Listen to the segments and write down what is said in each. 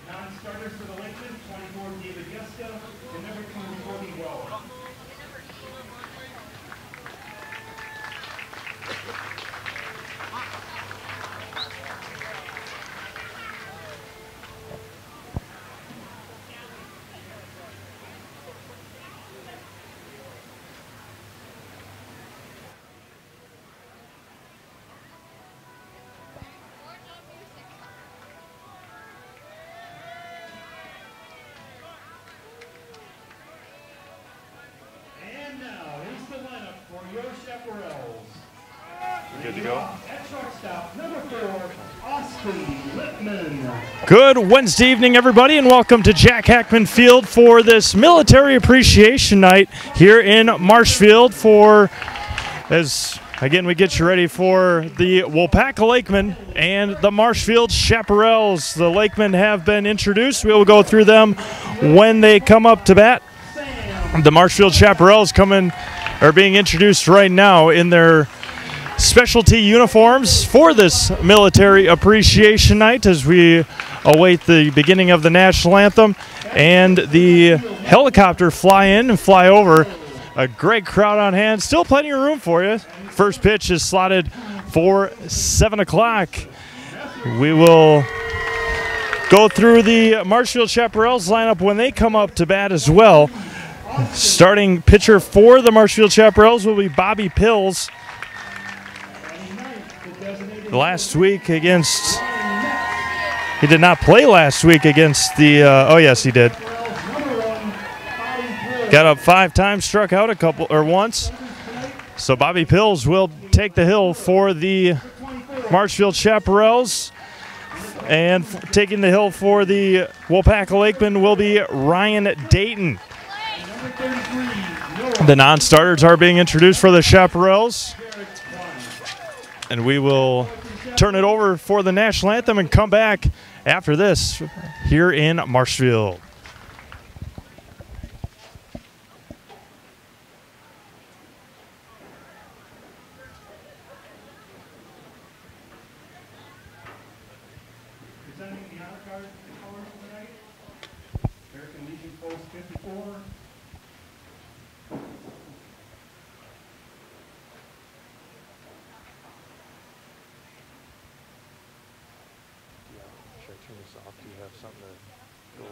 Non-starters for the Lakemen, 24 David Yeska, and number 2 Cody Wells. Good to go. At shortstop, number 4, Lakemen. Good Wednesday evening, everybody, and welcome to Jack Hackman Field for this Military Appreciation Night here in Marshfield. Again, we get you ready for the Waupaca Lakemen and the Marshfield Chaparrals. The Lakemen have been introduced. We will go through them when they come up to bat. The Marshfield Chaparrals are being introduced right now in their specialty uniforms for this Military Appreciation Night as we await the beginning of the national anthem and the helicopter fly in and fly over. A great crowd on hand. Still plenty of room for you. First pitch is slotted for 7 o'clock. We will go through the Marshfield Chaparrals lineup when they come up to bat as well. Starting pitcher for the Marshfield Chaparrals will be Bobby Pills. Last week he did not play last week against the, oh yes he did. Got up 5 times, struck out once. So Bobby Pills will take the hill for the Marshfield Chaparrals. And taking the hill for the Waupaca Lakemen will be Ryan Dayton. The non-starters are being introduced for the Chaparrals. And we will turn it over for the national anthem and come back after this here in Marshfield. Presenting the honor card colors tonight, American Legion Post 54. Should I turn this off? Do you have something to go on?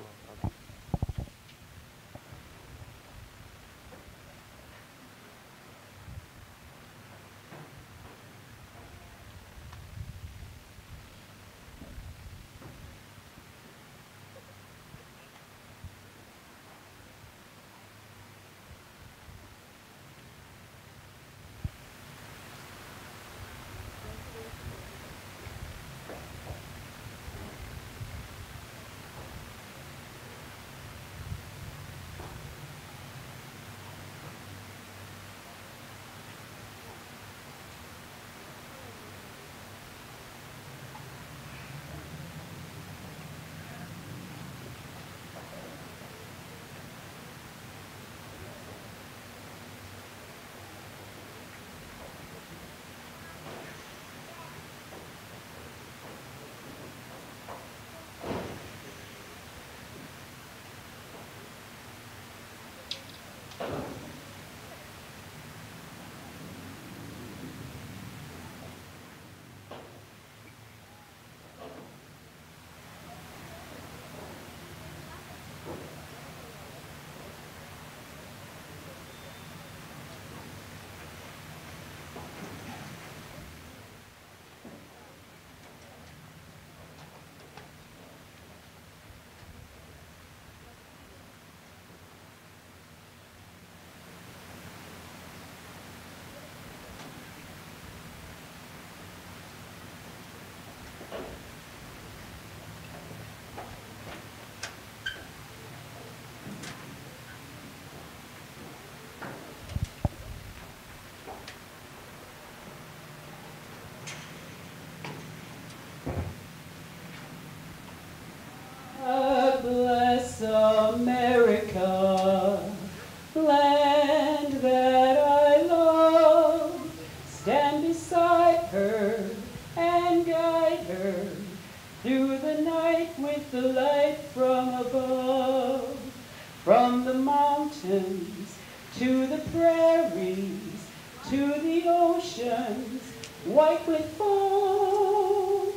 through the night with the light from above, from the mountains to the prairies, to the oceans, white with foam.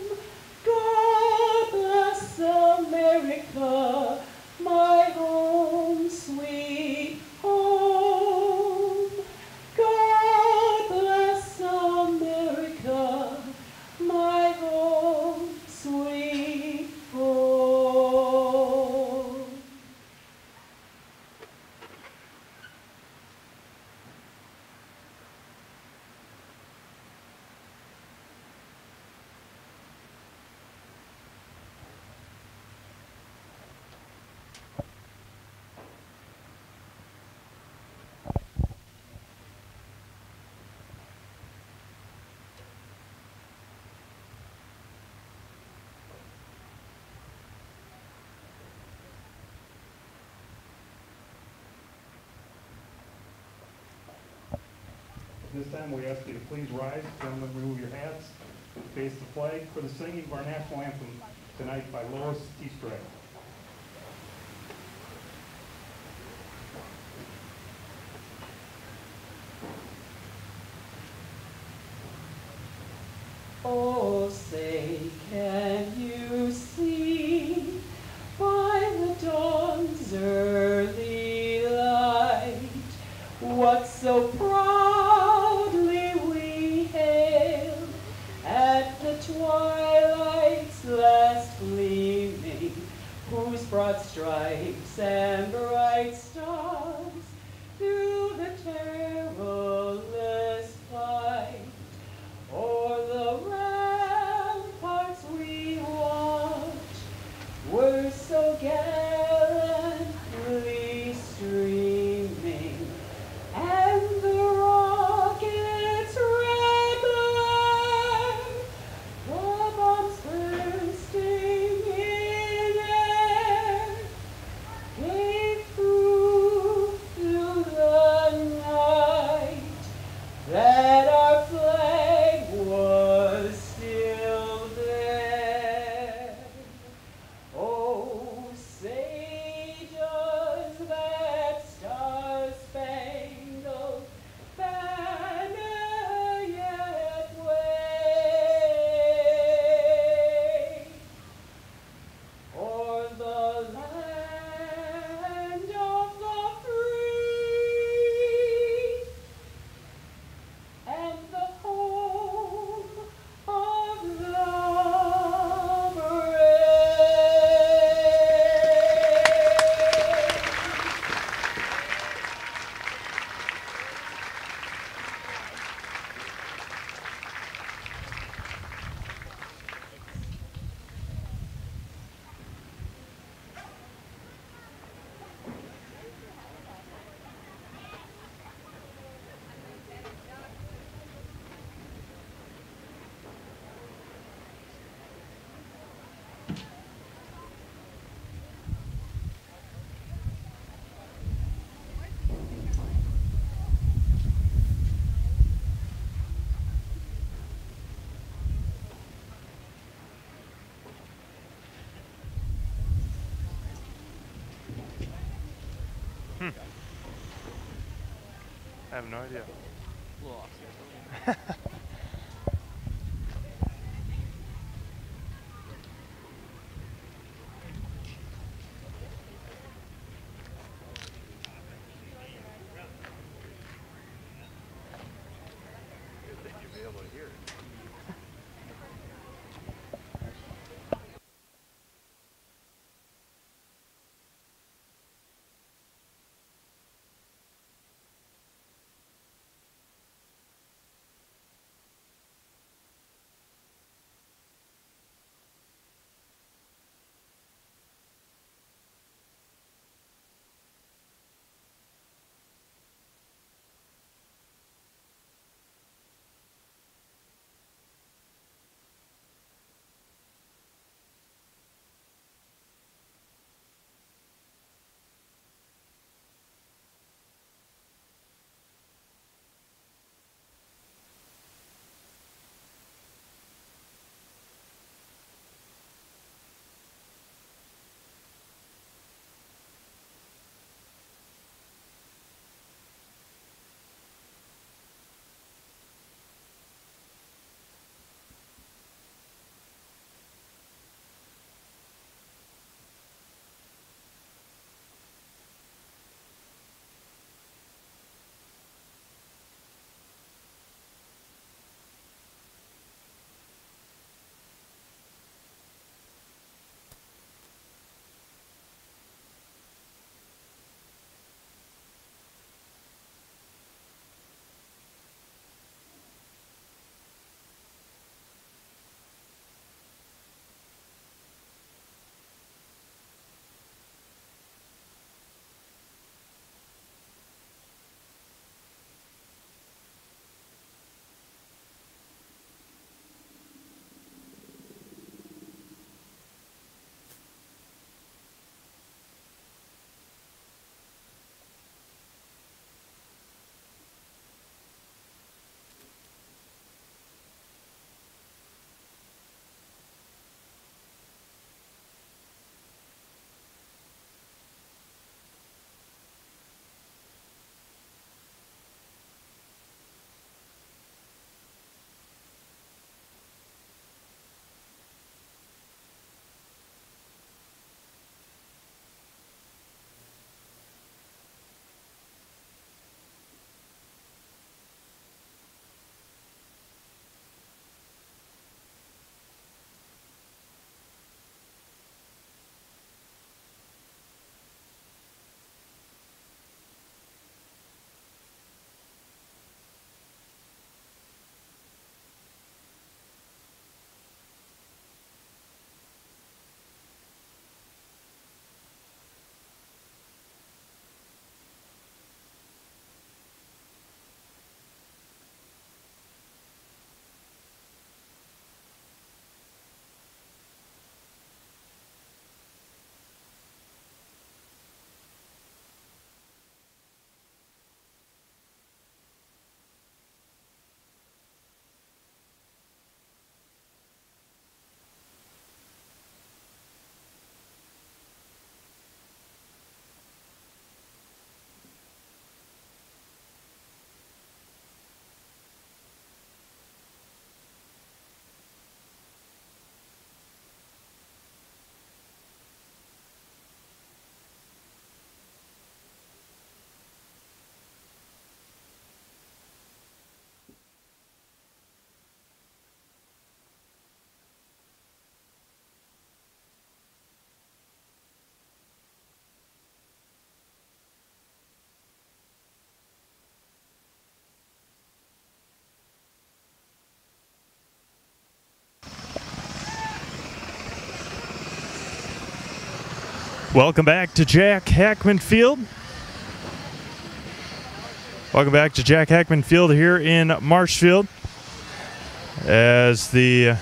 God bless America, my home, sweet home. God bless America, my home, sweet home. This time we ask you to please rise, gentlemen, remove your hats, face the flag for the singing of our national anthem tonight by Lois Eastray. Oh, say, can you see by the dawn's early light what so proudly we hailed at the twilight's last gleaming, whose broad stripes and bright stars through the perilous fight o'er the ramparts we watched were so gallantly streaming, and the rocket's red glare, the bombs bursting in air, gave proof through the night that our flag was still there. Oh, say does that star-spangled banner yet wave o'er the land of the free and the home of the brave? I have no idea. Welcome back to Jack Hackman Field. Welcome back to Jack Hackman Field here in Marshfield as the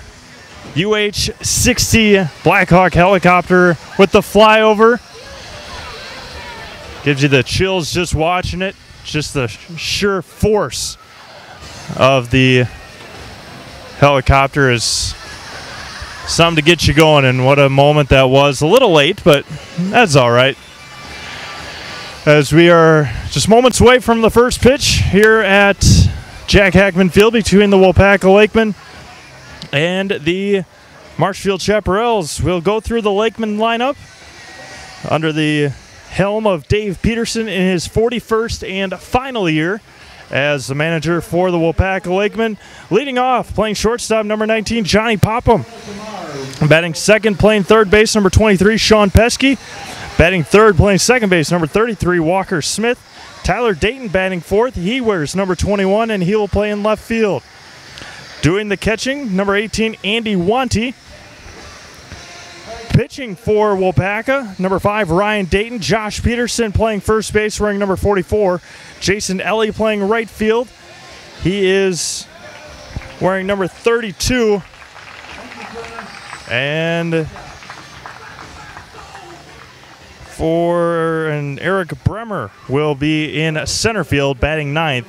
UH-60 Blackhawk helicopter with the flyover. Gives you the chills just watching it. Just the sheer force of the helicopter is something to get you going, and what a moment that was. A little late, but that's all right. As we are just moments away from the first pitch here at Jack Hackman Field between the Waupaca Lakemen and the Marshfield Chaparrals. We'll go through the Lakemen lineup under the helm of Dave Peterson in his 41st and final year as the manager for the Waupaca Lakemen. Leading off, playing shortstop, number 19, Johnny Popham. Batting second, playing third base, number 23, Sean Pesky. Batting third, playing second base, number 33, Walker Smith. Tyler Dayton batting fourth. He wears number 21, and he will play in left field. Doing the catching, number 18, Andy Wanty. Pitching for Waupaca, number 5, Ryan Dayton. Josh Peterson playing first base, wearing number 44. Jason Ellie playing right field. He is wearing number 32. And Eric Bremer will be in center field, batting ninth,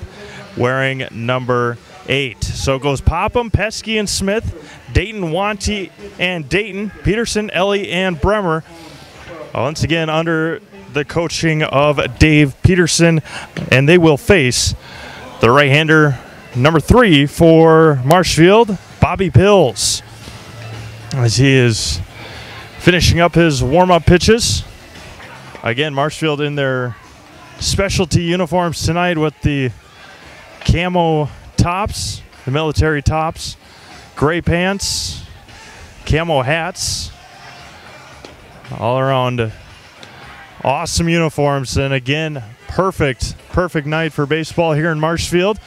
wearing number 8. So it goes Popham, Pesky, and Smith, Dayton, Wanty, and Dayton, Peterson, Ellie, and Bremer. Once again, under the coaching of Dave Peterson, and they will face the right-hander, number 3 for Marshfield, Bobby Pills, as he is finishing up his warm-up pitches. Again, Marshfield in their specialty uniforms tonight with the camo tops, the military tops, gray pants, camo hats, all around awesome uniforms. And again, perfect night for baseball here in Marshfield.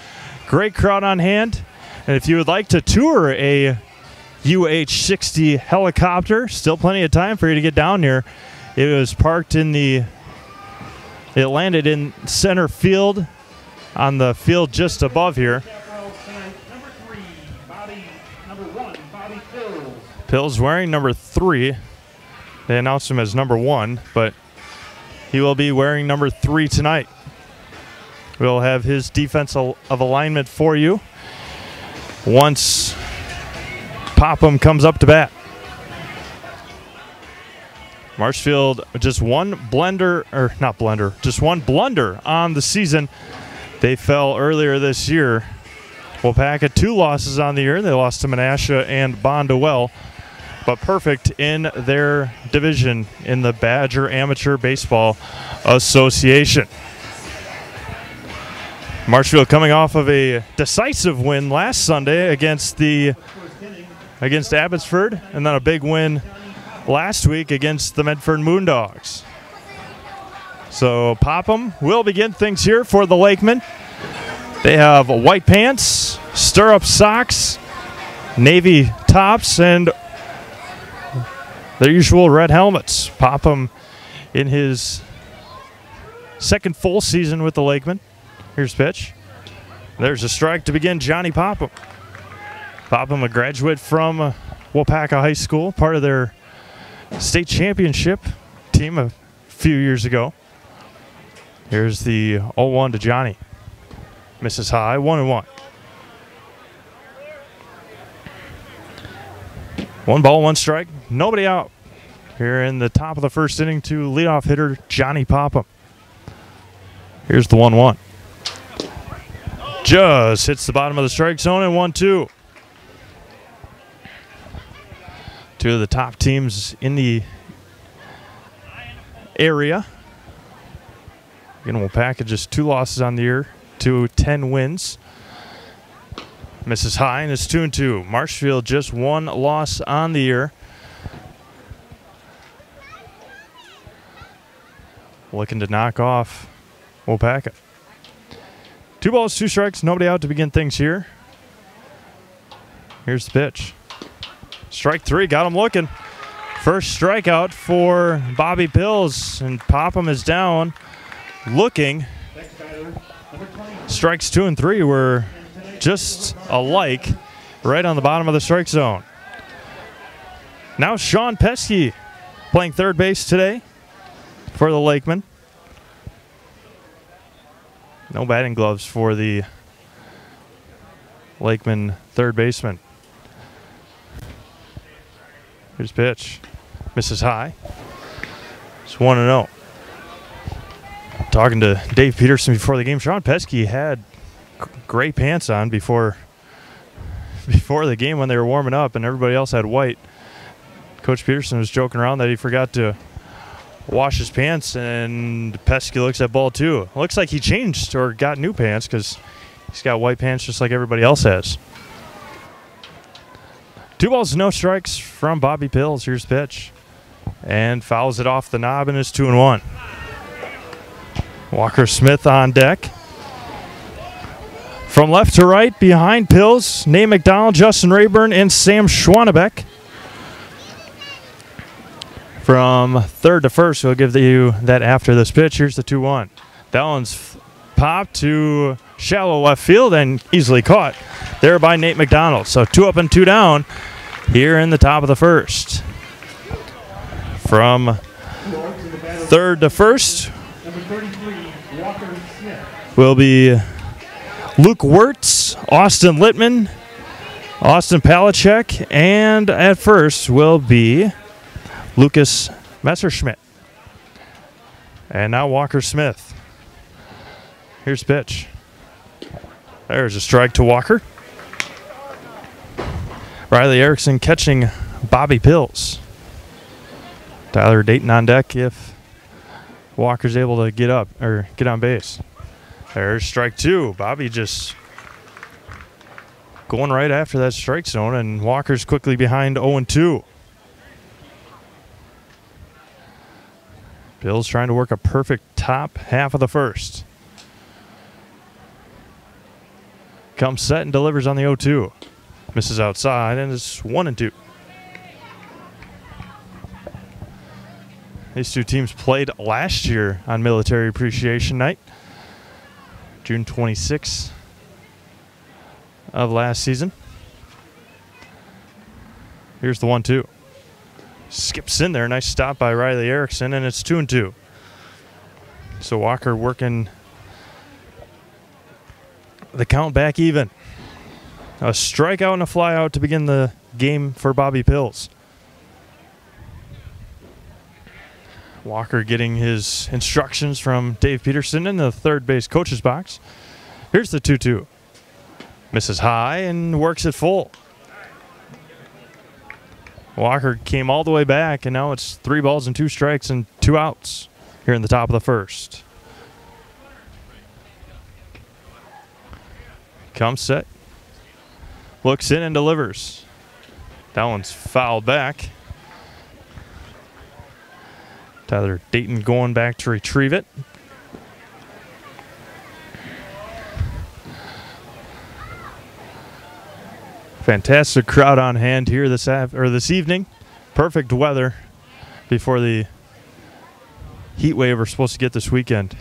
Great crowd on hand. And if you would like to tour a UH-60 helicopter, still plenty of time for you to get down here. It was parked it landed in center field on the field just above here. Pills wearing number 3. They announced him as number 1, but he will be wearing number 3 tonight. We'll have his defense of alignment for you once Popham comes up to bat. Marshfield just one blunder on the season. They fell earlier this year. Waupaca 2 losses on the year. They lost to Menasha and Bondwell, but perfect in their division in the Badger Amateur Baseball Association. Marshfield coming off of a decisive win last Sunday against Abbotsford, and then a big win last week against the Medford Moondogs. So Popham will begin things here for the Lakemen. They have white pants, stirrup socks, navy tops, and their usual red helmets. Popham in his second full season with the Lakemen. Here's pitch. There's a strike to begin Johnny Popham. Popham, a graduate from Waupaca High School, part of their state championship team a few years ago. Here's the 0-1 to Johnny. Misses high, 1-1. 1 ball, 1 strike, nobody out here in the top of the first inning to leadoff hitter Johnny Popham. Here's the 1-1. Just hits the bottom of the strike zone, and 1-2. 2 of the top teams in the area. Again, Waupaca just 2 losses on the year to 10 wins. Misses high, and it's 2-2. Marshfield just 1 loss on the year. Looking to knock off Waupaca. 2 balls, 2 strikes, nobody out to begin things here. Here's the pitch. Strike 3, got him looking. First strikeout for Bobby Pills, and Popham is down, looking. Next batter, number 20. Strikes 2 and 3 were just alike, right on the bottom of the strike zone. Now Sean Pesky playing third base today for the Lakemen. No batting gloves for the Lakemen third baseman. Here's pitch. Misses high. It's 1-0. Talking to Dave Peterson before the game, Sean Pesky had gray pants on before the game when they were warming up, and everybody else had white. Coach Peterson was joking around that he forgot to wash his pants, and Pesky looks at ball two. Looks like he changed or got new pants because he's got white pants just like everybody else has. 2 balls, no strikes from Bobby Pills. Here's pitch. And fouls it off the knob, and it's 2-1. Walker Smith on deck. From left to right, behind Pills, Nate McDonald, Justin Rayburn, and Sam Schwanebeck. From third to first, we'll give you that after this pitch. Here's the 2-1. That one's popped to shallow left field and easily caught there by Nate McDonald. So 2 up and 2 down here in the top of the first. From third to first Number 33, Walker Smith. will be Luke Wirtz, Austin Littman, Austin Palachek, and at first will be Lucas Messerschmidt. And now Walker Smith. Here's pitch. There's a strike to Walker. Riley Erickson catching Bobby Pills. Tyler Dayton on deck if Walker's able to get up or get on base. There's strike 2. Bobby just going right after that strike zone, and Walker's quickly behind 0-2. Bill's trying to work a perfect top half of the first. Comes set and delivers on the 0-2. Misses outside, and it's 1-2. These two teams played last year on Military Appreciation Night, June 26th of last season. Here's the 1-2. Skips in there. Nice stop by Riley Erickson, and it's 2-2. So Walker working the count back even. A strikeout and a flyout to begin the game for Bobby Pills. Walker getting his instructions from Dave Peterson in the third base coach's box. Here's the 2-2. Misses high and works it full. Walker came all the way back, and now it's 3 balls and 2 strikes and 2 outs here in the top of the first. Comes set. Looks in and delivers. That one's fouled back. Tyler Dayton going back to retrieve it. Fantastic crowd on hand here this evening. Perfect weather before the heat wave we're supposed to get this weekend.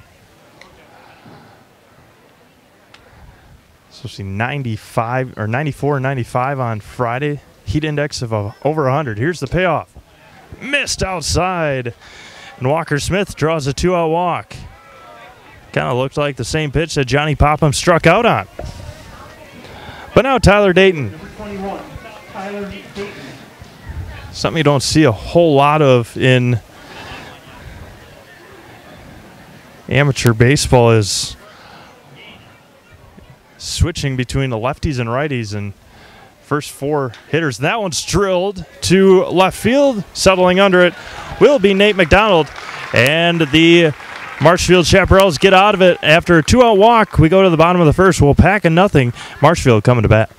Supposed to be 95 or 94 and 95 on Friday. Heat index of over 100. Here's the payoff. Missed outside. And Walker Smith draws a 2-out walk. Kind of looked like the same pitch that Johnny Popham struck out on. But now Tyler Dayton. Number 21, Tyler Dayton. Something you don't see a whole lot of in amateur baseball is switching between the lefties and righties, and first 4 hitters. That one's drilled to left field. Settling under it will be Nate McDonald, and the Marshfield Chaparrals get out of it after a 2-out walk. We go to the bottom of the first. Waupaca nothing. Marshfield coming to bat.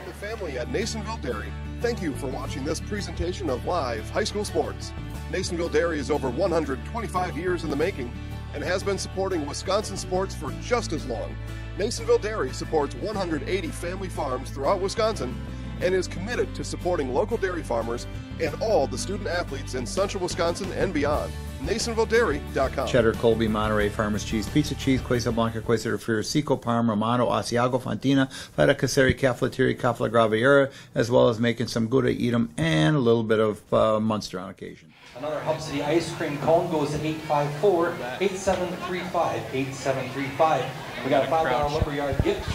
The family at Nasonville Dairy, thank you for watching this presentation of live high school sports. Nasonville Dairy is over 125 years in the making and has been supporting Wisconsin sports for just as long. Nasonville Dairy supports 180 family farms throughout Wisconsin and is committed to supporting local dairy farmers and all the student athletes in central Wisconsin and beyond. NasonvilleDairy.com. Cheddar, Colby, Monterey, Farmers Cheese, Pizza Cheese, Quesa Blanca, Quesa de Frio, Seco, Parm, Romano, Asiago, Fontina, Feta Caseri, Caflateri, Cafla Graviera, as well as making some Gouda, Edam, and a little bit of Munster on occasion. Another Hub City ice cream cone goes to 854-8735. We got a $5 lumberyard gift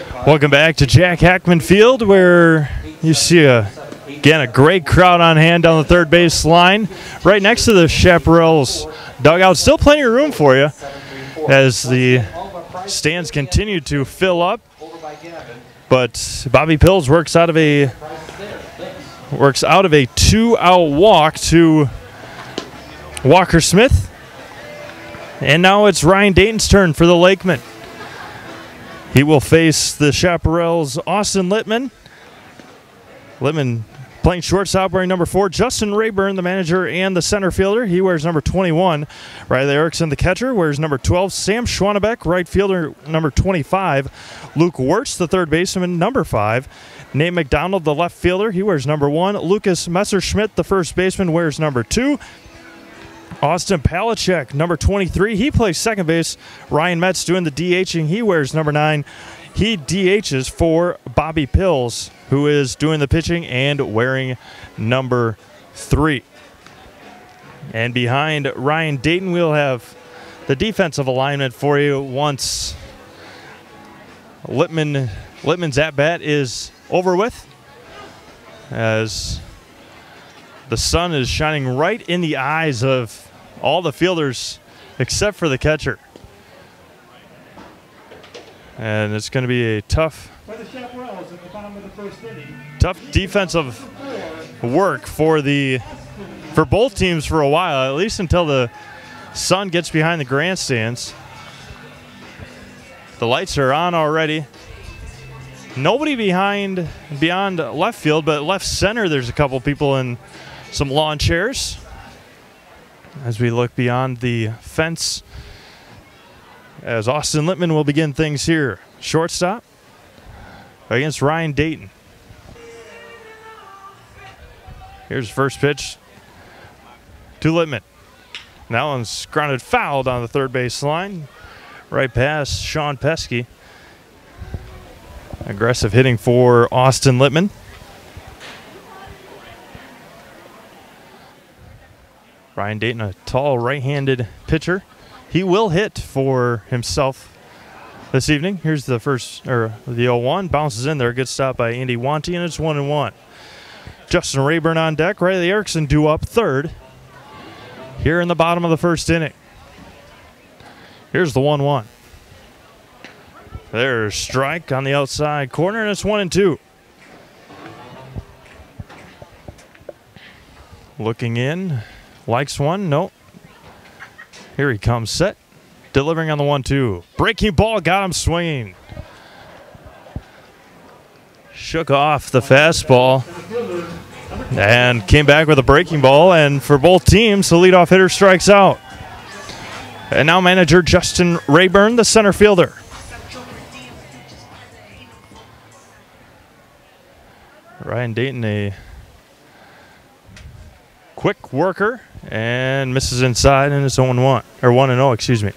card. Welcome back to Jack Hackman Field, where you see again a great crowd on hand down the third base line, right next to the Chaparrals dugout. Still plenty of room for you as the stands continue to fill up. But Bobby Pills works out of a 2-out walk to Walker Smith. And now it's Ryan Dayton's turn for the Lakemen. He will face the Chaparrals' Austin Littman. Littman playing shortstop, wearing number 4. Justin Rayburn, the manager and the center fielder. He wears number 21. Riley Erickson, the catcher, wears number 12. Sam Schwanebeck, right fielder, number 25. Luke Wirtz, the third baseman, number 5. Nate McDonald, the left fielder, he wears number 1. Lucas Messerschmidt, the first baseman, wears number 2. Austin Palachek, number 23. He plays second base. Ryan Metz doing the DHing. He wears number 9. He DHs for Bobby Pills, who is doing the pitching and wearing number 3. And behind Ryan Dayton, we'll have the defensive alignment for you once Littman's at-bat is over with, as the sun is shining right in the eyes of all the fielders except for the catcher. And it's going to be a tough defensive work for both teams for a while, at least until the sun gets behind the grandstands. The lights are on already. Nobody beyond left field, but left center there's a couple people in some lawn chairs. As we look beyond the fence, as Austin Littman will begin things here. Shortstop against Ryan Dayton. Here's the first pitch to Littman. That one's grounded foul down the third base line, right past Sean Pesky. Aggressive hitting for Austin Littman. Ryan Dayton, a tall right-handed pitcher. He will hit for himself this evening. Here's the first, or the 0-1. Bounces in there. Good stop by Andy Wanty, and it's 1-1. Justin Rayburn on deck. Riley Erickson due up third here in the bottom of the first inning. Here's the 1-1. There's strike on the outside corner, and it's 1-2. Looking in. Likes one. Nope. Here he comes, set. Delivering on the 1-2. Breaking ball, got him swinging. Shook off the fastball and came back with a breaking ball. And for both teams, the leadoff hitter strikes out. And now manager Justin Rayburn, the center fielder. Ryan Dayton, a quick worker, and misses inside, and it's 0-1, or 1-0, excuse me.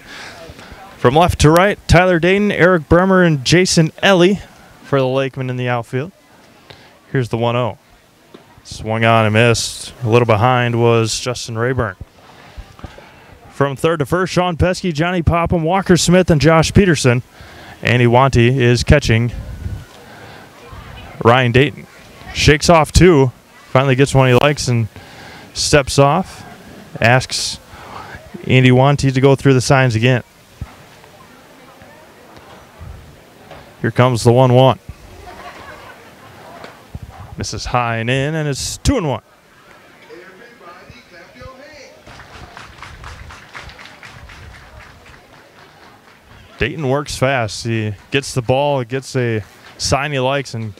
From left to right, Tyler Dayton, Eric Bremer, and Jason Ellie for the Lakemen in the outfield. Here's the 1-0. Swung on and missed. A little behind was Justin Rayburn. From third to first, Sean Pesky, Johnny Popham, Walker Smith, and Josh Peterson. Andy Wanty is catching Ryan Dayton. Shakes off 2. Finally gets one he likes and steps off. Asks Andy Wanty to go through the signs again. Here comes the 1-1. Misses high and in, and it's 2-1. Dayton works fast. He gets the ball, gets a sign he likes, and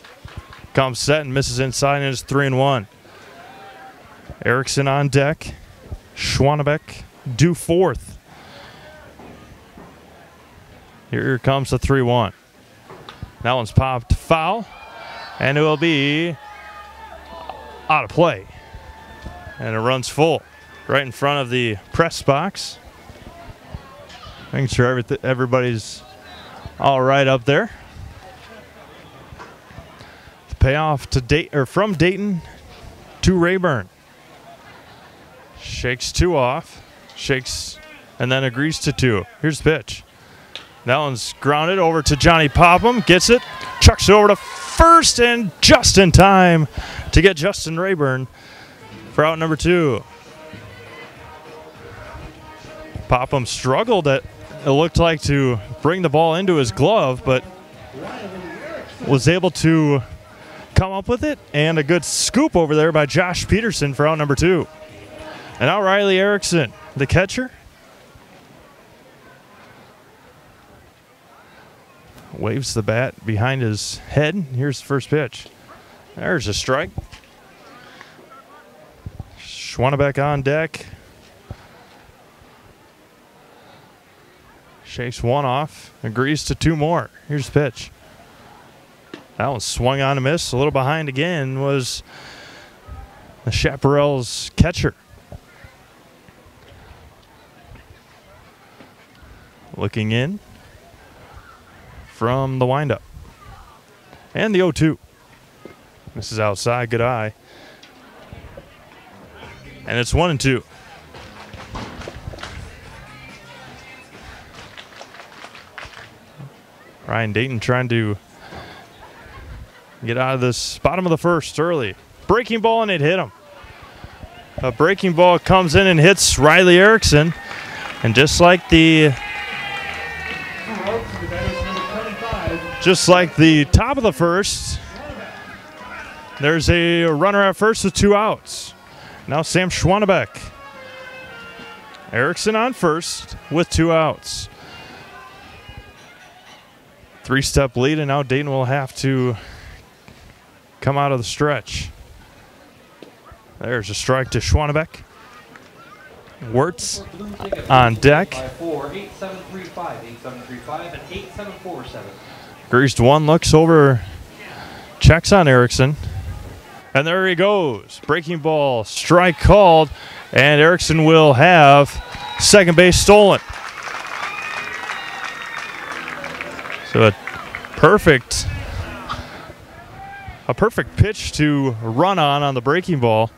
comes set and misses inside, and it's 3-1. Erickson on deck. Schwanebeck due fourth. Here comes the 3-1. That one's popped foul, and it will be out of play. And it runs full right in front of the press box. Making sure everybody's all right up there. The payoff to from Dayton to Rayburn. Shakes 2 off. Shakes and then agrees to 2. Here's the pitch. That one's grounded over to Johnny Popham. Gets it. Chucks it over to first and just in time to get Justin Rayburn for out number 2. Popham struggled, it looked like, to bring the ball into his glove, but was able to come up with it, and a good scoop over there by Josh Peterson for out number 2. And now Riley Erickson, the catcher, waves the bat behind his head. Here's the first pitch. There's a strike. Schwannebeck on deck. Shakes 1 off. Agrees to 2 more. Here's the pitch. That one swung on a miss. A little behind again was the Chaparral's catcher. Looking in from the windup. And the 0-2. This is outside. Good eye. And it's 1-2. Ryan Dayton trying to get out of this bottom of the first early. Breaking ball, and it hit him. A breaking ball comes in and hits Riley Erickson. And just like the top of the first, there's a runner at first with 2 outs. Now Sam Schwannebeck. Erickson on first with 2 outs. 3-step lead, and now Dayton will have to come out of the stretch. There's a strike to Schwannebeck. Wirtz on deck. 8735 and 8747. Greased 1, looks over, checks on Erickson. And there he goes. Breaking ball, strike called, and Erickson will have second base stolen. So a perfect pitch to run on the breaking ball.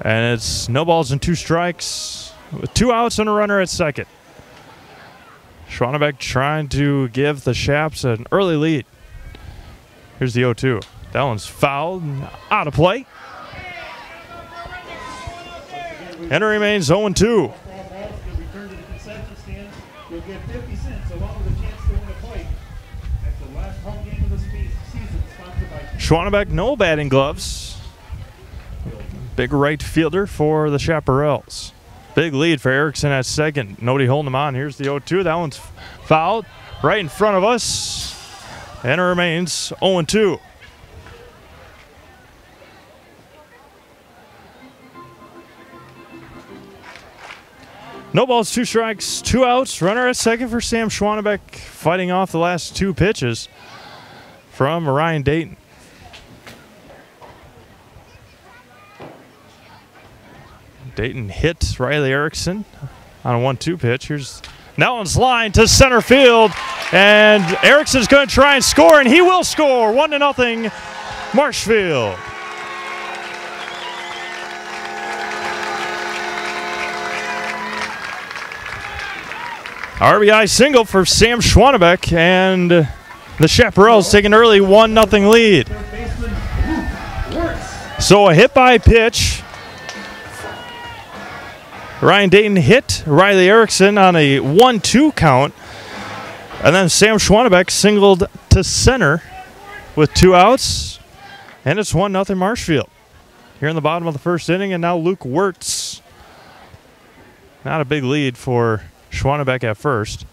And it's no balls and 2 strikes with 2 outs and a runner at second. Schwannebeck trying to give the Chaps an early lead. Here's the 0-2. That one's fouled and out of play. And it remains 0-2. You'll get 50 cents along with a chance to win a plate. That's the last home game of the season, sponsored by Schwannebeck, no batting gloves. Big right fielder for the Chaparrals. Big lead for Erickson at second. Nobody holding him on. Here's the 0-2. That one's fouled right in front of us. And it remains 0-2. No balls, 2 strikes, 2 outs. Runner at second for Sam Schwannebeck, fighting off the last 2 pitches from Ryan Dayton. Dayton hit Riley Erickson on a 1-2 pitch. That one's lined to center field, and Erickson's going to try and score, and he will score. 1-0 Marshfield. RBI single for Sam Schwannebeck, and the Chaparrals take an early 1-0 lead. So a hit by pitch. Ryan Dayton hit Riley Erickson on a 1-2 count, and then Sam Schwannebeck singled to center with 2 outs, and it's 1-0 Marshfield. Here in the bottom of the first inning, and now Luke Wirtz. Not a big lead for Schwannebeck at first.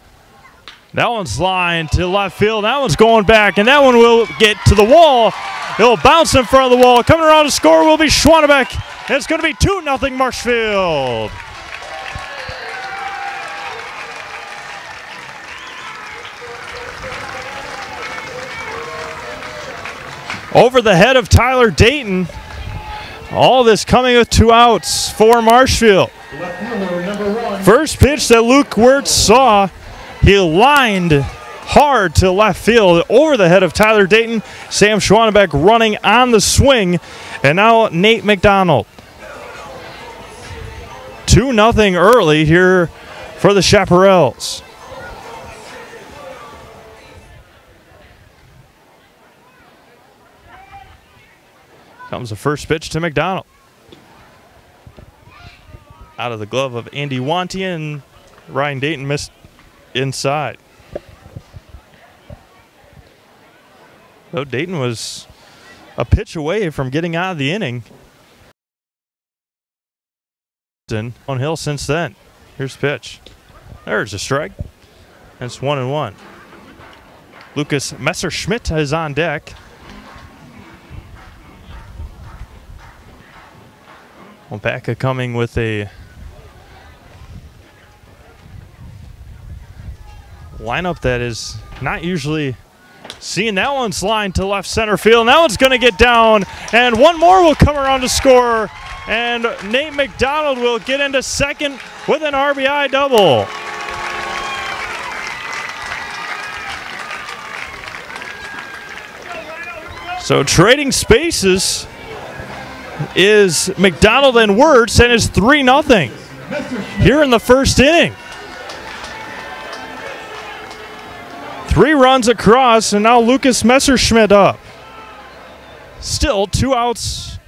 That one's lined to left field. That one's going back, and that one will get to the wall. It'll bounce in front of the wall. Coming around to score will be Schwannebeck, and it's going to be 2-0 Marshfield. over the head of Tyler Dayton. All this coming with 2 outs for Marshfield. Left fielder, number 1. First pitch that Luke Wirtz saw, he lined hard to left field over the head of Tyler Dayton. Sam Schwannebeck running on the swing, and now Nate McDonald. 2-0 early here for the Chaparrals. Comes the first pitch to McDonald. Out of the glove of Andy Wantian, and Ryan Dayton missed inside. Though Dayton was a pitch away from getting out of the inning. On hill since then. Here's the pitch. There's a strike. That's 1-1. Lucas Messerschmidt is on deck. Waupaca coming with a lineup that is not usually seen. That one's lined to left center field, and that one's going to get down, and one more will come around to score, and Nate McDonald will get into second with an RBI double. So trading spaces is McDonald and Wirtz, and it's 3-0 here in the first inning. 3 runs across, and now Lucas Messerschmidt up. Still 2 outs.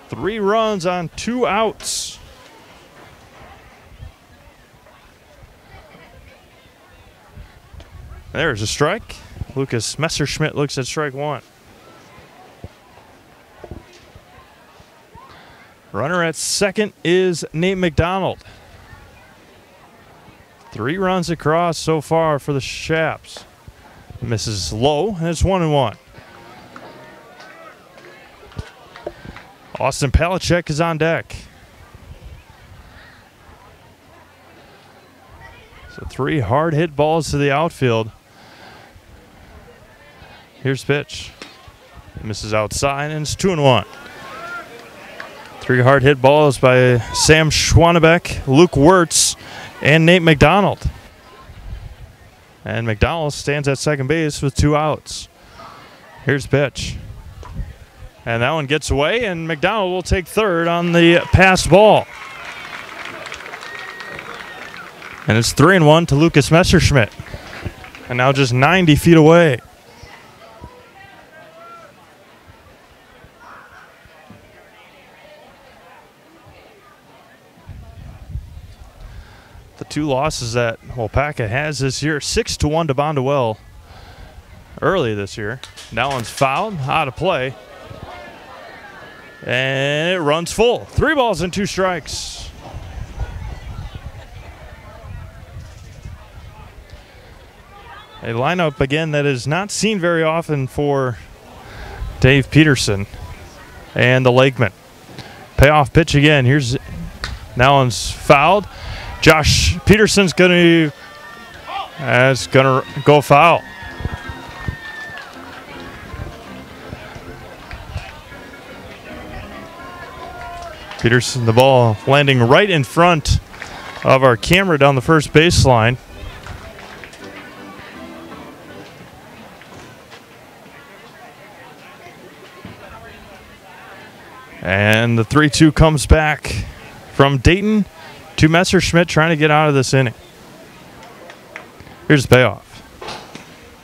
3 runs on 2 outs. There's a strike. Lucas Messerschmidt looks at strike 1. Runner at second is Nate McDonald. 3 runs across so far for the Chaps. Misses low, and it's 1-1. Austin Palachek is on deck. So 3 hard hit balls to the outfield. Here's pitch. Misses outside, and it's 2-1. 3 hard hit balls by Sam Schwannebeck, Luke Wirtz, and Nate McDonald. And McDonald stands at second base with 2 outs. Here's pitch. And that one gets away, and McDonald will take third on the passed ball. And it's 3-1 to Lucas Messerschmidt. And now just 90 feet away. The 2 losses that Waupaca has this year, 6-1 to Bondwell early this year. That one's fouled, out of play. And it runs full. 3 balls and 2 strikes. A lineup, again, that is not seen very often for Dave Peterson and the Lakemen. Payoff pitch again. Here's, that one's fouled. Josh Peterson's going to go foul. Peterson, the ball landing right in front of our camera down the first baseline. And the 3-2 comes back from Dayton to Messerschmidt, trying to get out of this inning. Here's the payoff.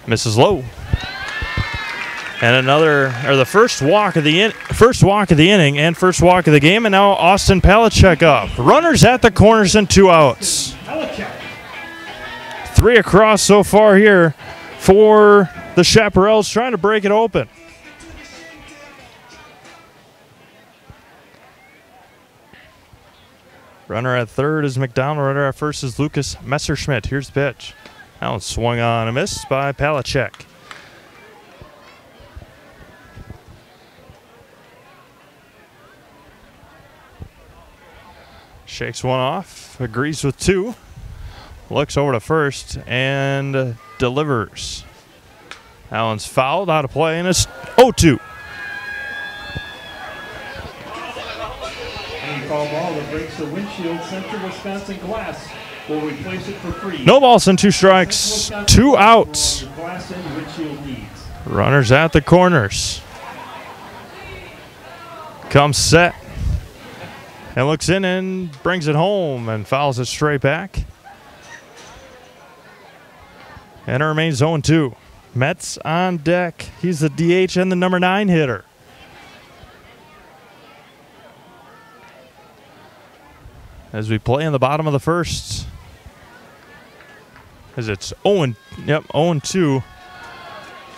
Misses low. And another, or the first walk of the inning and first walk of the game, and now Austin Palachek up. Runners at the corners and 2 outs. 3 across so far here for the Chaparrals, trying to break it open. Runner at third is McDonald. Runner at first is Lucas Messerschmidt. Here's the pitch. That one swung on and missed by Palachek. Shakes one off, agrees with 2. Looks over to first, and delivers. That one's fouled, out of play, and it's 0-2. And call ball that breaks the windshield. Central Wisconsin Glass will replace it for free. No balls and 2 strikes, 2 outs. Glass and windshield leads. Runners at the corners. Comes set. And looks in and brings it home and fouls it straight back. And it remains 0-2. Metz on deck. He's the DH and the number 9 hitter. As we play in the bottom of the first. As it's 0-2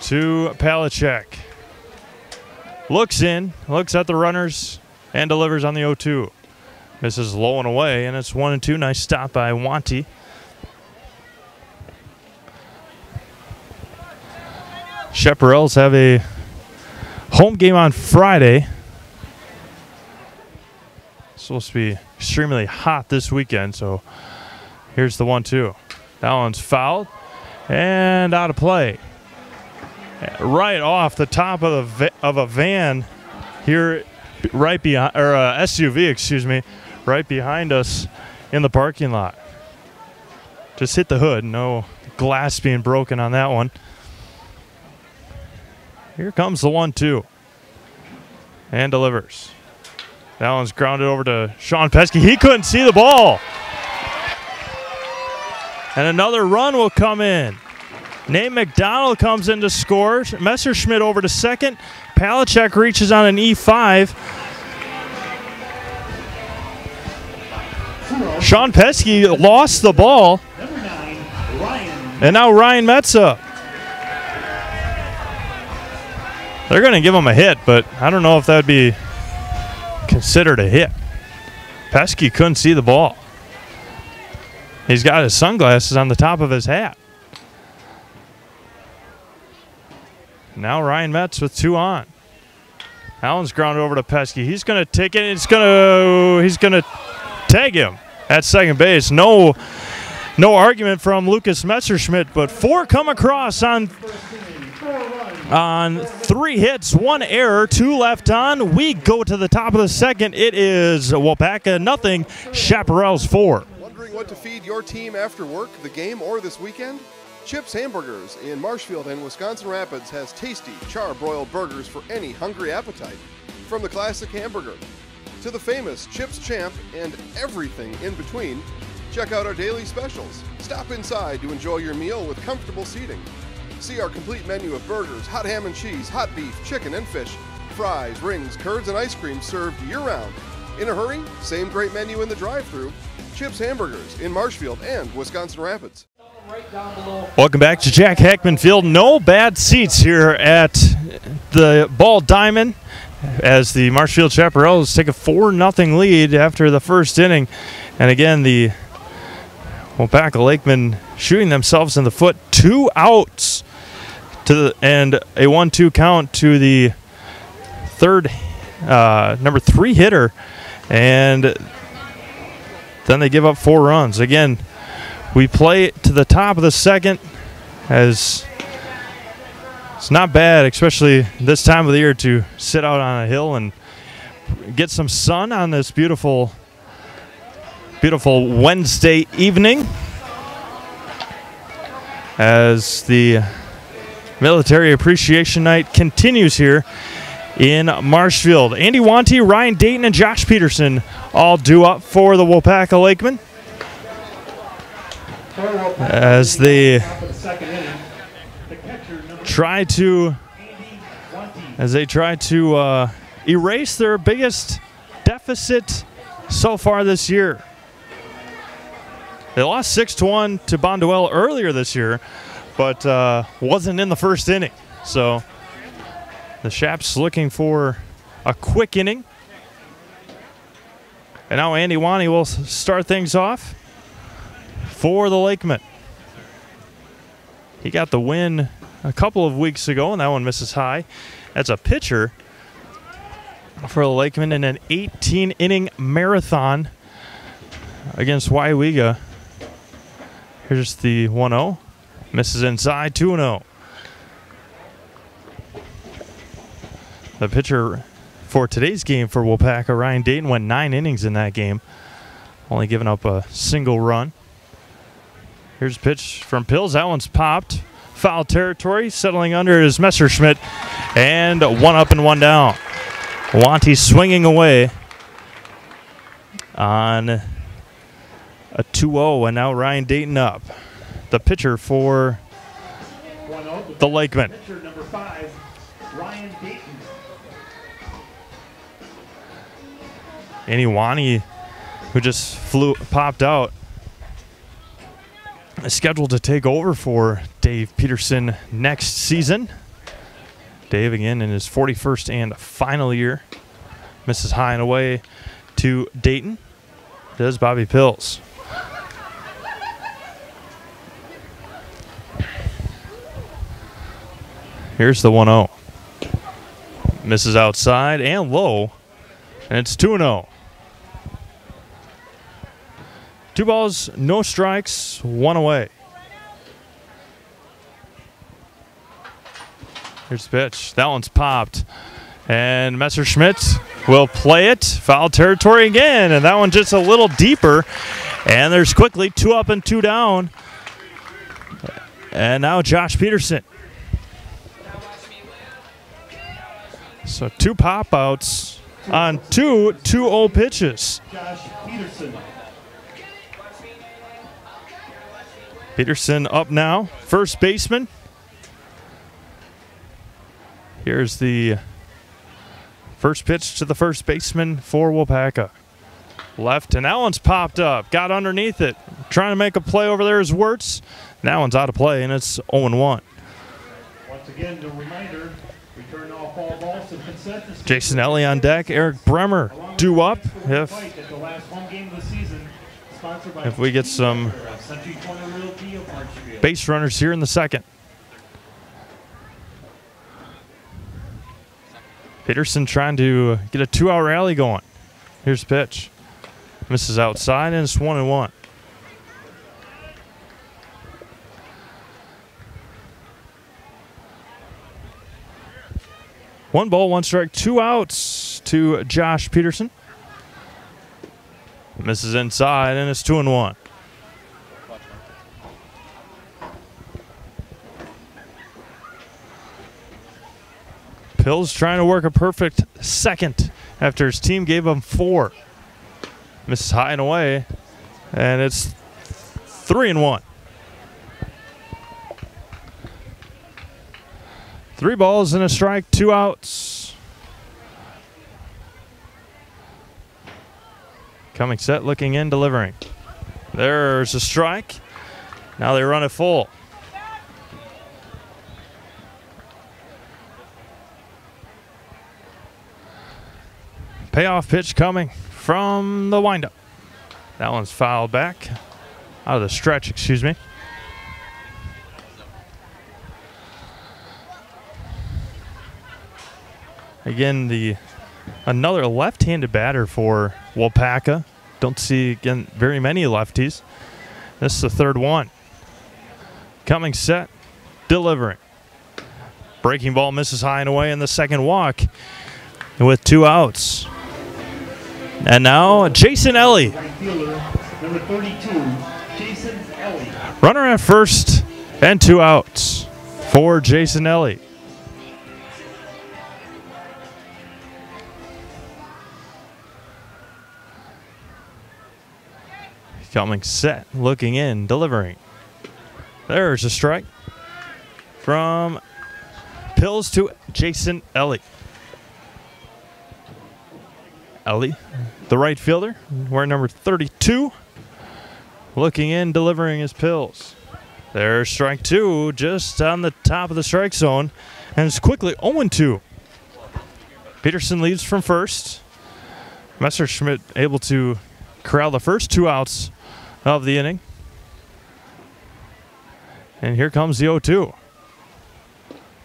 to Palachek. Looks in, looks at the runners, and delivers on the 0-2. Misses low and away, and it's 1-2. Nice stop by Wanty. Chaparrals have a home game on Friday. It's supposed to be extremely hot this weekend, so here's the 1-2. That one's fouled and out of play. Right off the top of a van here, right behind, or SUV, excuse me, right behind us in the parking lot. Just hit the hood. No glass being broken on that one. Here comes the 1-2. And delivers. That one's grounded over to Sean Pesky. He couldn't see the ball. And another run will come in. Nate McDonald comes in to score. Messerschmidt over to second. Palachek reaches on an E5. Sean Pesky lost the ball. Number 9, Ryan. And now Ryan Metza. They're going to give him a hit, but I don't know if that would be considered a hit. Pesky couldn't see the ball. He's got his sunglasses on the top of his hat. Now Ryan Metz with 2 on. Allen's grounded over to Pesky. He's going to take it. He's going to tag him at second base. No argument from Lucas Messerschmidt, but 4 come across on 3 hits, 1 error, 2 left on. We go to the top of the second. It is Waupaca 0, Chaparrals 4. Wondering what to feed your team after work, the game, or this weekend? Chips Hamburgers in Marshfield and Wisconsin Rapids has tasty, char-broiled burgers for any hungry appetite. From the classic hamburger to the famous Chips Champ and everything in between, check out our daily specials. Stop inside to enjoy your meal with comfortable seating. See our complete menu of burgers, hot ham and cheese, hot beef, chicken and fish, fries, rings, curds, and ice cream served year-round. In a hurry? Same great menu in the drive-thru. Chips Hamburgers in Marshfield and Wisconsin Rapids. Welcome back to Jack Heckman Field. No bad seats here at the Ball Diamond as the Marshfield Chaparrals take a 4-0 lead after the first inning. And again, the Waupaca Lakemen shooting themselves in the foot. 2 outs and a 1-2 count to the number 3 hitter. And then they give up 4 runs. Again, we play to the top of the second, as it's not bad, especially this time of the year, to sit out on a hill and get some sun on this beautiful, beautiful Wednesday evening. As the Military Appreciation Night continues here in Marshfield. Andy Wanty, Ryan Dayton, and Josh Peterson all due up for the Waupaca Lakemen as they try to erase their biggest deficit so far this year. They lost 6-1 to Bonduelle earlier this year, but wasn't in the first inning. So the Chaps looking for a quick inning. And now Andy Wanty will start things off for the Lakemen. He got the win a couple of weeks ago, and that one misses high. That's a pitcher for the Lakemen in an 18-inning marathon against Waupaca. Here's the 1-0. Misses inside, 2-0. The pitcher for today's game for Waupaca, Ryan Dayton, went 9 innings in that game, only giving up a single run. Here's a pitch from Pills. That one's popped. Foul territory. Settling under is Messerschmidt. And 1 up and 1 down. Wanty swinging away on a 2-0, and now Ryan Dayton up. The pitcher for 1-0. the Lakemen. Pitcher number 5, Ryan Dayton. Annie Wanty, who just popped out, is scheduled to take over for Dave Peterson next season. Dave again in his 41st and final year. Misses high and away to Dayton. Does Bobby Pills. Here's the 1-0. Misses outside and low. And it's 2-0. 2 balls, no strikes, 1 away. Here's the pitch. That one's popped. And Messerschmidt will play it. Foul territory again. And that one just a little deeper. And there's quickly 2 up and 2 down. And now Josh Peterson. So 2 pop outs on 2 2-0 pitches. Josh Peterson. Peterson up now, first baseman. Here's the first pitch to the first baseman for Waupaca. Left, and that one's popped up. Got underneath it. Trying to make a play over there is Wirtz. That one's out of play, and it's 0-1. Once again, the reminder, return all fall balls to consensus. Jason Ellie on deck. Eric Bremer due up if we get some base runners here in the second. Peterson trying to get a 2-out rally going. Here's the pitch. Misses outside, and it's 1-1. One ball, 1 strike, 2 outs to Josh Peterson. Misses inside, and it's 2-1. Pills trying to work a perfect second after his team gave him 4. Misses high and away, and it's 3-1. 3 balls and a strike, 2 outs. Coming set, looking in, delivering. There's a strike. Now they run it full. Payoff pitch coming from the windup. That one's fouled back. Out of the stretch, excuse me. Again, another left-handed batter for Waupaca. Don't see, again, very many lefties. This is the third one. Coming set, delivering. Breaking ball misses high and away in the second walk with 2 outs. And now Jason Ellie. Right fielder, number 32, Jason Ellie. Runner at first and 2 outs for Jason Ellie. Coming set, looking in, delivering. There's a strike from Pills to Jason Ellie. Ellie, the right fielder, wearing number 32. Looking in, delivering his Pills. There's strike 2, just on the top of the strike zone. And it's quickly 0-2. Peterson leads from first. Messerschmidt able to corral the first 2 outs of the inning. And here comes the 0-2.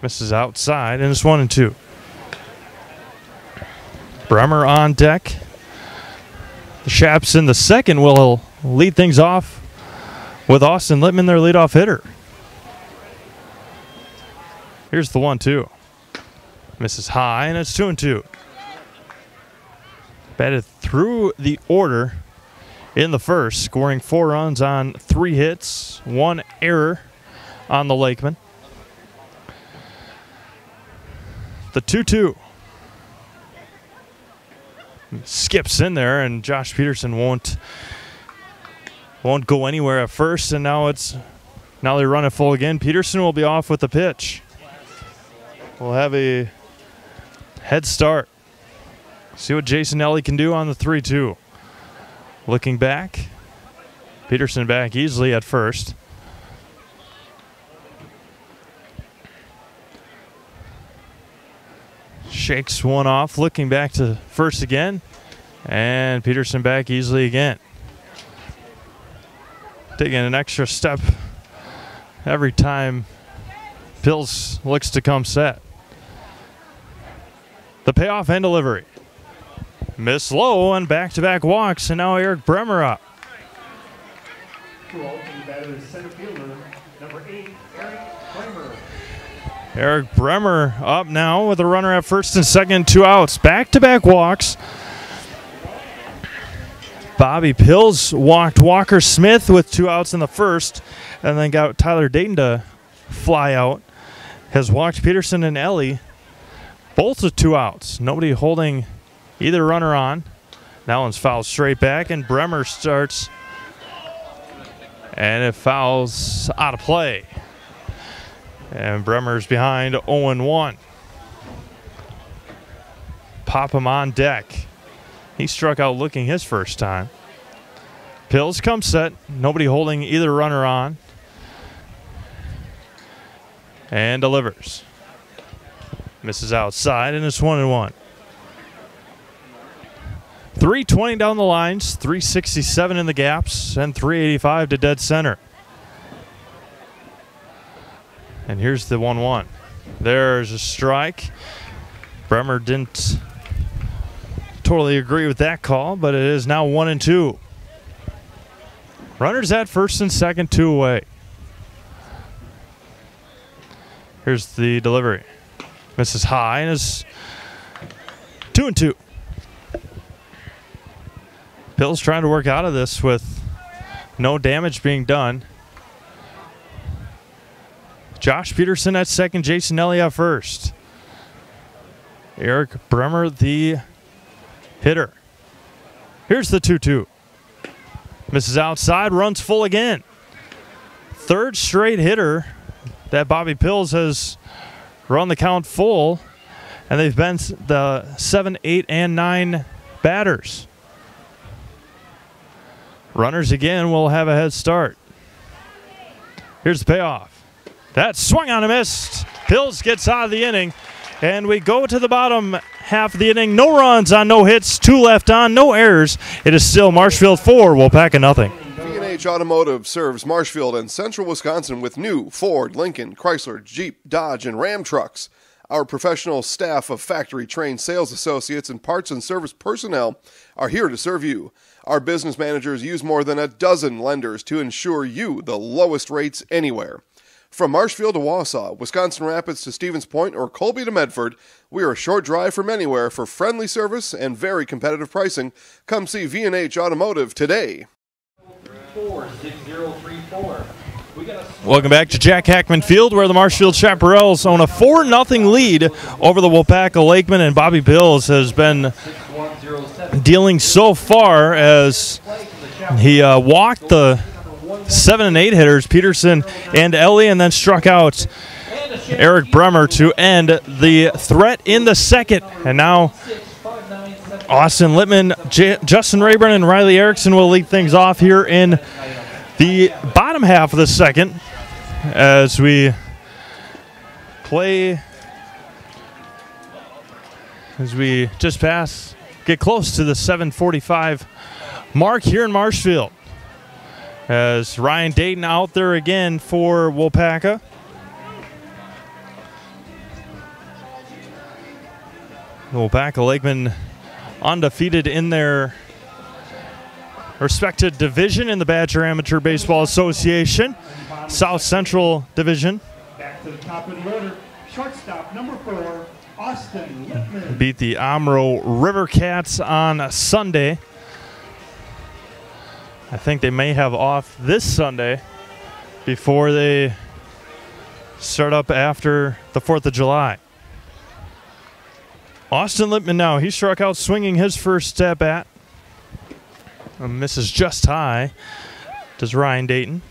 Misses outside, and it's 1-2. Bremer on deck. The Chaps in the second will lead things off with Austin Littman, their leadoff hitter. Here's the 1-2. Misses high, and it's 2-2. Batted through the order in the first, scoring 4 runs on 3 hits, 1 error on the Lakemen. The 2-2. Skips in there, and Josh Peterson won't go anywhere at first, and now they run it full again. Peterson will be off with the pitch. We'll have a head start. See what Jason Ellie can do on the 3-2. Looking back. Peterson back easily at first. Shakes one off, looking back to first again. And Peterson back easily again. Taking an extra step every time Pills looks to come set. The payoff and delivery. Miss low and back-to-back walks, and now Eric Bremer up. Two out, and the batter is center fielder, number 8, Eric Bremer. Eric Bremer up now with a runner at first and second, 2 outs. Back-to-back walks. Bobby Pills walked Walker Smith with 2 outs in the first, and then got Tyler Dayton to fly out. Has walked Peterson and Ellie, both with 2 outs. Nobody holding either runner on. That one's fouled straight back, and Bremer starts, and it fouls out of play. And Bremer's behind 0-1. Pop him on deck. He struck out looking his first time. Pills comes set. Nobody holding either runner on. And delivers. Misses outside, and it's 1-1. 320 down the lines, 367 in the gaps, and 385 to dead center. And here's the 1-1. There's a strike. Bremer didn't totally agree with that call, but it is now 1-2. Runners at first and second, 2 away. Here's the delivery. Misses high, and is 2-2. Pills trying to work out of this with no damage being done. Josh Peterson at second, Jason Elliott first. Eric Bremer, the hitter. Here's the 2-2. Misses outside, runs full again. Third straight hitter that Bobby Pills has run the count full, and they've been the 7, 8, and 9 batters. Runners again will have a head start. Here's the payoff. That swung on and missed. Pills gets out of the inning, and we go to the bottom half of the inning. No runs on no hits, 2 left on, no errors. It is still Marshfield 4, Waupaca nothing. V&H Automotive serves Marshfield and central Wisconsin with new Ford, Lincoln, Chrysler, Jeep, Dodge, and Ram trucks. Our professional staff of factory-trained sales associates and parts and service personnel are here to serve you. Our business managers use more than a dozen lenders to ensure you the lowest rates anywhere. From Marshfield to Wausau, Wisconsin Rapids to Stevens Point, or Colby to Medford, we are a short drive from anywhere for friendly service and very competitive pricing. Come see V&H Automotive today. 46034. Welcome back to Jack Hackman Field, where the Marshfield Chaparrals own a 4-0 lead over the Waupaca Lakemen, and Bobby Pills has been dealing so far as he walked the 7 and 8 hitters, Peterson and Ellie, and then struck out Eric Bremer to end the threat in the second. And now Austin Littman, Justin Rayburn, and Riley Erickson will lead things off here in the bottom half of the second as we play, as we just get close to the 7:45 mark here in Marshfield. As Ryan Dayton out there again for Waupaca. The Waupaca Lakemen undefeated in their respected division in the Badger Amateur Baseball Association, South Central Division. Back to the top of the order, Shortstop, number 4, Austin Lippman. Beat the Omro River Cats on Sunday. I think they may have off this Sunday before they start up after the 4th of July. Austin Lippman now, he struck out swinging his first at bat. Misses just high. Does Ryan Dayton.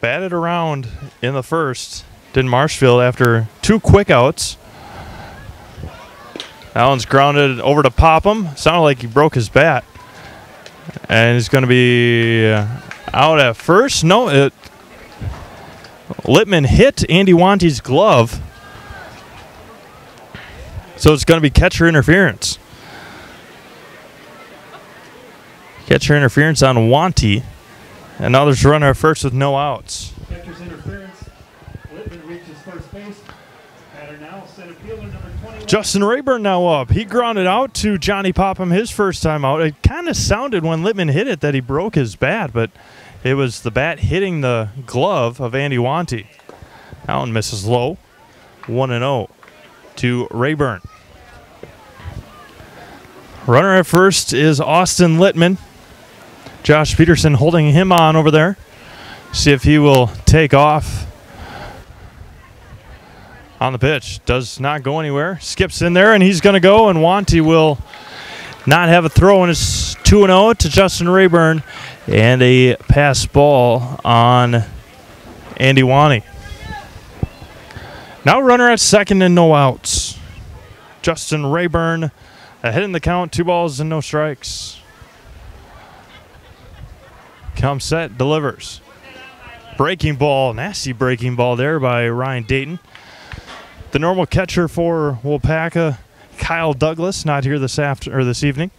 Batted around in the first. Did Marshfield after 2 quick outs. That one's grounded over to Popham. Sounded like he broke his bat. And he's going to be out at first. No, Lippman hit Andy Wanty's glove. So it's going to be catcher interference. Catcher interference on Wanty. And now there's a runner at first with no outs. Catcher's interference. Lippman reaches first base. Batter now, center fielder number 21. Justin Rayburn now up. He grounded out to Johnny Popham his first time out. It kind of sounded when Lippman hit it that he broke his bat, but it was the bat hitting the glove of Andy Wanty. That one misses low. 1-0 to Rayburn. Runner at first is Austin Lippman. Josh Peterson holding him on over there. See if he will take off on the pitch. Does not go anywhere. Skips in there, and he's going to go, and Wanty will not have a throw, and it's 2-0 to Justin Rayburn, and a pass ball on Andy Wanty. Now runner at second and no outs. Justin Rayburn ahead in the count, 2 balls and no strikes. Comes set, delivers. Breaking ball, nasty breaking ball there by Ryan Dayton. The normal catcher for Waupaca, Kyle Douglas, not here this evening.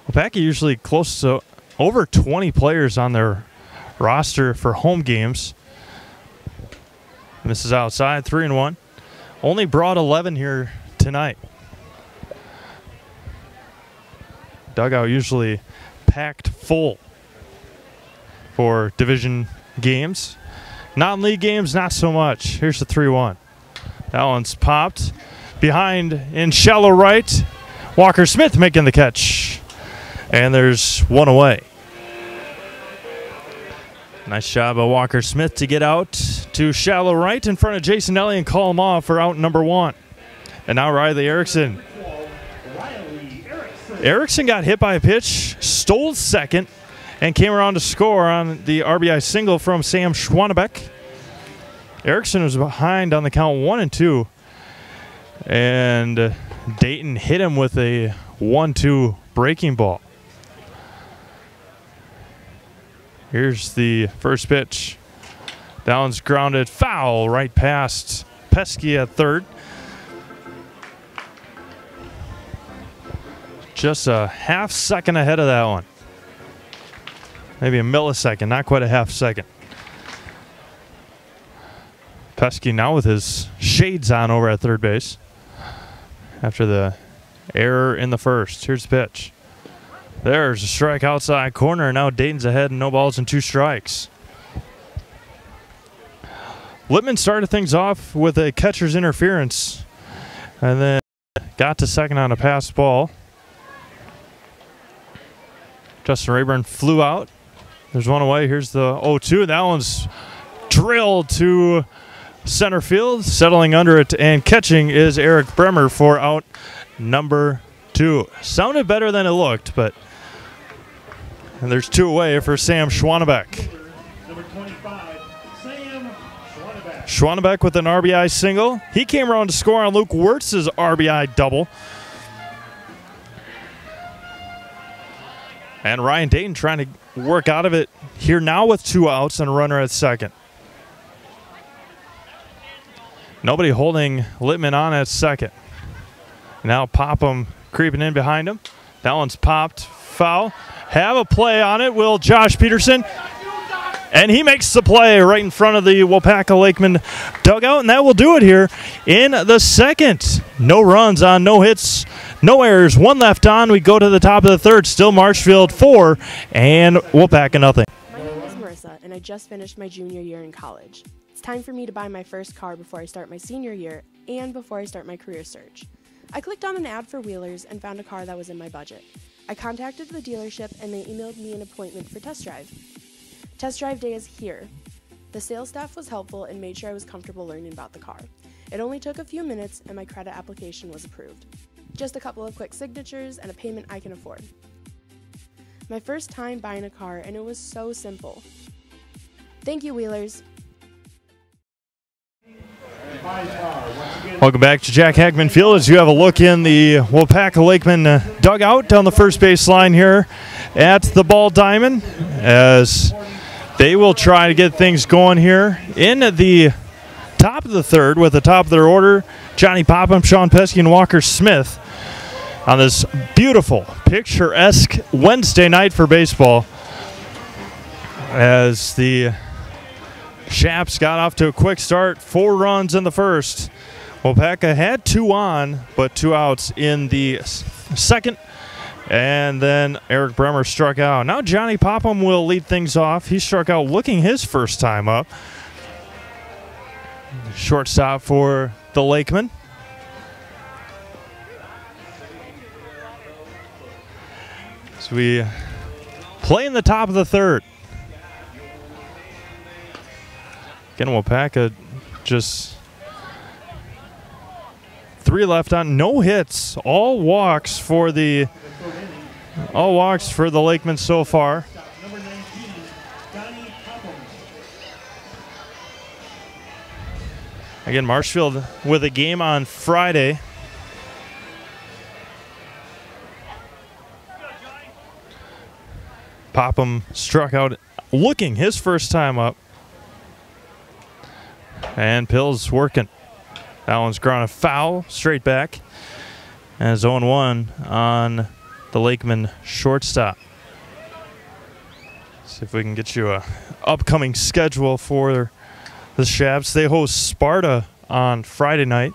Waupaca usually close to over 20 players on their roster for home games. Misses outside, 3-1. Only brought 11 here tonight. Dugout usually packed full for division games. Non-league games, not so much. Here's the 3-1. That one's popped. Behind in shallow right, Walker Smith making the catch. And there's one away. Nice job of Walker Smith to get out to shallow right in front of Jason Ellie and call him off for out number 1. And now Riley Erickson. Erickson got hit by a pitch, stole second, and came around to score on the RBI single from Sam Schwanebeck. Erickson was behind on the count 1-2. And Dayton hit him with a 1-2 breaking ball. Here's the first pitch. That one's grounded foul right past Pesky at third. Just a half second ahead of that one. Maybe a millisecond, not quite a half second. Pesky now with his shades on over at third base after the error in the first. Here's the pitch. There's a strike outside corner. Now Dayton's ahead and no balls and 2 strikes. Lippman started things off with a catcher's interference and then got to second on a pass ball. Justin Rayburn flew out. There's one away. Here's the 0-2. That one's drilled to center field. Settling under it and catching is Eric Bremer for out number 2. Sounded better than it looked, but and there's 2 away for Sam Schwanebeck. Number 25, Sam Schwanebeck. Schwanebeck with an RBI single. He came around to score on Luke Wirtz's RBI double. And Ryan Dayton trying to work out of it here now with 2 outs and a runner at second. Nobody holding Lippman on at second. Now Popham creeping in behind him. That one's popped. Foul. Have a play on it, will Josh Peterson. And he makes the play right in front of the Waupaca Lakemen dugout, and that will do it here in the second. No runs on, no hits, no errors, 1 left on. We go to the top of the third. Still Marshfield 4 and Waupaca nothing. My name is Marissa, and I just finished my junior year in college. It's time for me to buy my first car before I start my senior year and before I start my career search. I clicked on an ad for Wheelers and found a car that was in my budget. I contacted the dealership and they emailed me an appointment for test drive. Test drive day is here. The sales staff was helpful and made sure I was comfortable learning about the car. It only took a few minutes and my credit application was approved. Just a couple of quick signatures and a payment I can afford. My first time buying a car, and it was so simple. Thank you, Wheelers. Welcome back to Jack Hackman Field as you have a look in the Waupaca Lakemen dugout down the first base line here at the Ball Diamond, as they will try to get things going here in the top of the third with the top of their order, Johnny Popham, Sean Pesky, and Walker Smith on this beautiful, picturesque Wednesday night for baseball, as the Chaps got off to a quick start, 4 runs in the first. Waupaca had 2 on, but 2 outs in the second, and then Eric Bremer struck out. Now Johnny Popham will lead things off. He struck out looking his first time up. Shortstop for the Lakemen. So we play in the top of the third. Again, Waupaca just 3 left on, no hits, all walks for the Lakemen so far. Again, Marshfield with a game on Friday. Popham struck out looking his first time up. And Pill's working. That one's ground a foul, straight back. And it's 0-1 on the Lakeman shortstop. See if we can get you a upcoming schedule for the Chaps. They host Sparta on Friday night.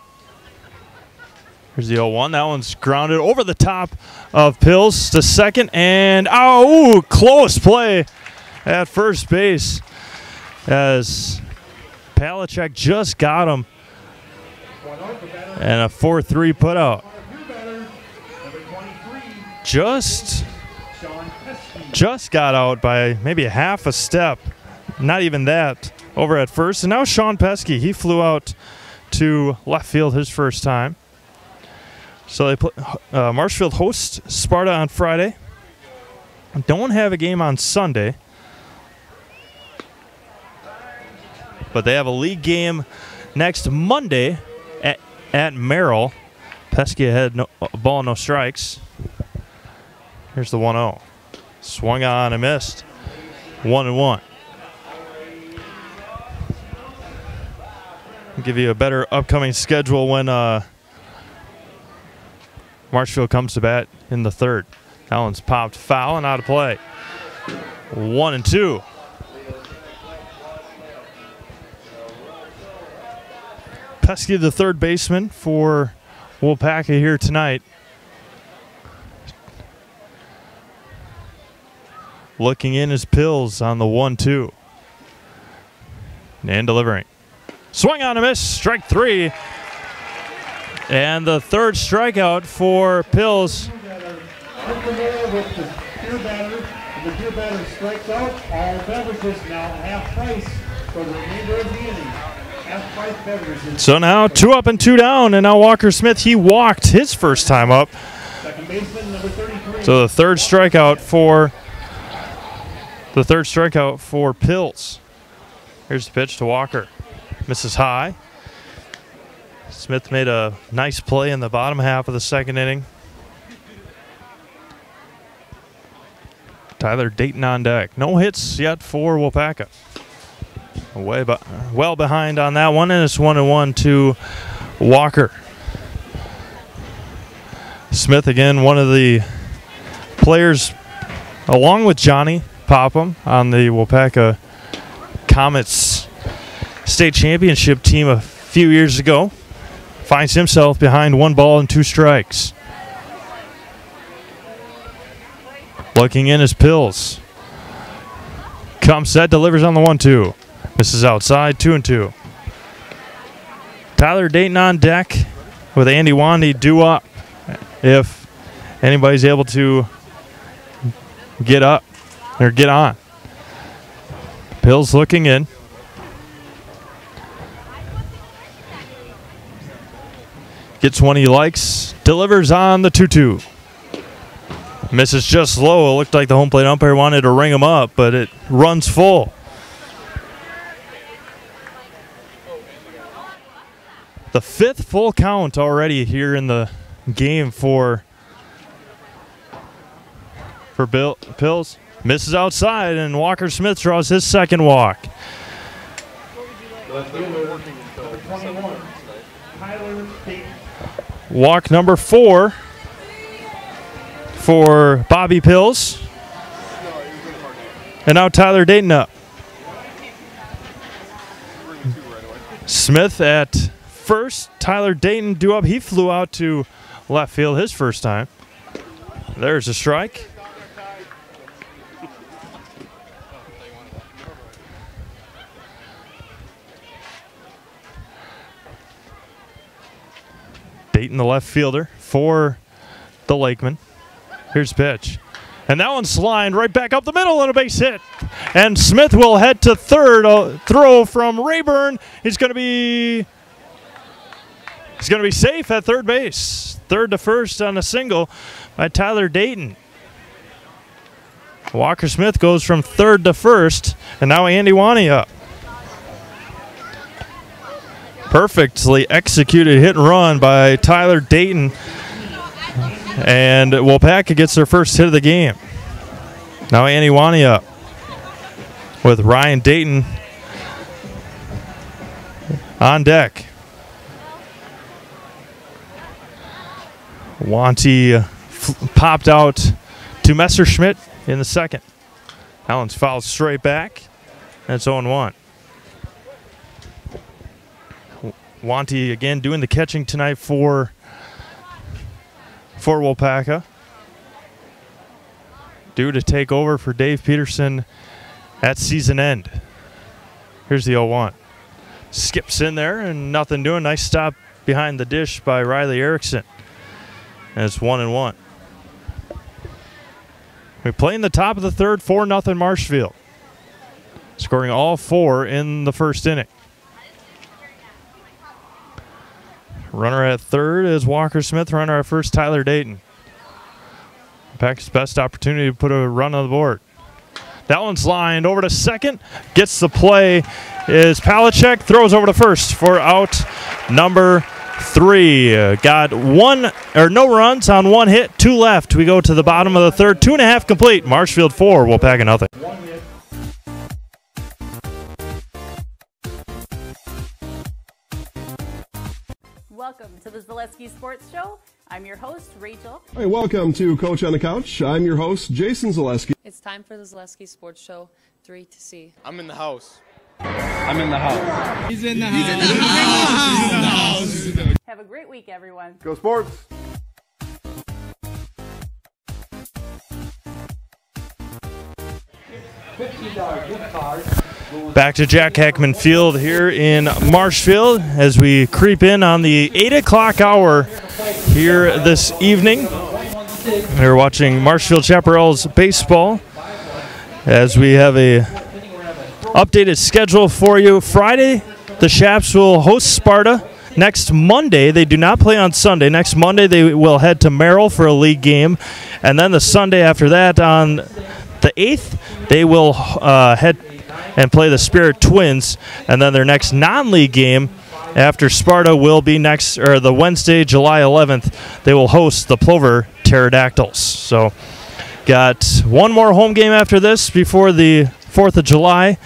Here's the 0-1. That one's grounded over the top of Pills to second. And, close play at first base as Palachek just got him. And a 4-3 putout. Just got out by maybe a half a step. Not even that over at first. And now Sean Pesky, he flew out to left field his first time. So they play, Marshfield hosts Sparta on Friday. Don't have a game on Sunday. But they have a league game next Monday at Merrill. Pesky ahead, no ball, no strikes. Here's the 1-0. Swung on and missed. 1-1. I'll give you a better upcoming schedule when Marshfield comes to bat in the third. That one's popped foul and out of play. 1-2. Pesky, the third baseman for Waupaca here tonight. Looking in his Pills on the 1-2. And delivering. Swing on a miss, strike 3. And the third strikeout for Pills. The beer batter strikes out. All beverages now half price for the remainder of the inning. Half price beverages. So now 2 up and 2 down, and now Walker Smith, he walked his first time up. Second baseman, number 33. So the third strikeout for Pills. Here's the pitch to Walker. Misses high. Smith made a nice play in the bottom half of the second inning. Tyler Dayton on deck. No hits yet for Waupaca. Well behind on that one, and it's 1-1 to Walker. Smith again, one of the players, along with Johnny Popham, on the Waupaca Comets state championship team a few years ago. Finds himself behind 1 ball and 2 strikes. Looking in his Pills. Comes set, delivers on the 1-2. Misses outside, 2-2. Tyler Dayton on deck with Andy Wandy due up if anybody's able to get up or get on. Pills looking in. Gets one he likes. Delivers on the 2-2. Misses just low. It looked like the home plate umpire wanted to ring him up, but it runs full. The 5th full count already here in the game for Pills. Misses outside, and Walker Smith draws his second walk. Walk number 4 for Bobby Pills. And now Tyler Dayton up. Smith at first. Tyler Dayton due up. He flew out to left field his first time. There's a strike. Dayton, the left fielder for the Lakemen. Here's pitch. And that one's lined right back up the middle and a base hit. And Smith will head to third. A throw from Rayburn. He's going to be safe at third base. Third to first on a single by Tyler Dayton. Walker Smith goes from third to first, and now Andy Wanny up. Perfectly executed hit and run by Tyler Dayton. And Waupaca gets their first hit of the game. Now Andy Wanny up with Ryan Dayton on deck. Wanty popped out to Messerschmidt in the second. That one's fouled straight back. That's 0-1. Wanty again doing the catching tonight for Waupaca. Due to take over for Dave Peterson at season end. Here's the 0-1. Skips in there and nothing doing. Nice stop behind the dish by Riley Erickson. And it's 1-1. We play in the top of the third, 4-0 Marshfield. Scoring all 4 in the first inning. Runner at third is Walker Smith. Runner at first, Tyler Dayton. Pack's best opportunity to put a run on the board. That one's lined over to second. Gets the play is Palachek. Throws over to first for out number 3. Got no runs on 1 hit, 2 left. We go to the bottom of the third. 2.5 complete. Marshfield 4, Waupaca nothing. Welcome to the Zaleski Sports Show. I'm your host, Rachel. Hey, welcome to Coach on the Couch. I'm your host, Jason Zaleski. It's time for the Zaleski Sports Show 3 to see. I'm in the house. I'm in the house. He's in the house. He's in the house. Have a great week, everyone. Go Sports! $15 gift card. Back to Jack Heckman Field here in Marshfield as we creep in on the 8 o'clock hour here this evening. We're watching Marshfield Chaparrals baseball as we have a updated schedule for you. Friday, the Chaps will host Sparta. Next Monday, they do not play on Sunday. Next Monday, they will head to Merrill for a league game. And then the Sunday after that, on the 8th, they will head and play the Spirit Twins. And then their next non-league game after Sparta will be the Wednesday, July 11th. They will host the Plover Pterodactyls. So got one more home game after this before the 4th of July.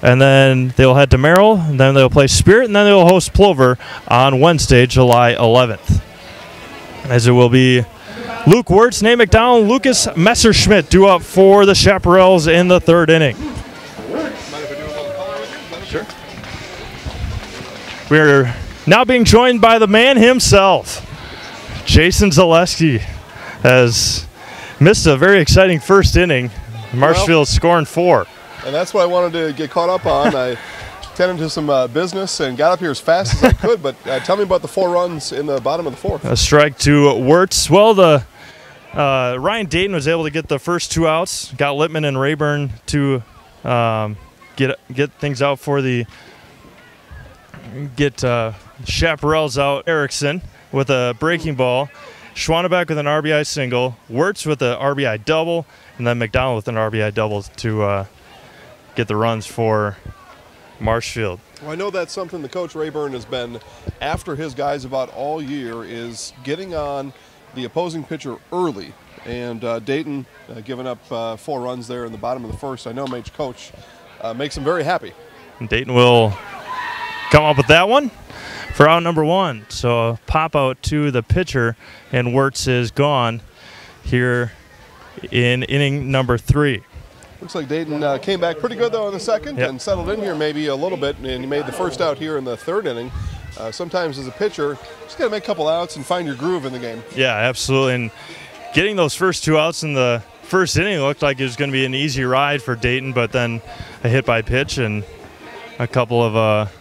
And then they'll head to Merrill, and then they'll play Spirit, and then they'll host Plover on Wednesday, July 11th. As it will be Luke Wirtz, Nate McDonald, Lucas Messerschmidt due up for the Chaparrals in the third inning. Sure. We're now being joined by the man himself. Jason Zaleski has missed a very exciting first inning. Marshfield scoring 4. and that's what I wanted to get caught up on. I tended to some business and got up here as fast as I could, but tell me about the 4 runs in the bottom of the 4th. A strike to Wirtz. Well, the Ryan Dayton was able to get the first 2 outs, got Lakemen and Rayburn to get things out for the Chaparrals out. Erickson with a breaking ball, Schwannebeck with an RBI single, Wirtz with an RBI double, and then McDonald with an RBI double to get the runs for Marshfield. Well, I know that's something the coach Rayburn has been after his guys about all year, is getting on the opposing pitcher early. And Dayton giving up 4 runs there in the bottom of the 1st. I know coach makes him very happy. And Dayton will come up with that one for out number 1. So pop out to the pitcher, and Wirtz is gone here in inning number 3. Looks like Dayton came back pretty good, though, in the 2nd and settled in here maybe a little bit, and he made the first out here in the 3rd inning. Sometimes as a pitcher, just got to make a couple outs and find your groove in the game. Yeah, absolutely. And getting those first 2 outs in the 1st inning looked like it was going to be an easy ride for Dayton, but then a hit by pitch and a couple of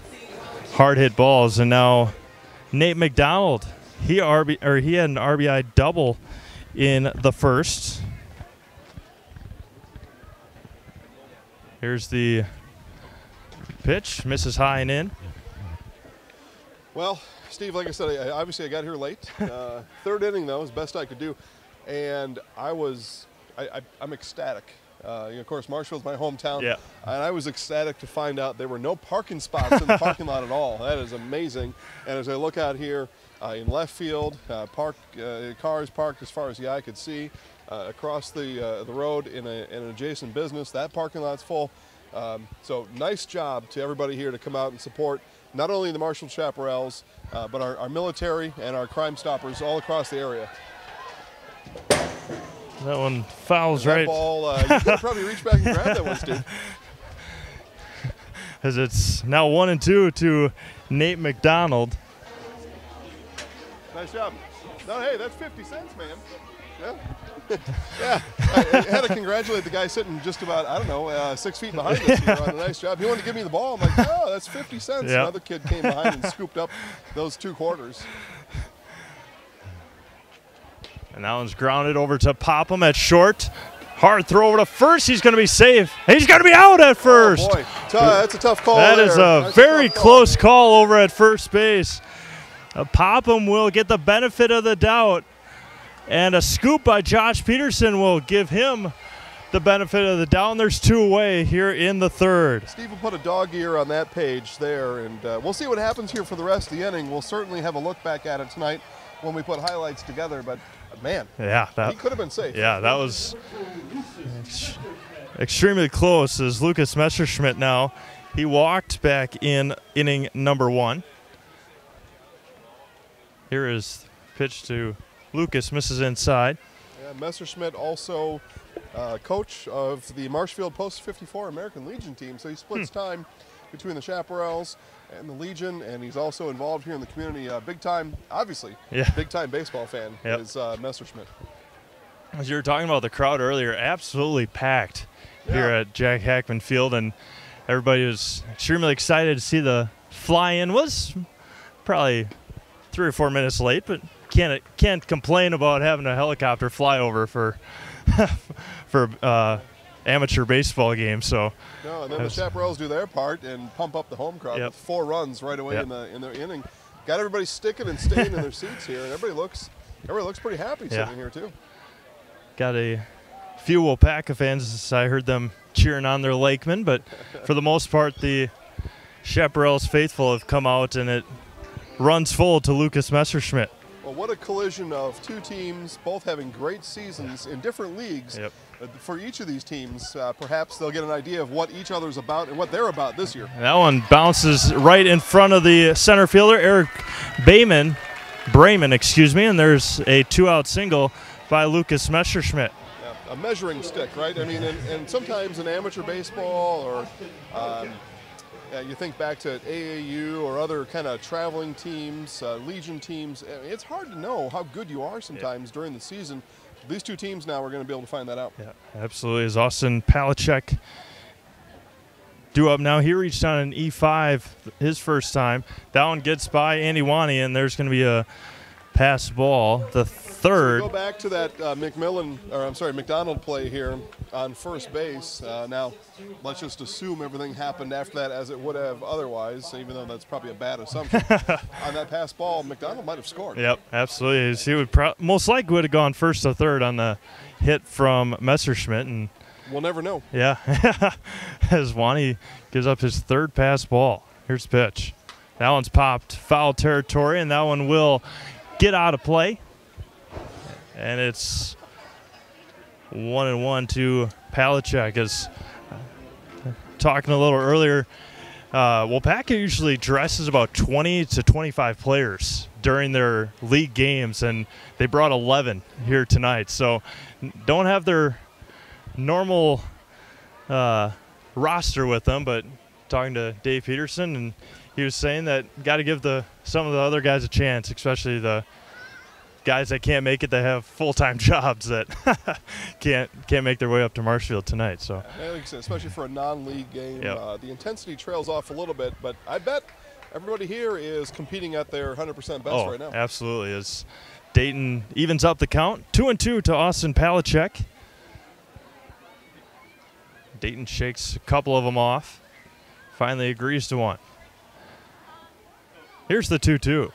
hard hit balls. And now Nate McDonald, he had an RBI double in the 1st. Here's the pitch, misses high and in. Well, Steve, like I said, obviously I got here late. 3rd inning, though, is best I could do. And I'm ecstatic. Of course, Marshfield's my hometown. Yeah. And I was ecstatic to find out there were no parking spots in the parking lot at all. That is amazing. And as I look out here in left field, cars parked as far as the eye could see. Across the road in an adjacent business, that parking lot's full. So nice job to everybody here to come out and support not only the Marshfield Chaparrals, but our military and our Crime Stoppers all across the area. That one fouls that right. Ball, you could probably reach back and grab that one, Steve. As it's now 1-2 to Nate McDonald. Nice job. No, hey, that's 50 cents, man. Yeah. Yeah, I had to congratulate the guy sitting just about, 6 feet behind us on a nice job. He wanted to give me the ball. I'm like, oh, that's 50 cents. Yep. Another kid came behind and scooped up those 2 quarters. And that one's grounded over to Popham at short. Hard throw over to first. He's going to be safe. He's going to be out at first. Oh, boy. That's a tough call. That is a very close call over at first base. Popham will get the benefit of the doubt. And a scoop by Josh Peterson will give him the benefit of the doubt. And there's 2 away here in the 3rd. Steve will put a dog ear on that page there, and we'll see what happens here for the rest of the inning. We'll certainly have a look back at it tonight when we put highlights together, but man, he could have been safe. Yeah, that was extremely close as Lucas Messerschmidt now. He walked back in inning number 1. Here is pitch to Lucas, misses inside. Yeah, Messerschmidt also coach of the Marshfield Post 54 American Legion team, so he splits time between the Chaparrals and the Legion, and he's also involved here in the community. Big time, obviously, big time baseball fan is Messerschmidt. As you were talking about the crowd earlier, absolutely packed here at Jack Hackman Field, and everybody was extremely excited to see the fly-in. Was probably 3 or 4 minutes late, but can't complain about having a helicopter fly over for amateur baseball game. So no, and then the Chaparrals do their part and pump up the home crowd with 4 runs right away in their inning. Got everybody sticking and staying in their seats here, and everybody looks pretty happy sitting here too. Got a few Waupaca fans. I heard them cheering on their Lakemen, but for the most part, the Chaparrals faithful have come out, and it runs full to Lucas Messerschmidt. Well, what a collision of 2 teams, both having great seasons in different leagues. For each of these teams, perhaps they'll get an idea of what each other's about and what they're about this year. That one bounces right in front of the center fielder, Eric Brayman, and there's a 2-out single by Lucas Messerschmidt. Yeah, a measuring stick, right? I mean, and sometimes in amateur baseball or you think back to AAU or other kind of traveling teams, Legion teams, it's hard to know how good you are sometimes during the season. These 2 teams now are going to be able to find that out. Yeah, absolutely. As Austin Palachek due up now. He reached on an E5 his first time. That one gets by Andy Wani, and there's going to be a pass ball. The third. So go back to that McDonald play here on first base. Now, let's just assume everything happened after that as it would have otherwise, even though that's probably a bad assumption. On that pass ball, McDonald might have scored. Yep, absolutely. He would most likely would have gone first to third on the hit from Messerschmitt, and we'll never know. Yeah, as Wani gives up his third pass ball. Here's the pitch. That one's popped foul territory, and that one will get out of play. And it's 1-1 to Palachuk. As talking a little earlier, Waupaca usually dresses about 20 to 25 players during their league games, and they brought 11 here tonight. So don't have their normal roster with them, but talking to Dave Peterson, and he was saying that got to give some of the other guys a chance, especially the guys that can't make it, that have full-time jobs that can't make their way up to Marshfield tonight. So, like I said, especially for a non-league game, yep. The intensity trails off a little bit, but I bet everybody here is competing at their 100% best right now. Absolutely. As Dayton evens up the count, 2-2 to Austin Palachuk. Dayton shakes a couple of them off, finally agrees to one. Here's the 2-2.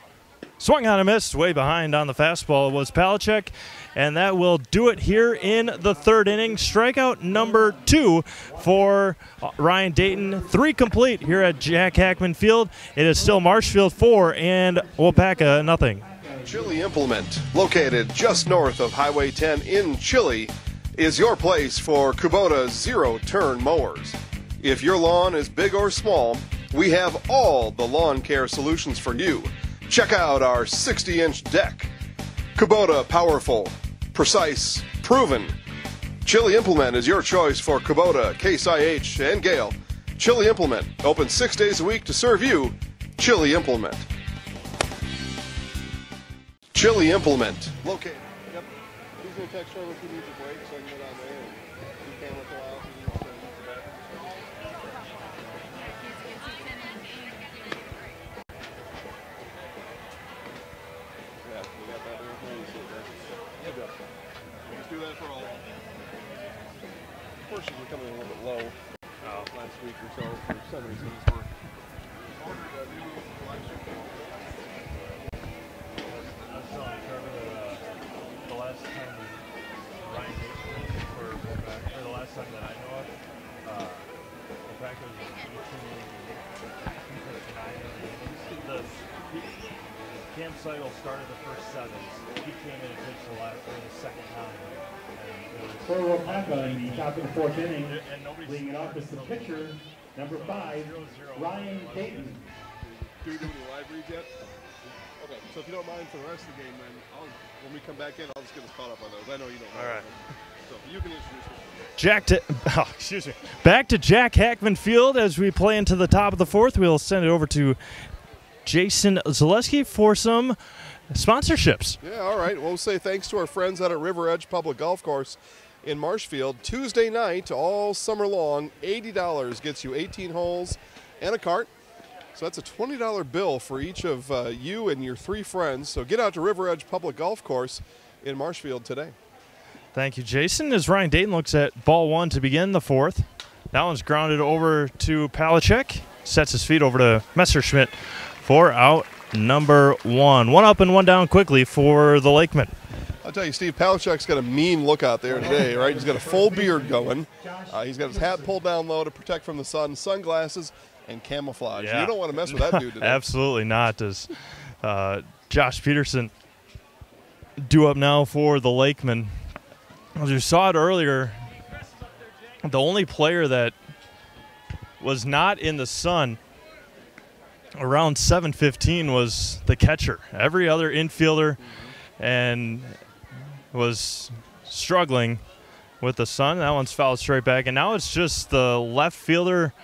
Swung on a miss, way behind on the fastball was Palachuk, and that will do it here in the third inning. Strikeout number 2 for Ryan Dayton. 3 complete here at Jack Hackman Field. It is still Marshfield 4 and Waupaca nothing. Chili Implement, located just north of Highway 10 in Chili, is your place for Kubota zero-turn mowers. If your lawn is big or small, we have all the lawn care solutions for you. Check out our 60-inch deck. Kubota powerful, precise, proven. Chili Implement is your choice for Kubota, Case IH, and Gale. Chili Implement, open 6 days a week to serve you. Chili Implement. Chili Implement. Located. Yep. He's going to text her if he needs a break so I can get on there. And he can with the loud. Yeah, we got that there. Let's do that for all. Portions were coming in a little bit low last week or so for some reasons. We're ordered a new collection. The last time Ryan Dayton for Waupaca, or the last time that I know of, Waupaca was 18-9. The campsite will start at the first 7. He came in and pitched the second 9. For Waupaca in the top of the 4th inning, leading it off is the pitcher, number 5, Ryan Dayton. Do we do any live reads yet? Okay, so if you don't mind for the rest of the game, then when we come back in, I'll just get us caught up on those. I know you don't know. All right. So you can introduce me. Back to Jack Hackman Field as we play into the top of the 4th. We'll send it over to Jason Zaleski for some sponsorships. Yeah, all right. We'll say thanks to our friends out at River Edge Public Golf Course in Marshfield. Tuesday night, all summer long, $80 gets you 18 holes and a cart. So that's a $20 bill for each of you and your 3 friends. So get out to River Edge Public Golf Course in Marshfield today. Thank you, Jason. As Ryan Dayton looks at ball 1 to begin the 4th. That one's grounded over to Palachuk. Sets his feet over to Messerschmitt for out number 1. 1 up and 1 down quickly for the Lakemen. I'll tell you, Steve, Palachuk's got a mean look out there today, right? He's got a full beard going. He's got his hat pulled down low to protect from the sun, sunglasses, and camouflage. Yeah. You don't want to mess with that dude today. Absolutely not. As Josh Peterson due up now for the Lakemen. As you saw it earlier, the only player that was not in the sun around 7:15 was the catcher. Every other infielder and was struggling with the sun. That one's fouled straight back, and now it's just the left fielder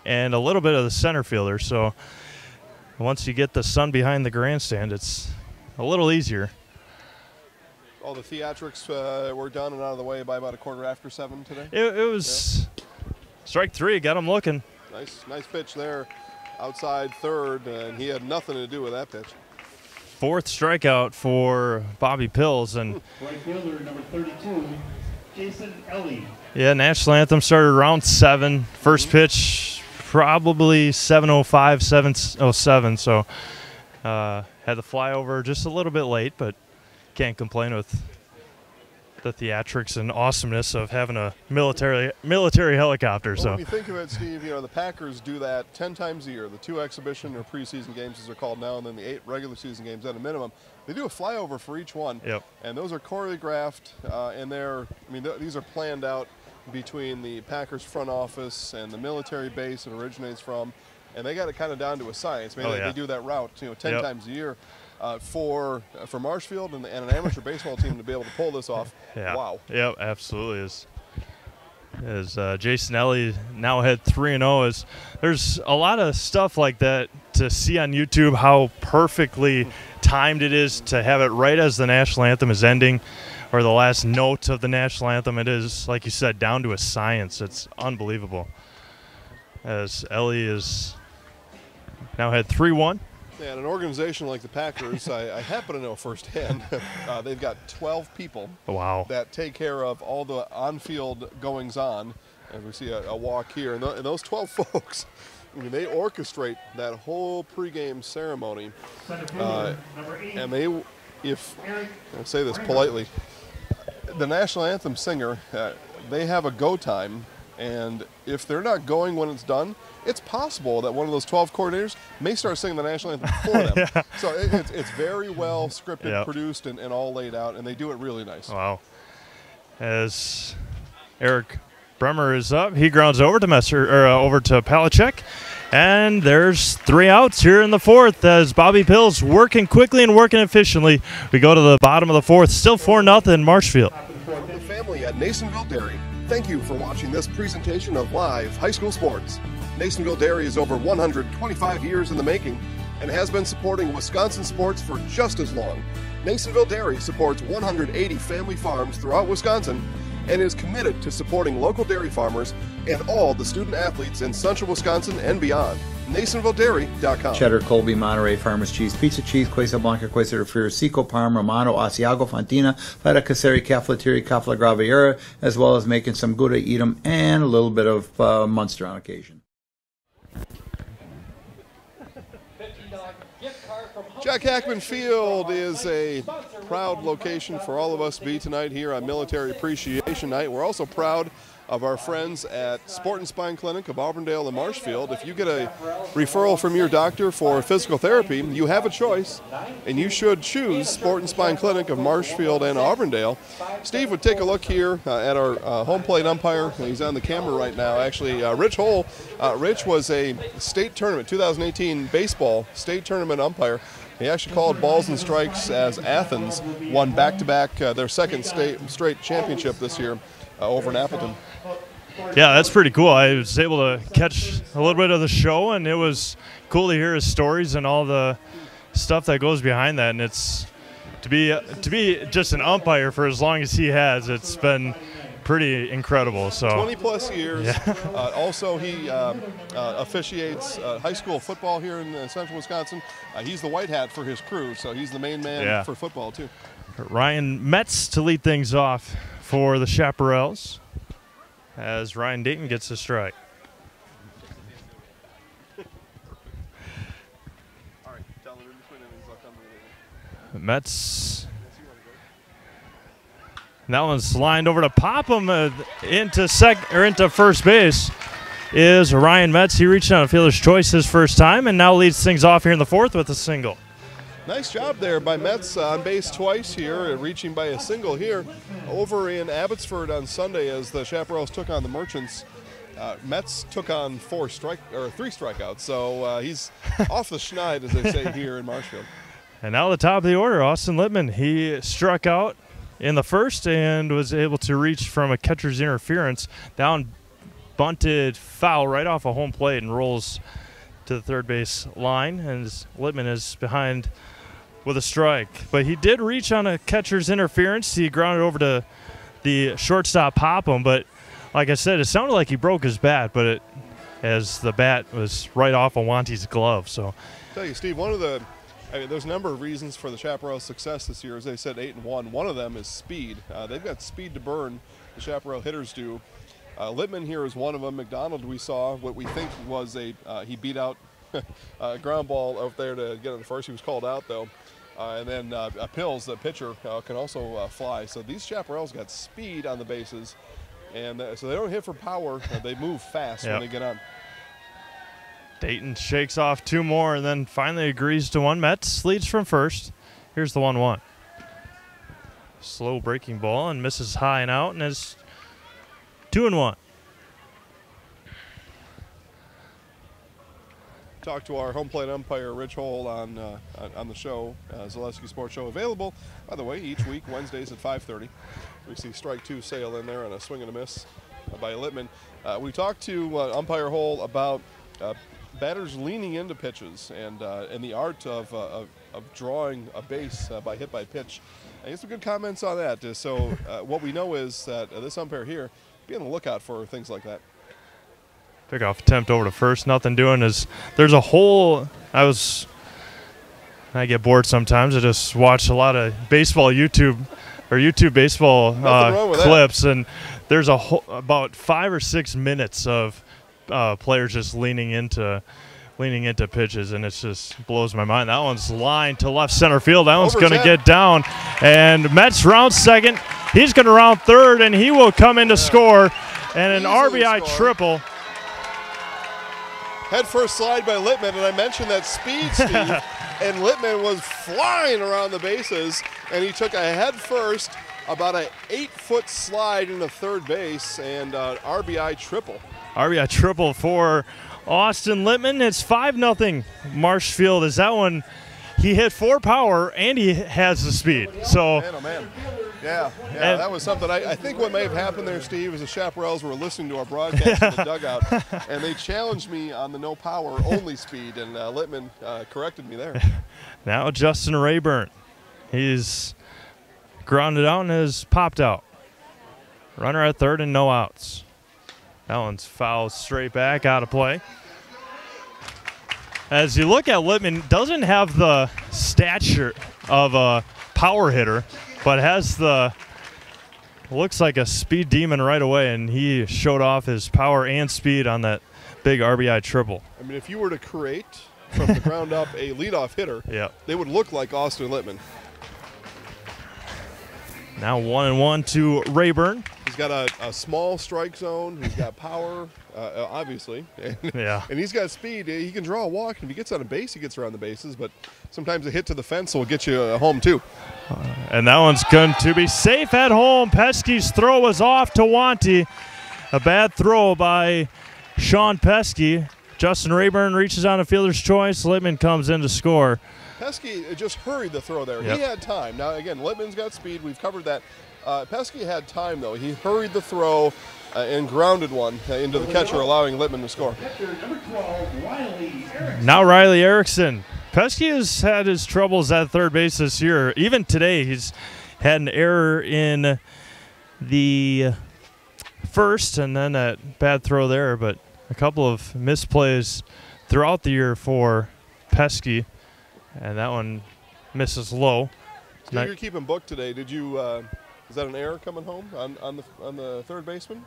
and a little bit of the center fielder. So once you get the sun behind the grandstand, it's a little easier. All the theatrics were done and out of the way by about 7:15 today? It was strike 3, got him looking. Nice pitch there, outside third, and he had nothing to do with that pitch. Fourth strikeout for Bobby Pills, and Right fielder number 32, Jason Ellie. yeah, national anthem started around 7. First pitch probably 7:05, 7:07. So had the flyover just a little bit late, but can't complain with the theatrics and awesomeness of having a military helicopter. Well, So when you think of it, Steve, the Packers do that 10 times a year. The 2 exhibition or preseason games, as they're called now, and then the 8 regular season games at a minimum. They do a flyover for each one. Yep. And those are choreographed, and these are planned out between the Packers front office and the military base it originates from, and they got it kind of down to a science. They do that route 10 Yep. times a year. For Marshfield and an amateur baseball team to be able to pull this off, yeah. wow. Yep, absolutely. As Jason Ellie now had 3-0. There's a lot of stuff like that to see on YouTube, how perfectly timed it is to have it right as the national anthem is ending, or the last note of the national anthem. It is, like you said, down to a science. It's unbelievable. As Ellie is now had 3-1. And an organization like the Packers, I happen to know firsthand, they've got 12 people Wow. that take care of all the on-field goings-on. And we see a walk here. And those 12 folks, they orchestrate that whole pregame ceremony. And I'll say this politely, the national anthem singer, they have a go time. And if they're not going when it's done, it's possible that one of those 12 coordinators may start singing the national anthem for them. Yeah. So it's very well scripted, Yep. produced, and all laid out, and they do it really nice. Wow. As Eric Bremer is up, he grounds over to over to Palachek, and there's 3 outs here in the 4th as Bobby Pills working quickly and working efficiently. We go to the bottom of the 4th, still 4-0 Marshfield. From the family at Nasonville Dairy, thank you for watching this presentation of live high school sports. Nasonville Dairy is over 125 years in the making and has been supporting Wisconsin sports for just as long. Nasonville Dairy supports 180 family farms throughout Wisconsin and is committed to supporting local dairy farmers and all the student athletes in central Wisconsin and beyond. NasonvilleDairy.com. Cheddar, Colby, Monterey, Farmers Cheese, Pizza Cheese, Quesa Blanca, Quesa Refrier, Seco, Parma, Romano, Asiago, Fontina, Feta Caseri, Cafetieri, Cafla Graviera, as well as making some Gouda, Edam, and a little bit of Munster on occasion. Jack Hackman Field is a proud location for all of us to be tonight here on Military Appreciation Night. We're also proud of our friends at Sport and Spine Clinic of Auburndale and Marshfield. If you get a referral from your doctor for physical therapy, you have a choice, and you should choose Sport and Spine Clinic of Marshfield and Auburndale. Steve would take a look here at our home plate umpire. He's on the camera right now. Actually, Rich Hole. Rich was a state tournament, 2018 baseball state tournament umpire. He actually called balls and strikes as Athens won back-to-back their second straight championship this year over in Appleton. Yeah, that's pretty cool. I was able to catch a little bit of the show, and it was cool to hear his stories and all the stuff that goes behind that. And it's to be just an umpire for as long as he has, it's been pretty incredible. So 20-plus years. Yeah. Also, he officiates high school football here in central Wisconsin. He's the white hat for his crew, so he's the main man for football, too. Ryan Metz to lead things off for the Chaparrals as Ryan Dayton gets a strike. Metz. That one's lined over to Popham into first base is Ryan Metz. He reached on a fielder's choice his first time and now leads things off here in the 4th with a single. Nice job there by Metz on base twice here, reaching by a single here. Over in Abbotsford on Sunday as the Chaparrals took on the Merchants, Metz took on 3 strikeouts, so he's off the schneid, as they say here in Marshfield. And now the top of the order, Austin Littman. He struck out in the first and was able to reach from a catcher's interference down, bunted foul right off a home plate and rolls to the third base line, and Littman is behind with a strike. But he did reach on a catcher's interference. He grounded over to the shortstop Popham, but like I said, it sounded like he broke his bat, but as the bat was right off of Wanty's glove. So, I'll tell you, Steve, there's a number of reasons for the Chaparral's success this year. As they said, 8-1. One of them is speed. They've got speed to burn. The Chaparral hitters do. Lakemen here is one of them. McDonald, we saw what we think was he beat out a ground ball out there to get on the first. He was called out though. And then Pills, the pitcher, can also fly. So these Chaparrals got speed on the bases, and so they don't hit for power. They move fast when they get on. Dayton shakes off 2 more and then finally agrees to 1. Metz leads from first. Here's the 1-1. Slow breaking ball and misses high and out, and is 2-1. Talked to our home plate umpire Rich Hole on the show, Zaleski Sports Show, available by the way each week Wednesdays at 5:30. We see strike 2 sail in there on a swing and a miss by Lakemen. We talked to umpire Hole about batters leaning into pitches and the art of drawing a base by hit by pitch. And he had some good comments on that. So what we know is that this umpire here be on the lookout for things like that. Pickoff attempt over to first. Nothing doing. There's a whole. I get bored sometimes. I just watch a lot of baseball YouTube baseball clips, and there's about 5 or 6 minutes of players just leaning into pitches, and it just blows my mind. That one's lined to left center field. That one's going to get down, and Metz rounds second. He's going to round third, and he will come in to score, and an RBI triple. Head first slide by Lakemen, and I mentioned that speed, Steve, and Lakemen was flying around the bases, and he took a head first, about an 8-foot slide into third base, and RBI triple. RBI triple for Austin Lakemen. It's 5-0 Marshfield. Is that one? He hit 4 power, and he has the speed. So. Man, oh man. Yeah, that was something. I think what may have happened there, Steve, is the Chaparrals were listening to our broadcast in the dugout, and they challenged me on the no power, only speed, and Lakemen corrected me there. Now Justin Rayburn. He's grounded out and has popped out. Runner at third and no outs. That one's fouled straight back, out of play. As you look at Lakemen, doesn't have the stature of a power hitter, but has looks like a speed demon right away, and he showed off his power and speed on that big RBI triple. I mean, if you were to create from the ground up a leadoff hitter, they would look like Austin Lakemen. Now 1-1 to Rayburn. He's got a small strike zone. He's got power, obviously. And he's got speed. He can draw a walk. And if he gets on a base, he gets around the bases. But sometimes a hit to the fence will get you home, too. And that one's going to be safe at home. Pesky's throw was off to Wanty. A bad throw by Sean Pesky. Justin Rayburn reaches on a fielder's choice. Lakemen comes in to score. Pesky just hurried the throw there. He had time. Now, again, Lakemen's got speed. We've covered that. Pesky had time, though. He hurried the throw and grounded one into the catcher, allowing Lakemen to score. Now Riley Erickson. Pesky has had his troubles at third base this year. Even today, he's had an error in the first and then that bad throw there, but a couple of misplays throughout the year for Pesky. And that one misses low. Steve, you're keeping book today. Did you? Is that an error coming home on the third baseman?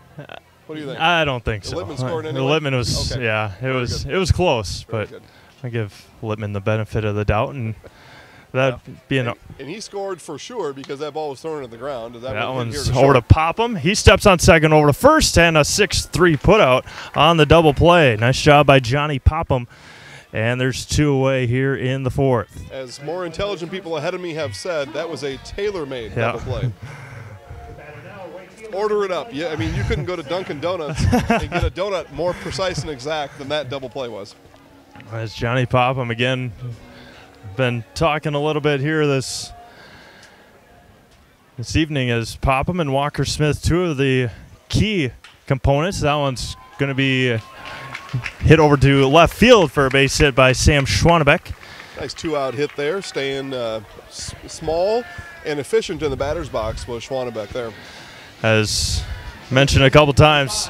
What do you think? I don't think so. Lakemen scored anyway. Lakemen was it was close, but I give Lakemen the benefit of the doubt, and that being and he scored for sure because that ball was thrown at the ground. That one's over to Popham. He steps on second over to first, and a 6-3 putout on the double play. Nice job by Johnny Popham. And there's 2 away here in the 4th. As more intelligent people ahead of me have said, that was a tailor-made double play. Order it up. Yeah, I mean, you couldn't go to Dunkin' Donuts and get a donut more precise and exact than that double play was. As Johnny Popham, again, been talking a little bit here this evening as Popham and Walker Smith, 2 of the key components. That one's going to be hit over to left field for a base hit by Sam Schwanebeck. Nice 2-out hit there, staying small and efficient in the batter's box was Schwanebeck there. As mentioned a couple times,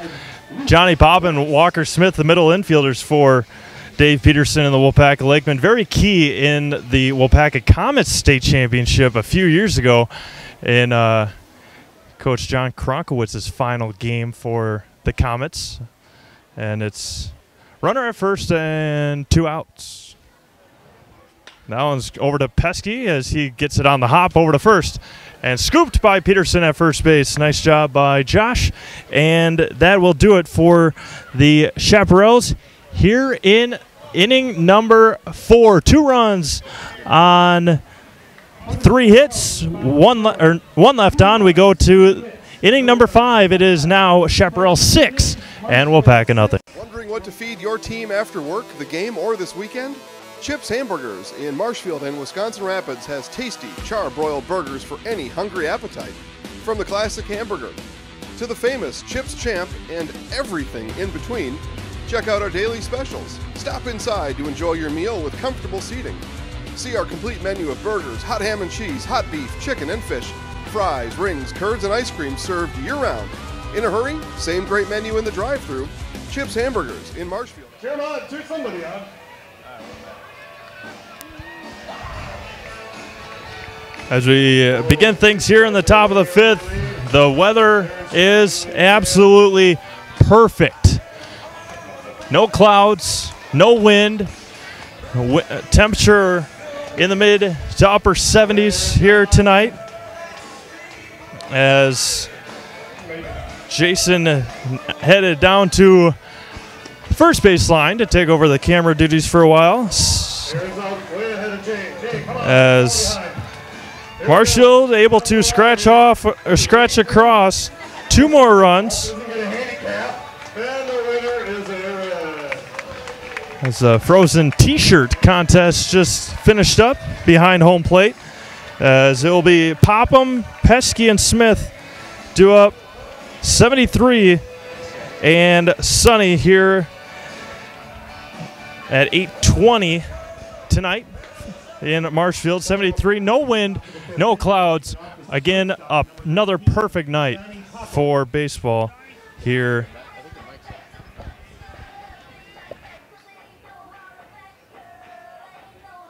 Johnny Bob and Walker Smith, the middle infielders for Dave Peterson and the Waupaca Lakemen. Very key in the Waupaca Comets State Championship a few years ago in Coach John Kronkowitz's final game for the Comets. And it's runner at first and 2 outs. That one's over to Pesky as he gets it on the hop over to first. And scooped by Peterson at first base. Nice job by Josh. And that will do it for the Chaparrals here in inning number 4. 2 runs on 3 hits, one left on. We go to inning number 5. It is now Chaparral 6 and Waupaca nothing. Wondering what to feed your team after work, the game, or this weekend? Chips Hamburgers in Marshfield and Wisconsin Rapids has tasty char-broiled burgers for any hungry appetite. From the classic hamburger to the famous Chips Champ and everything in between, check out our daily specials. Stop inside to enjoy your meal with comfortable seating. See our complete menu of burgers, hot ham and cheese, hot beef, chicken and fish, fries, rings, curds, and ice cream served year-round. In a hurry? Same great menu in the drive-thru. Chips Hamburgers in Marshfield. Turn on, turn somebody on. As we begin things here in the top of the 5th, the weather is absolutely perfect. No clouds, no wind, temperature in the mid to upper 70s here tonight. As Jason headed down to first base line to take over the camera duties for a while. As Marshfield able to scratch across 2 more runs. As a frozen T-shirt contest just finished up behind home plate. As it will be Popham, Pesky, and Smith due up 73 and sunny here at 8:20 tonight in Marshfield. 73, no wind, no clouds. Again, another perfect night for baseball here.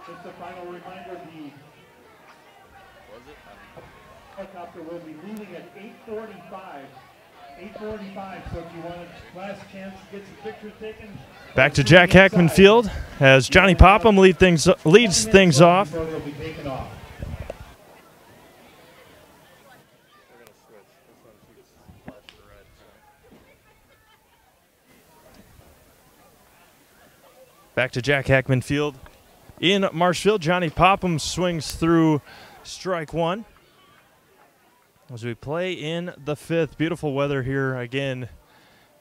Just a final reminder, the helicopter will be leaving at 8:45. 8:45, so if you want a last chance to get some pictures taken. Back to Jack Hackman Field as Johnny Popham leads things off. They'll be taken off. Back to Jack Hackman Field in Marshfield. Johnny Popham swings through strike 1. As we play in the 5th, beautiful weather here again.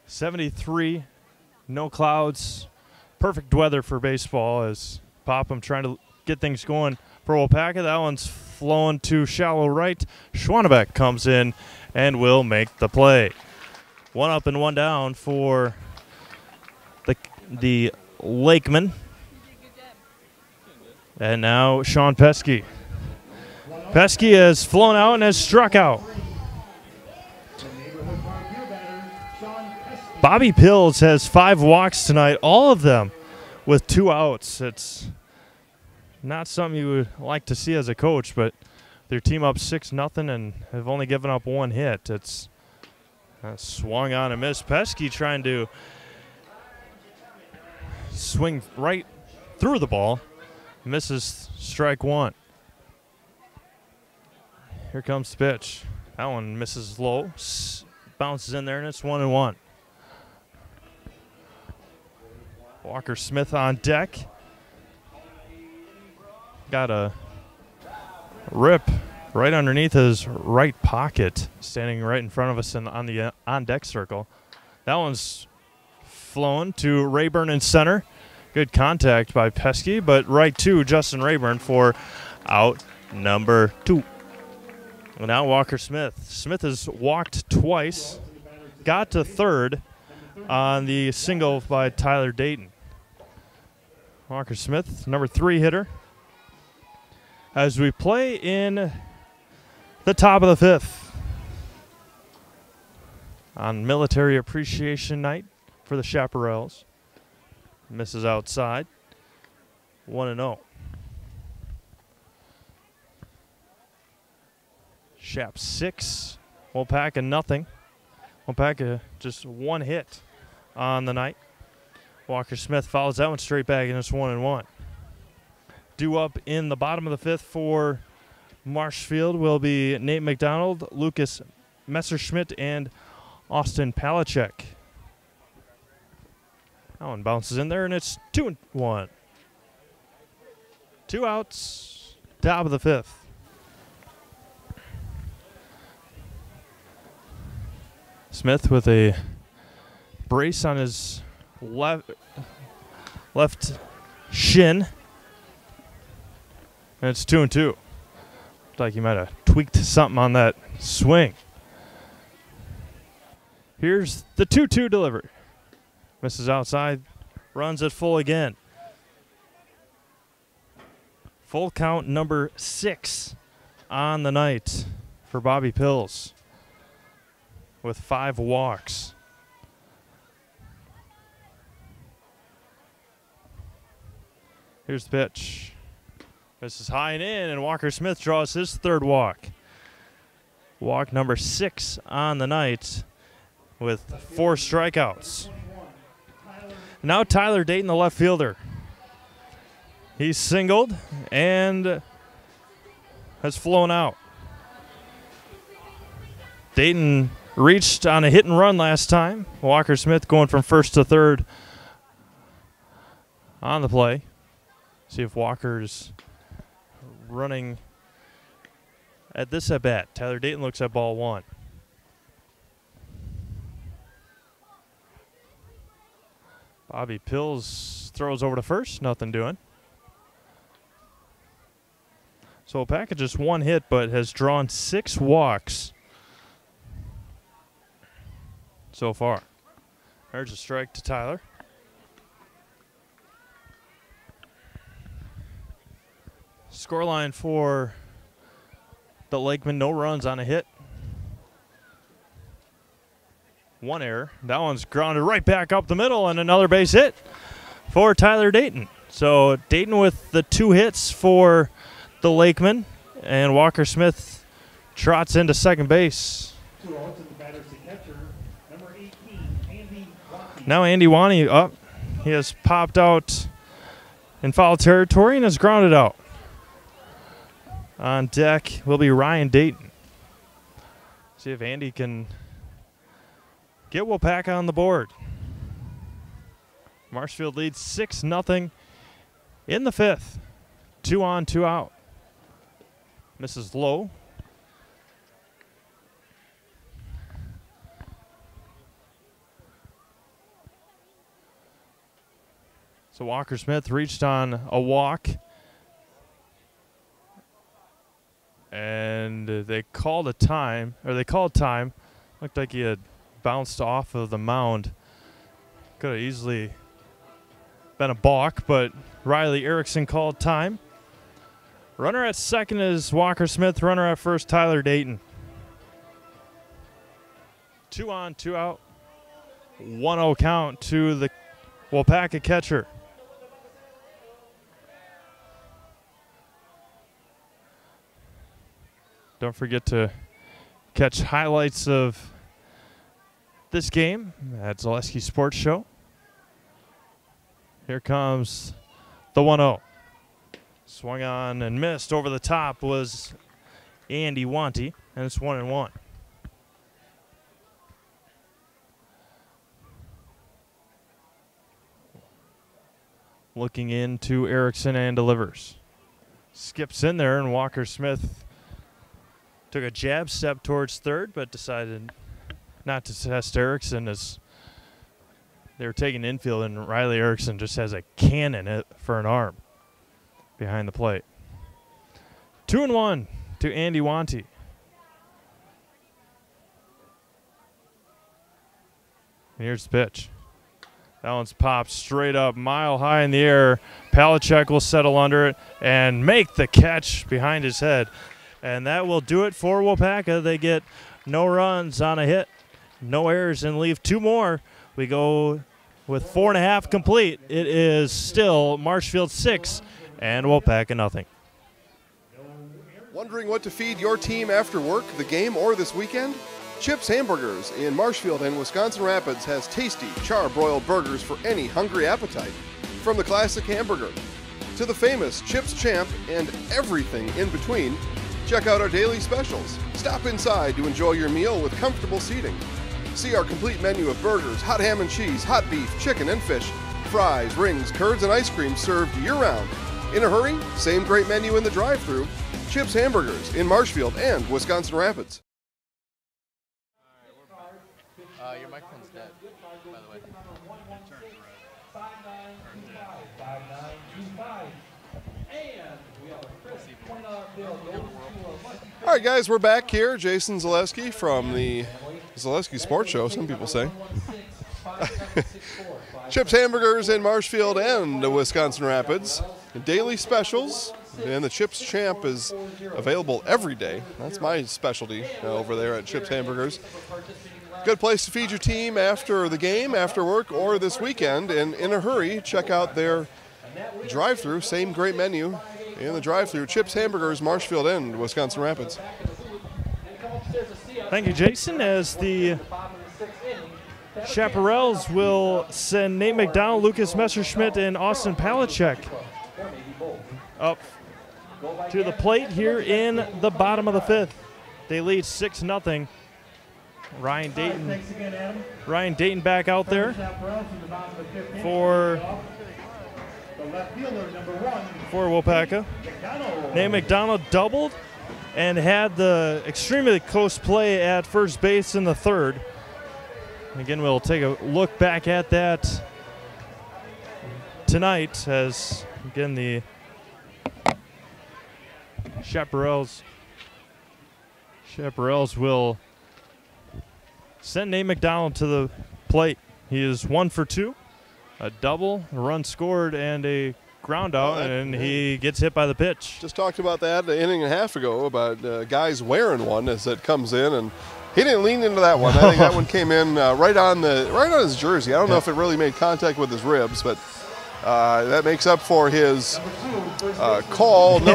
73, no clouds, perfect weather for baseball as Popham trying to get things going for Waupaca. That one's flowing to shallow right. Schwanebeck comes in and will make the play. 1 up and 1 down for the Lakemen. And now Sean Pesky. Pesky has flown out and has struck out. Bobby Pills has 5 walks tonight, all of them with 2 outs. It's not something you would like to see as a coach, but their team up 6-0 and have only given up 1 hit. It's swung on and missed. Pesky trying to swing right through the ball, misses strike 1. Here comes the pitch. That one misses low, bounces in there, and it's 1-1. Walker Smith on deck. Got a rip right underneath his right pocket, standing right in front of us on the on-deck circle. That one's flown to Rayburn in center. Good contact by Pesky, but right to Justin Rayburn for out number 2. And now Walker Smith. Smith has walked twice, got to third on the single by Tyler Dayton. Walker Smith, number 3 hitter. As we play in the top of the 5th. on Military Appreciation Night for the Chaparrals. Misses outside. 1-0. Chaps 6, Waupaca nothing. Waupaca just one hit on the night. Walker Smith follows that one straight back, and it's 1-1. Due up in the bottom of the fifth for Marshfield will be Nate McDonald, Lucas Messerschmidt, and Austin Palachek. That one bounces in there, and it's 2-1. 2 outs, top of the fifth. Smith with a brace on his left shin. And it's 2-2. Looks like he might have tweaked something on that swing. Here's the 2-2 delivery. Misses outside, runs it full again. Full count number 6 on the night for Bobby Pills with 5 walks. Here's the pitch. This is high and in, and Walker Smith draws his 3rd walk. Walk number 6 on the night with 4 strikeouts. Now Tyler Dayton, the left fielder. He's singled and has flown out. Dayton reached on a hit and run last time. Walker Smith going from 1st to 3rd on the play. See if Walker's running at this at bat. Tyler Dayton looks at ball 1. Bobby Pills throws over to first, nothing doing. So Waupaca just 1 hit, but has drawn 6 walks so far. There's a strike to Tyler. Scoreline for the Lakemen, no runs on a hit. 1 error. That one's grounded right back up the middle, and another base hit for Tyler Dayton. So Dayton with the 2 hits for the Lakemen, and Walker Smith trots into second base. 2 outs, and the batter's the catcher, number 18, Andy Wanty. Now Andy Wanty up. He has popped out in foul territory and is grounded out. On deck will be Ryan Dayton. See if Andy can get Waupaca on the board. Marshfield leads 6-0 in the 5th. 2 on, 2 out. Misses low. So Walker Smith reached on a walk. And they called time. Looked like he had bounced off of the mound. Could have easily been a balk, but Riley Erickson called time. Runner at second is Walker Smith. Runner at first, Tyler Dayton. 2 on, 2 out. 1-0 count to the Waupaca catcher. Don't forget to catch highlights of this game at Zaleski Sports Show. Here comes the 1-0. Swung on and missed. Over the top was Andy Wanty, and it's 1-1. Looking into Erickson and delivers. Skips in there, and Walker Smith took a jab step towards third, but decided not to test Erickson as they were taking infield, and Riley Erickson just has a cannon for an arm behind the plate. 2-1 to Andy Wanty. And here's the pitch. That one's popped straight up, mile high in the air. Palachek will settle under it and make the catch behind his head. And that will do it for Waupaca. They get no runs on a hit, no errors and leave 2 more. We go with 4.5 complete. It is still Marshfield 6 and Waupaca nothing. Wondering what to feed your team after work, the game, or this weekend? Chips Hamburgers in Marshfield and Wisconsin Rapids has tasty, char-broiled burgers for any hungry appetite. From the classic hamburger to the famous Chips Champ and everything in between, check out our daily specials. Stop inside to enjoy your meal with comfortable seating. See our complete menu of burgers, hot ham and cheese, hot beef, chicken and fish, fries, rings, curds, and ice cream served year-round. In a hurry? Same great menu in the drive-thru. Chips Hamburgers in Marshfield and Wisconsin Rapids. Your microphone's dead, by the way. All right, guys, we're back here. Jason Zaleski from the Zaleski Sports Show, some people say. Chips Hamburgers in Marshfield and Wisconsin Rapids. Daily specials, and the Chips Champ is available every day. That's my specialty over there at Chips Hamburgers. Good place to feed your team after the game, after work, or this weekend. And in a hurry, check out their drive-thru. Same great menu in the drive-thru. Chips Hamburgers, Marshfield and Wisconsin Rapids. Thank you, Jason. As the Chaparrals will send Nate McDonald, Lucas Messerschmidt, and Austin Palachek up to the plate here in the bottom of the 5th. They lead 6-0. Ryan Dayton back out there for Waupaca. Nate McDonald doubled and had the extremely close play at first base in the 3rd. Again, we'll take a look back at that tonight as, again, the Chaparrals will send Nate McDonald to the plate. He is 1 for 2, a double, a run scored, and a ground out, and he gets hit by the pitch. Just talked about that an inning and a half ago about guys wearing one as it comes in, and he didn't lean into that one. I think that one came in right on his jersey. I don't know if it really made contact with his ribs, but that makes up for his no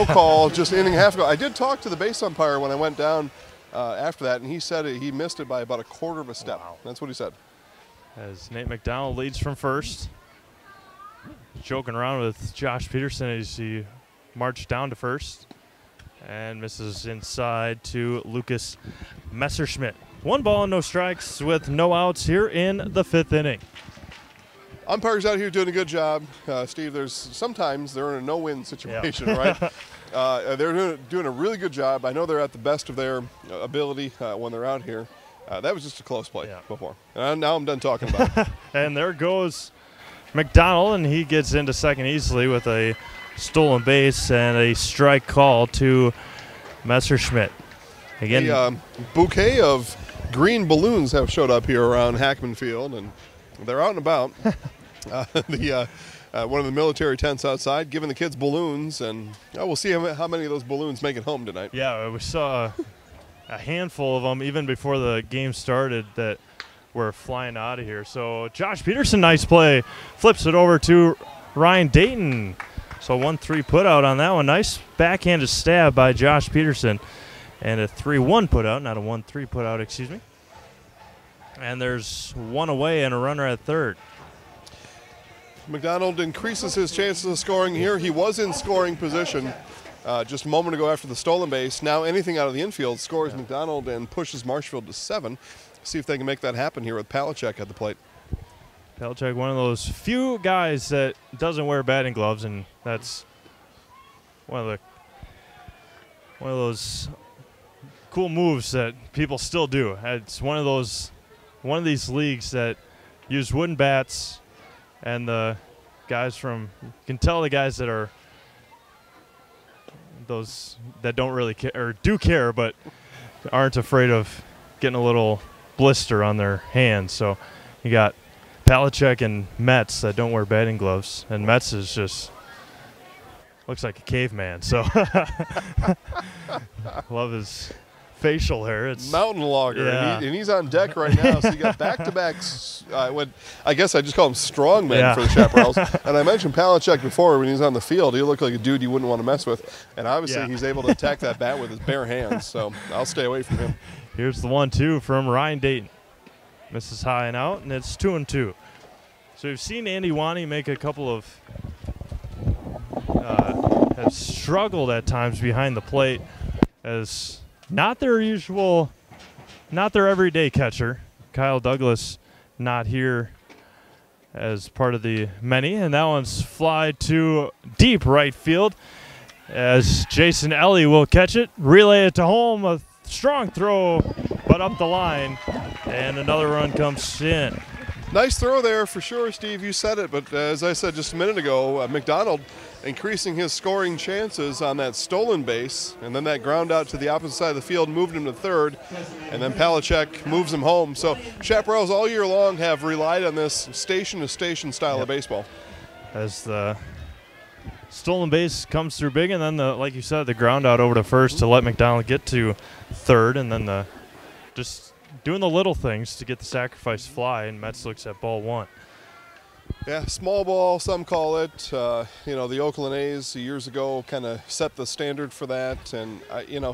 call, just an inning and a half ago. I did talk to the base umpire when I went down after that, and he said he missed it by about a quarter of a step. Wow. That's what he said. As Nate McDonald leads from first, joking around with Josh Peterson as he marched down to first and misses inside to Lucas Messerschmidt. 1 ball and no strikes with no outs here in the 5th inning. Umpires out here doing a good job. Steve, sometimes they're in a no-win situation, right? They're doing a really good job. I know they're at the best of their ability when they're out here. That was just a close play before. And now I'm done talking about it. And there goes McDonald, and he gets into second easily with a stolen base and a strike call to Messerschmidt. Again, a bouquet of green balloons have showed up here around Hackman Field, and they're out and about. One of the military tents outside giving the kids balloons, and we'll see how many of those balloons make it home tonight. Yeah, we saw a handful of them even before the game started that were flying out of here. So Josh Peterson, nice play, flips it over to Ryan Dayton. So 1-3 put out on that one. Nice backhanded stab by Josh Peterson, and a 3-1 put out, not a 1-3 put out, excuse me. And there's 1 away and a runner at third. McDonald increases his chances of scoring here. He was in scoring position just a moment ago after the stolen base. Now anything out of the infield scores McDonald and pushes Marshfield to 7. See if they can make that happen here with Palachek at the plate. Palachek, one of those few guys that doesn't wear batting gloves, and that's one of those cool moves that people still do. It's one of these leagues that use wooden bats, and the guys you can tell the guys that are those that don't really care or do care but aren't afraid of getting a little blister on their hands. So you got Palachek and Metz that don't wear batting gloves, and Metz is just looks like a caveman. So love his facial hair. It's mountain logger, yeah. and he's on deck right now. So you got back-to-back. I guess I just call him strongmen for the Chaparrals. And I mentioned Palachuk before when he's on the field. He looked like a dude you wouldn't want to mess with. And obviously he's able to attack that bat with his bare hands. So I'll stay away from him. Here's the 1-2 from Ryan Dayton. Misses high and out, and it's 2-2. So we've seen Andy Wani make a couple of have struggled at times behind the plate as not their usual, not their everyday catcher. Kyle Douglas not here as part of the many, and that one's fly to deep right field as Jason Ellie will catch it, relay it to home, a strong throw, but up the line, and another run comes in. Nice throw there for sure, Steve. You said it, but as I said just a minute ago, McDonald increasing his scoring chances on that stolen base, and then that ground out to the opposite side of the field moved him to third, and then Palachuk moves him home. So Chaparrals all year long have relied on this station-to-station style of baseball. As the stolen base comes through big, and then, like you said, the ground out over to first to let McDonald get to third, and then just doing the little things to get the sacrifice fly, and Metz looks at ball one. Yeah, small ball, some call it. The Oakland A's years ago kind of set the standard for that. And,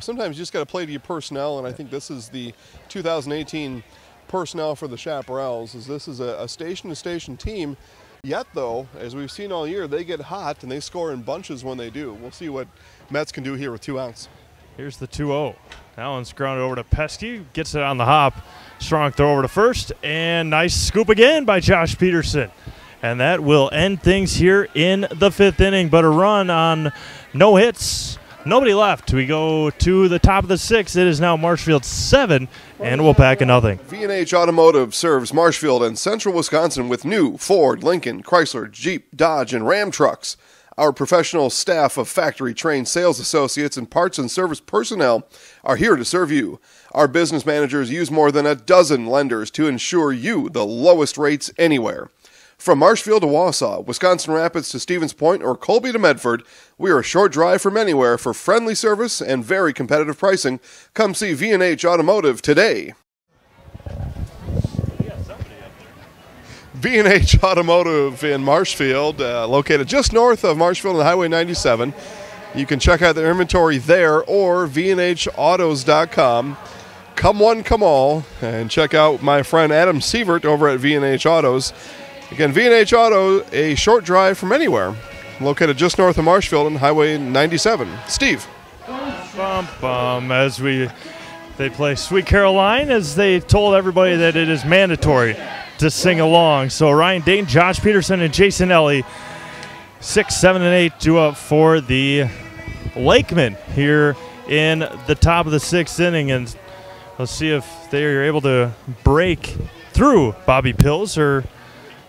sometimes you just got to play to your personnel, and I think this is the 2018 personnel for the Chaparrals. This is a station-to-station team. Yet, though, as we've seen all year, they get hot, and they score in bunches when they do. We'll see what Metz can do here with 2 outs. Here's the 2-0. That one's grounded over to Pesky. Gets it on the hop. Strong throw over to first. And nice scoop again by Josh Peterson. And that will end things here in the 5th inning. But a run on no hits. Nobody left. We go to the top of the 6th. It is now Marshfield 7 and Waupaca nothing. V&H Automotive serves Marshfield and Central Wisconsin with new Ford, Lincoln, Chrysler, Jeep, Dodge, and Ram trucks. Our professional staff of factory-trained sales associates and parts and service personnel are here to serve you. Our business managers use more than a dozen lenders to ensure you the lowest rates anywhere. From Marshfield to Wausau, Wisconsin Rapids to Stevens Point, or Colby to Medford, we are a short drive from anywhere for friendly service and very competitive pricing. Come see V&H Automotive today. V&H Automotive in Marshfield, located just north of Marshfield on Highway 97. You can check out their inventory there or vnhautos.com. Come one, come all, and check out my friend Adam Sievert over at V&H Autos. Again, V&H Auto, a short drive from anywhere, located just north of Marshfield on Highway 97. Steve. Bum, bum, as they play Sweet Caroline, as they told everybody that it is mandatory to sing along. So Ryan Dayton, Josh Peterson, and Jason Ellie, 6, 7, and 8 due up for the Lakemen here in the top of the 6th inning. And let's see if they are able to break through Bobby Pills or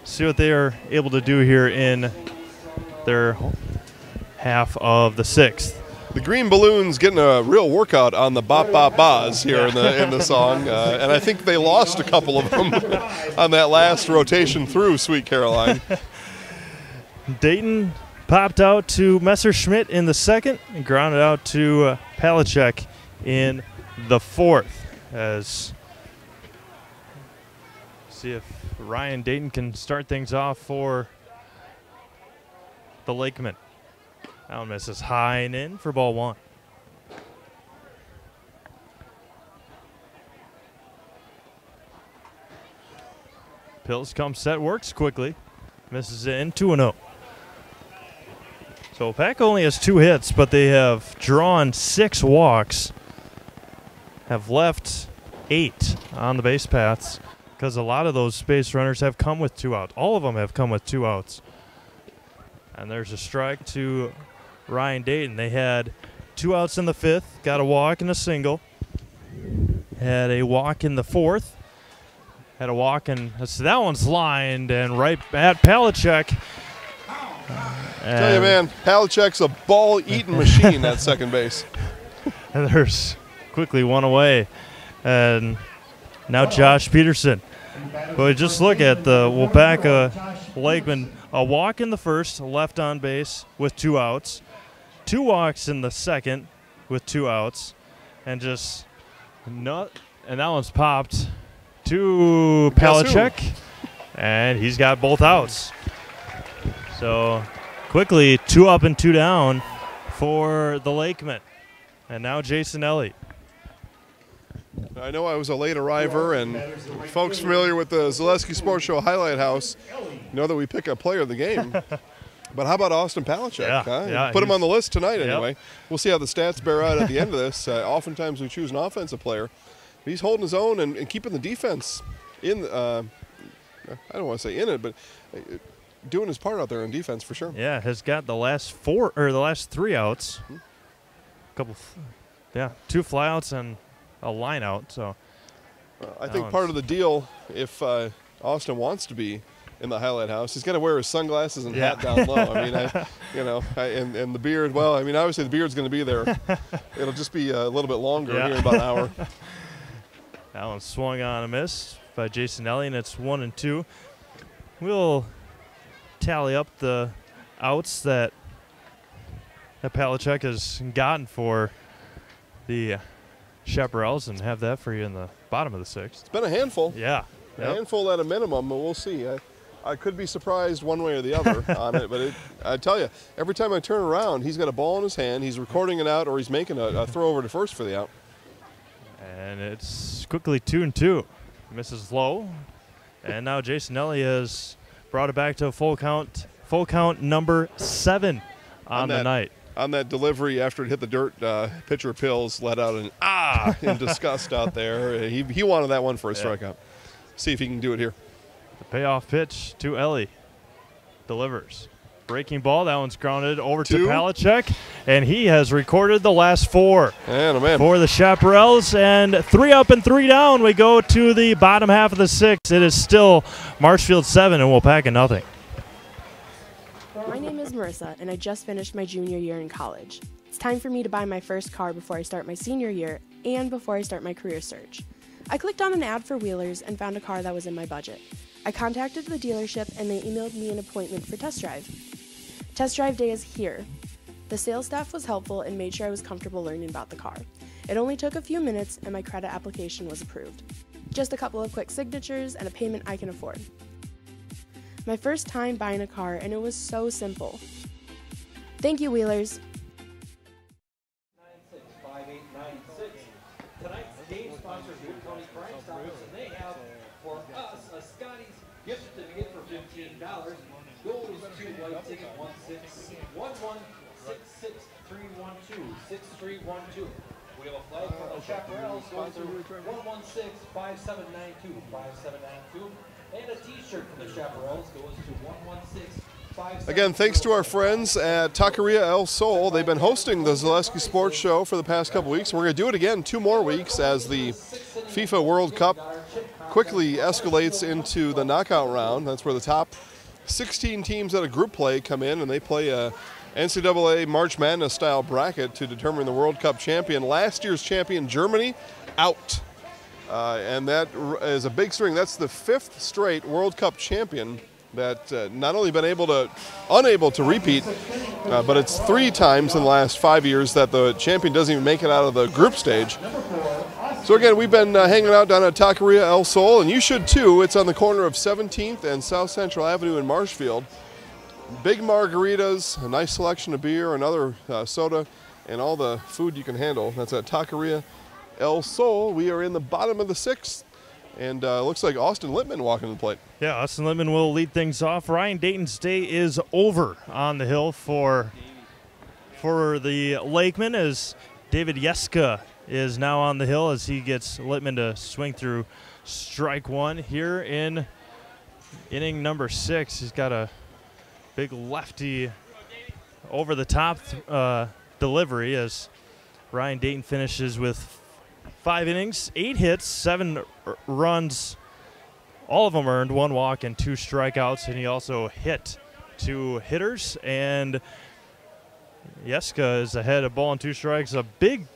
see what they are able to do here in their half of the 6th. The Green Balloons getting a real workout on the bop bop bahs here in the song, and I think they lost a couple of them on that last rotation through Sweet Caroline. Dayton popped out to Messerschmidt in the 2nd and grounded out to Palachuk in the 4th. As see if Ryan Dayton can start things off for the Lakemen. That one misses high and in for ball one. Pills comes set, works quickly. Misses in, 2-0. So Waupaca only has 2 hits, but they have drawn 6 walks. Have left 8 on the base paths because a lot of those base runners have come with 2 outs. All of them have come with 2 outs. And there's a strike to Ryan Dayton. They had 2 outs in the 5th, got a walk and a single. Had a walk in the 4th. Had a walk and so that one's lined and right at Palachuk. Tell you, man, Palachuk's a ball-eating machine at second base. And there's quickly one away. And now Josh Peterson. But just look at the Waupaca Lakemen. A walk in the 1st, left on base with 2 outs. 2 walks in the 2nd with 2 outs. And just No, and that one's popped to Palachek, and he's got both outs. So quickly, 2 up and 2 down for the Lakemen. And now Jason Ellie. I know I was a late arriver, and folks familiar with the Zaleski Sports Show Highlight House know that we pick a player of the game. But how about Austin Palachek? Yeah, huh? yeah, Put him on the list tonight Yep. anyway. We'll see how the stats bear out at the end of this. Oftentimes we choose an offensive player. But he's holding his own and keeping the defense in. I don't want to say in it, but doing his part out there in defense for sure. Yeah, has got the last 3 outs. Couple, 2 flyouts and a line out. So I think part of the deal, if Austin wants to be in the highlight house, he's got to wear his sunglasses and hat down low. I mean, and the beard. Well, I mean, obviously the beard's going to be there. It'll just be a little bit longer here in about an hour. That one swung on a miss by Jason Ellie, and it's 1 and 2. We'll tally up the outs that Palachek has gotten for the Chaparrals and have that for you in the bottom of the 6th. It's been a handful. Yeah. A handful at a minimum, but we'll see. I could be surprised one way or the other on it, but I tell you, every time I turn around, he's got a ball in his hand, he's recording it out, or he's making a throw over to first for the out. And it's quickly 2 and 2. Misses low. And now Jason Ellie has brought it back to a full count number 7 on the night. On that delivery after it hit the dirt, pitcher Pills let out an in disgust out there. He wanted that one for a strikeout. See if he can do it here. The payoff pitch to Ellie. Delivers. Breaking ball. That one's grounded over to Palachek. And he has recorded the last 4 for the Chaparrals. And 3 up and 3 down. We go to the bottom half of the 6th. It is still Marshfield 7 and Waupaca nothing. My name is Marissa, and I just finished my junior year in college. It's time for me to buy my first car before I start my senior year and before I start my career search. I clicked on an ad for Wheelers and found a car that was in my budget. I contacted the dealership and they emailed me an appointment for test drive. Test drive day is here. The sales staff was helpful and made sure I was comfortable learning about the car. It only took a few minutes and my credit application was approved. Just a couple of quick signatures and a payment I can afford. My first time buying a car, and it was so simple. Thank you, Wheelers. 965896. Tonight's game sponsors Boone County Crime Stoppers, and they have for us a Scotty's gift certificate for $15. Goes to white ticket 161166312. We have a flag for the Chaparrals. Goes to 1165792. And a t-shirt for the Chaparrals goes to 1165792. Again, thanks to our friends at Taqueria El Sol. They've been hosting the Zaleski Sports Show for the past couple weeks. We're going to do it again 2 more weeks as the FIFA World Cup quickly escalates into the knockout round. That's where the top 16 teams at a group play come in, and they play a NCAA March Madness style bracket to determine the World Cup champion. Last year's champion, Germany, out. And that is a big string. That's the 5th straight World Cup champion that not only been unable to repeat, but it's 3 times in the last 5 years that the champion doesn't even make it out of the group stage. So again, we've been hanging out down at Taqueria El Sol, and you should too. It's on the corner of 17th and South Central Avenue in Marshfield. Big margaritas, a nice selection of beer, another soda, and all the food you can handle. That's at Taqueria El Sol. We are in the bottom of the 6th, and looks like Austin Littman walking the plate. Yeah, Austin Littman will lead things off. Ryan Dayton's day is over on the hill for the Lakemen, as David Yeska is now on the hill as he gets Littman to swing through strike 1 here in inning number 6. He's got a big lefty over the top delivery as Ryan Dayton finishes with 5 innings, 8 hits, 7 runs, all of them earned, 1 walk and 2 strikeouts, and he also hit 2 hitters, and Yeska is ahead of ball and 2 strikes, a big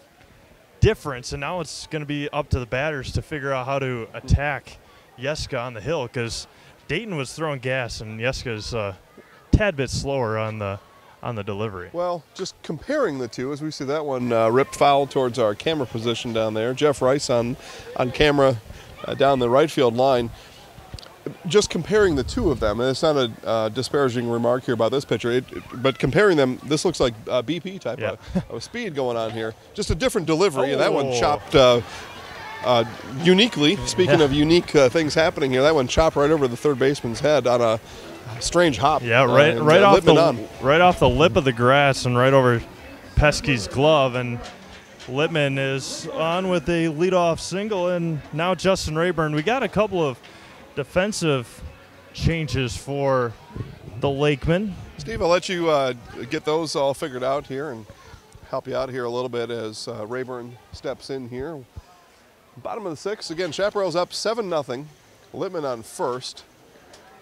difference, and now it's going to be up to the batters to figure out how to attack Yeska on the hill, because Dayton was throwing gas and Yeska's a tad bit slower on the on the delivery. Well, just comparing the two, as we see that one ripped foul towards our camera position down there. Jeff Rice on camera down the right field line. Just comparing the two of them, and it's not a disparaging remark here about this pitcher, but comparing them, this looks like BP type of speed going on here. Just a different delivery, and that one chopped uniquely. Speaking of unique things happening here, that one chopped right over the third baseman's head on a strange hop. Yeah, right off the lip of the grass and right over Pesky's glove, and Lippman is on with a leadoff single, and now Justin Rayburn. We got a couple of defensive changes for the Lakemen. Steve, I'll let you get those all figured out here and help you out here a little bit as Rayburn steps in here. Bottom of the sixth, again, Chaparral's up 7-0. Lippman on first.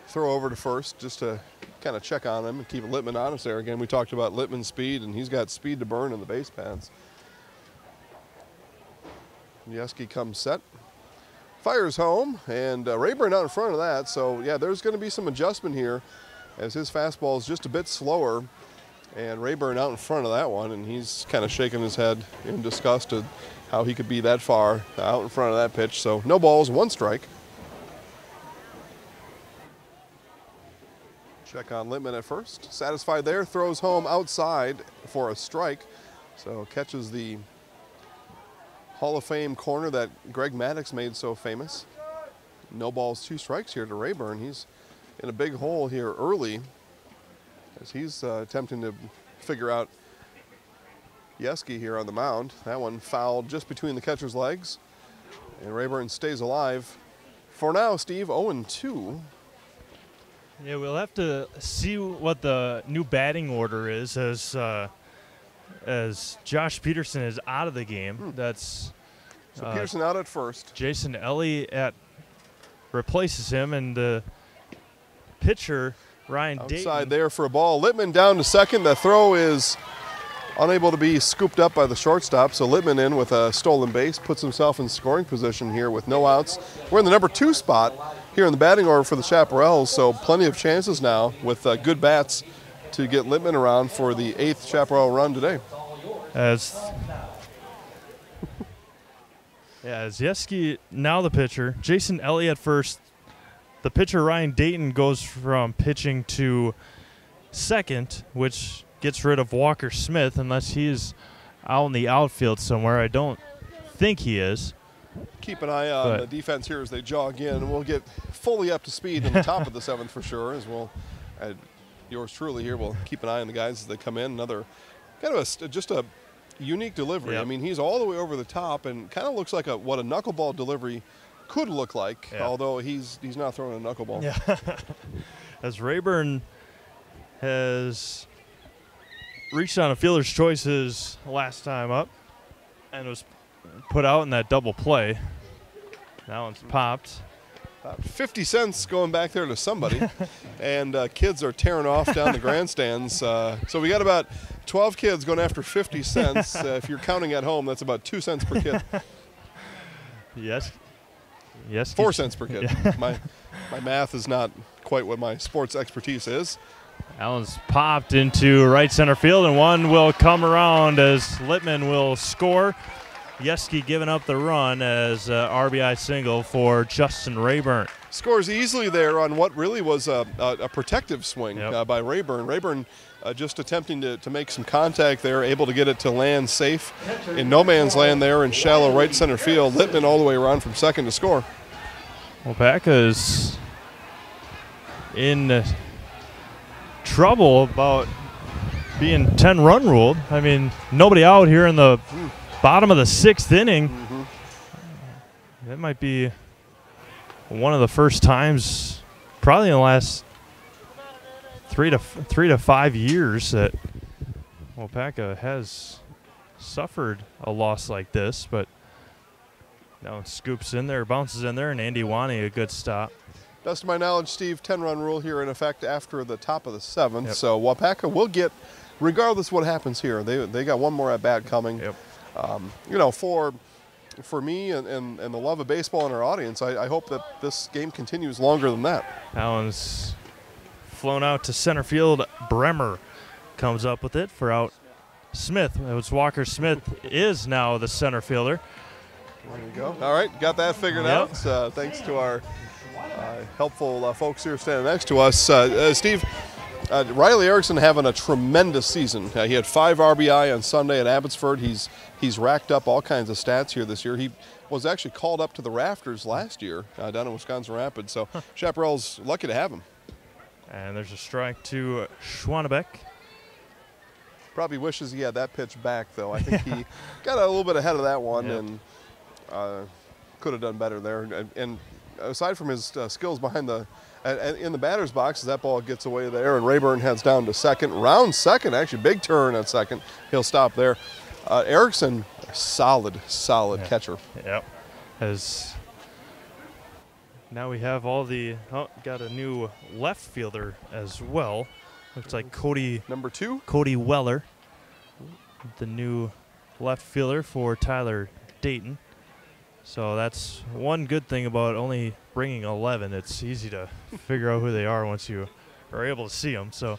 Throw over to first just to kind of check on him and keep Lippman honest there. Again, we talked about Lippman's speed, and he's got speed to burn in the base paths. Yeski comes set. Fires home, and Rayburn out in front of that. So, yeah, there's going to be some adjustment here as his fastball is just a bit slower. And Rayburn out in front of that one, and he's kind of shaking his head in disgust at how he could be that far out in front of that pitch. So, no balls, 1 strike. Check on Lippman at first. Satisfied there, throws home outside for a strike. So, catches the Hall of Fame corner that Greg Maddox made so famous. No balls, 2 strikes here to Rayburn. He's in a big hole here early as he's attempting to figure out Yeski here on the mound. That one fouled just between the catcher's legs, and Rayburn stays alive. For now, Steve, 0-2. Yeah, we'll have to see what the new batting order is as Josh Peterson is out of the game. That's so Peterson out at first. Jason Elliott replaces him, and the pitcher Ryan outside Dayton. There for a ball. Lippman down to second. The throw is unable to be scooped up by the shortstop. So Lippman in with a stolen base, puts himself in scoring position here with no outs. We're in the number 2 spot here in the batting order for the Chaparrals. So plenty of chances now with good bats to get Lippman around for the 8th Chaparral run today. As Yeski now the pitcher, Jason Elliott first. The pitcher Ryan Dayton goes from pitching to second, which gets rid of Walker Smith unless he's out in the outfield somewhere. I don't think he is. Keep an eye on the defense here as they jog in, and we'll get fully up to speed in the top of the 7th for sure. As we'll, yours truly here, will keep an eye on the guys as they come in. Another kind of just a unique delivery. Yep. I mean, he's all the way over the top and kind of looks like what a knuckleball delivery could look like, although he's not throwing a knuckleball. Yeah. As Rayburn has reached on a fielder's choices last time up and was put out in that double play. That one's popped. 50 cents going back there to somebody, and kids are tearing off down the grandstands. So we got about 12 kids going after 50 cents. If you're counting at home, that's about 2 cents per kid. Yes. 4 cents per kid. Yeah. My math is not quite what my sports expertise is. Allen's popped into right center field, and one will come around as Lippman will score. Yeski giving up the run as RBI single for Justin Rayburn. Scores easily there on what really was a protective swing by Rayburn. Rayburn just attempting to make some contact there, able to get it to land safe in no man's land there in shallow right center field. Lippman all the way around from second to score. Waupaca is in trouble about being 10-run ruled. I mean, nobody out here in the bottom of the 6th inning. Mm-hmm. That might be one of the first times, probably in the last 3 to 5 years, that Waupaca has suffered a loss like this. But now scoops in there, bounces in there, and Andy Wani a good stop. Best of my knowledge, Steve, 10-run rule here in effect after the top of the 7th. Yep. So Waupaca will get, regardless of what happens here, they got one more at bat coming. Yep. You know, for me and the love of baseball in our audience, I hope that this game continues longer than that. That one's flown out to center field. Bremer comes up with it for out Smith. It was Walker Smith is now the center fielder. There you go. All right, got that figured out. Thanks to our helpful folks here standing next to us. Steve, Riley Erickson having a tremendous season. He had 5 RBI on Sunday at Abbotsford. He's racked up all kinds of stats here this year. He was actually called up to the rafters last year down in Wisconsin Rapids. So Chaparral's lucky to have him. And there's a strike to Schwannebeck. Probably wishes he had that pitch back, though. I think he got a little bit ahead of that one and could have done better there. And aside from his skills behind in the batter's box, as that ball gets away there, and Rayburn heads down to second. Round second, actually big turn at second. He'll stop there. Erickson, solid catcher. Yep. Now we have got a new left fielder as well. Looks like Cody. Number 2? Cody Weller, the new left fielder for Tyler Dayton. So that's one good thing about only bringing 11. It's easy to figure out who they are once you are able to see them. So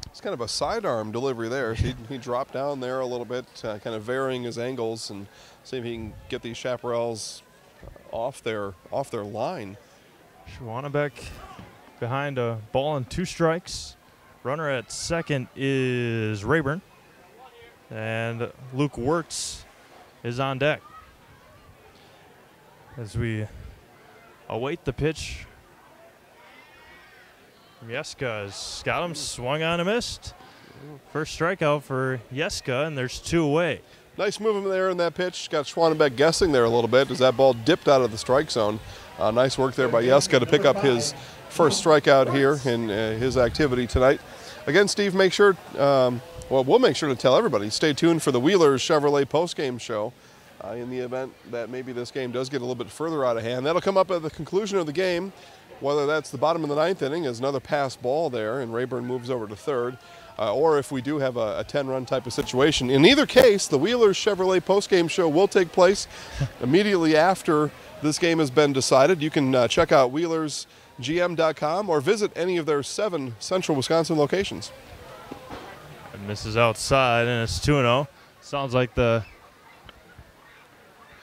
it's kind of a sidearm delivery there. So he dropped down there a little bit, kind of varying his angles and see if he can get these Chaparrals off their line. Schwannebeck behind a ball and 2 strikes. Runner at second is Rayburn. And Luke Wirtz is on deck as we await the pitch. Yeska has got him, swung on and missed. First strikeout for Yeska, and there's 2 away. Nice movement there in that pitch. Got Schwannebeck guessing there a little bit as that ball dipped out of the strike zone. Nice work there by Yeska to pick up his first strikeout here in his activity tonight. Again, Steve, make sure, we'll make sure to tell everybody, stay tuned for the Wheelers Chevrolet postgame show in the event that maybe this game does get a little bit further out of hand. That'll come up at the conclusion of the game, whether that's the bottom of the 9th inning as another pass ball there and Rayburn moves over to third, or if we do have a 10-run type of situation. In either case, the Wheelers Chevrolet postgame show will take place immediately after this game has been decided. You can check out WheelersGM.com or visit any of their 7 central Wisconsin locations. And misses outside, and it's 2-0. Sounds like the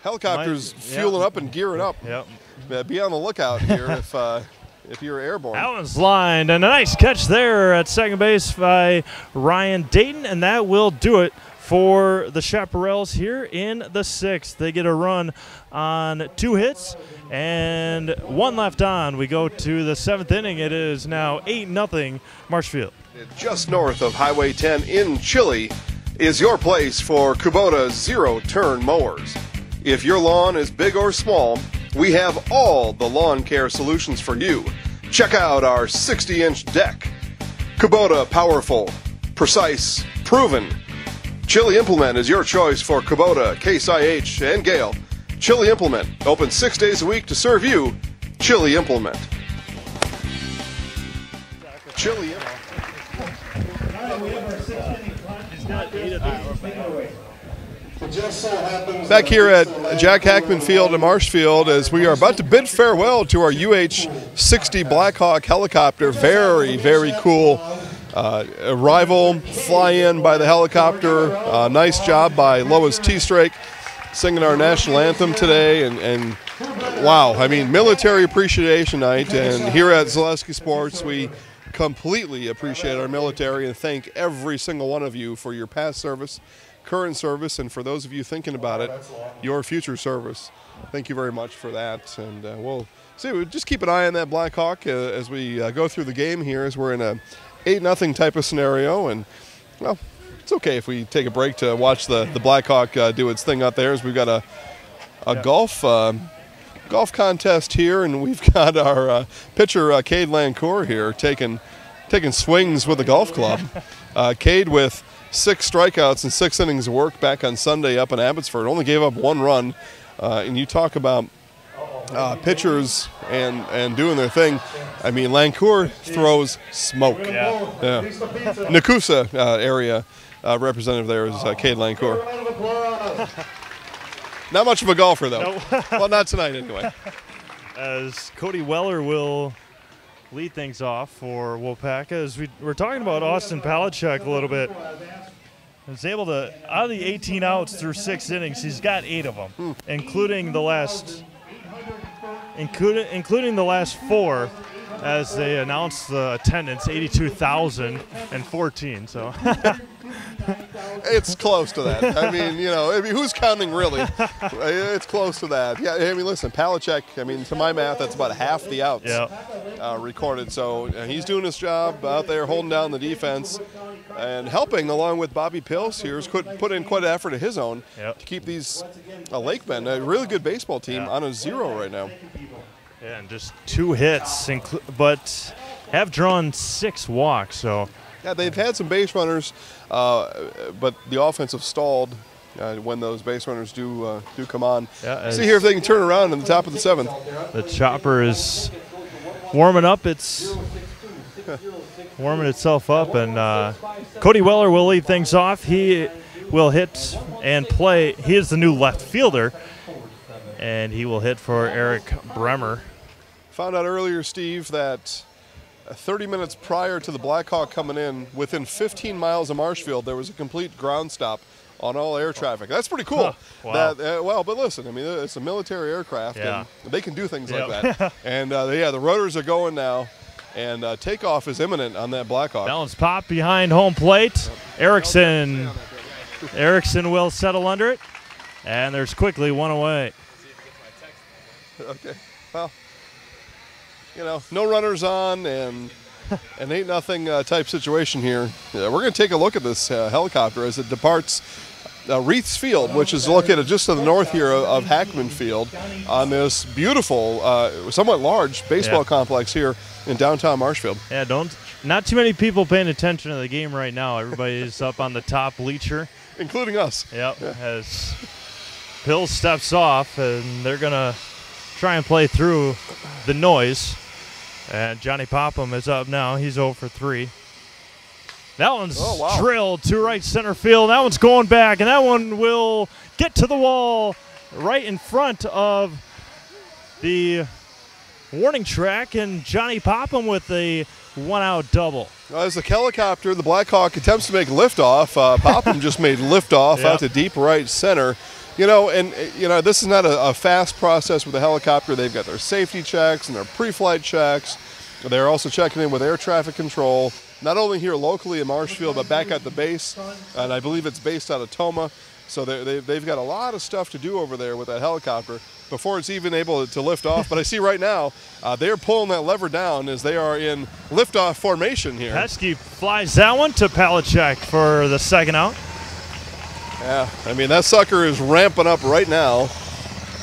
helicopter's fueling up and gearing up. Yep. Be on the lookout here if you're airborne. That one's lined, and a nice catch there at second base by Ryan Dayton, and that will do it for the Chaparrals here in the 6th. They get a run on 2 hits and 1 left on. We go to the 7th inning. It is now 8-0 Marshfield. Just north of Highway 10 in Chile is your place for Kubota zero-turn mowers. If your lawn is big or small, we have all the lawn care solutions for you. Check out our 60-inch deck. Kubota powerful, precise, proven. Chili Implement is your choice for Kubota, Case IH, and Gale. Chili Implement, open 6 days a week to serve you. Chili Implement. Chili Implement. Back here at Jack Hackman Field in Marshfield as we are about to bid farewell to our UH-60 Blackhawk helicopter. Very, very cool arrival, fly-in by the helicopter. Nice job by Lois T-Strake singing our national anthem today. And wow, I mean, Military Appreciation Night. And here at Zaleski Sports, we completely appreciate our military and thank every single one of you for your past service, current service, and for those of you thinking about it, your future service. Thank you very much for that. And we'll see. We'll just keep an eye on that Blackhawk as we go through the game here, as we're in a 8-0 type of scenario. And well, it's okay if we take a break to watch the Blackhawk do its thing out there, as we've got a golf contest here, and we've got our pitcher Cade Lancourt here taking swings with a golf club. Cade with 6 strikeouts and 6 innings of work back on Sunday up in Abbotsford. Only gave up 1 run. And you talk about pitchers and doing their thing. I mean, Lancourt throws smoke. Yeah. Nakusa area representative there is Cade Lancourt. Not much of a golfer, though. No. Well, not tonight anyway. As Cody Weller will lead things off for Waupaca. As we're talking about Austin Palachuk a little bit. He's able to, out of the 18 outs through 6 innings, he's got 8 of them, including the last 4, as they announced the attendance, 82,014. So it's close to that. I mean, who's counting really? It's close to that. Yeah, I mean, listen, Palachuk, to my math, that's about half the outs recorded. So he's doing his job out there, holding down the defense and helping, along with Bobby Pils here, put in quite an effort of his own to keep these Lakemen, a really good baseball team, on a 0 right now. Yeah, and just 2 hits, but have drawn 6 walks. So yeah, they've had some base runners, but the offense have stalled when those base runners do come on. Yeah, see here if they can turn around in the top of the 7th. The chopper is warming up. It's warming itself up, and Cody Weller will lead things off. He will hit and play. He is the new left fielder, and he will hit for Eric Bremer. Found out earlier, Steve, that 30 minutes prior to the Blackhawk coming in, within 15 miles of Marshfield, there was a complete ground stop on all air traffic. That's pretty cool. Wow. But listen, it's a military aircraft, and they can do things like Yep. that. And, the rotors are going now, and takeoff is imminent on that Blackhawk. That one's popped behind home plate. Erickson will settle under it, and there's quickly 1 away. Okay, well, no runners on, and an 8-0 type situation here. Yeah, we're going to take a look at this helicopter as it departs Reiths Field, which is located just to the north here of Hackman Field, on this beautiful, somewhat large baseball complex here in downtown Marshfield. Yeah, not too many people paying attention to the game right now. Everybody's up on the top bleacher, including us. Yep, as Pils steps off, and they're going to try and play through the noise. And Johnny Popham is up now. He's 0 for 3. That one's drilled to right center field. That one's going back, and that one will get to the wall right in front of the warning track, and Johnny Popham with a 1-out double. As the helicopter, the Blackhawk attempts to make liftoff, Popham just made liftoff out to deep right center. This is not a fast process with the helicopter. They've got their safety checks and their pre-flight checks. They're also checking in with air traffic control, not only here locally in Marshfield, but back at the base. And I believe it's based out of Toma. So they've got a lot of stuff to do over there with that helicopter before it's even able to lift off. But I see right now they're pulling that lever down as they are in liftoff formation here. Pesky flies that one to Palachuk for the 2nd out. Yeah, that sucker is ramping up right now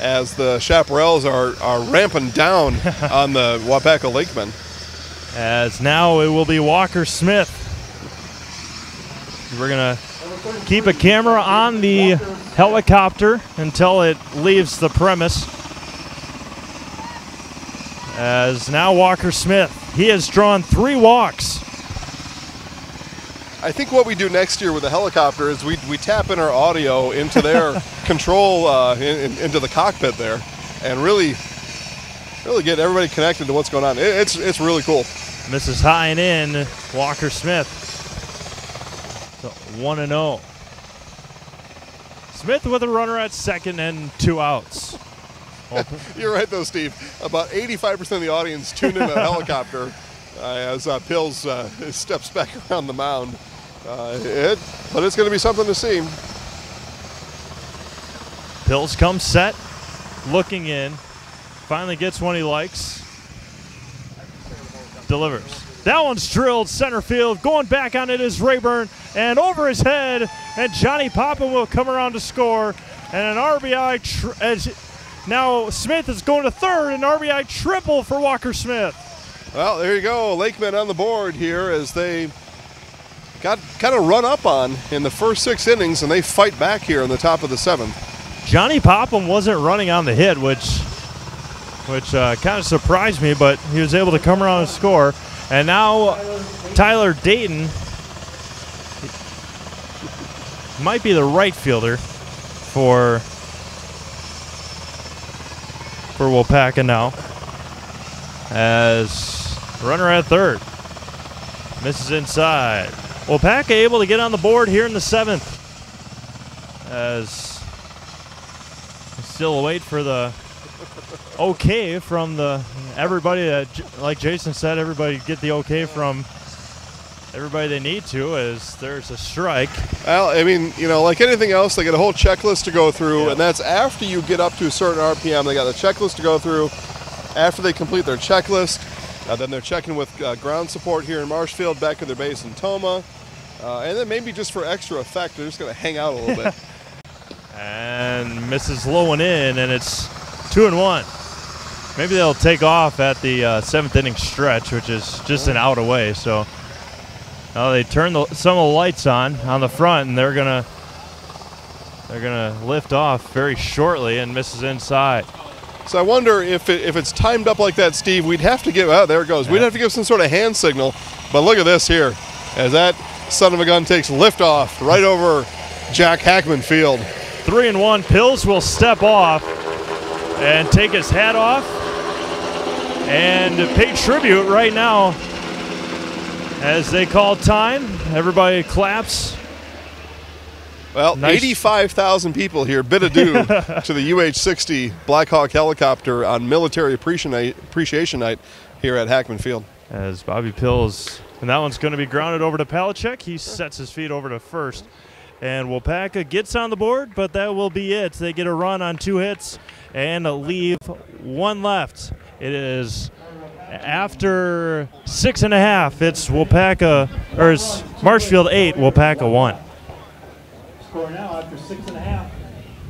as the Chaparrals are ramping down on the Waupaca Lakemen. As now it will be Walker Smith. We're going to keep a camera on the helicopter until it leaves the premise. As now Walker Smith, he has drawn 3 walks. I think what we do next year with the helicopter is we tap in our audio into their control, into the cockpit there, and really get everybody connected to what's going on. It's really cool. Misses high and in, Walker Smith. So 1-0. Smith with a runner at 2nd and 2 outs. You're right, though, Steve. About 85% of the audience tuned in to the helicopter as Pils steps back around the mound. But it's going to be something to see. Pils comes set, looking in, finally gets one he likes, delivers. That one's drilled center field, going back on it is Rayburn, and over his head, and Johnny Popham will come around to score, and an RBI. Now Smith is going to 3rd, an RBI triple for Walker Smith. Well, there you go. Lakemen on the board here as they got kind of run up on in the first 6 innings, and they fight back here in the top of the 7th. Johnny Popham wasn't running on the hit, which kind of surprised me, but he was able to come around and score. And now Tyler Dayton might be the right fielder for Waupaca now, as Runner at third. Misses inside. Waupaca able to get on the board here in the 7th. As still wait for the okay from the everybody. Like Jason said, everybody get the okay from everybody they need to, as there's a strike. Well, I mean, you know, like anything else, they get a whole checklist to go through, and that's after you get up to a certain RPM. They got a checklist to go through. After they complete their checklist, then they're checking with ground support here in Marshfield, back at their base in Toma, and then maybe just for extra effect, they're just going to hang out a little bit. And misses low and in, and it's 2-1. Maybe they'll take off at the 7th inning stretch, which is just an out away. So now they turn some of the lights on the front, and they're gonna lift off very shortly, and misses inside. So I wonder if it's timed up like that, Steve, we'd have to give, oh, there it goes. Yeah. We'd have to give some sort of hand signal. But look at this here, as that son of a gun takes liftoff right over Jack Hackman Field. 3-1. Pills will step off and take his hat off and pay tribute right now as they call time. Everybody claps. Well, nice. 85,000 people here. Bid adieu to the UH-60 Black Hawk helicopter on Military Appreciation Night here at Hackman Field. As Bobby Pills, and that one's going to be grounded over to Palachek. He sets his feet over to first. And Waupaca gets on the board, but that will be it. They get a run on 2 hits and leave 1 left. It is after 6.5. It's Waupaca, or it's Marshfield 8, Waupaca 1. Score now after 6.5.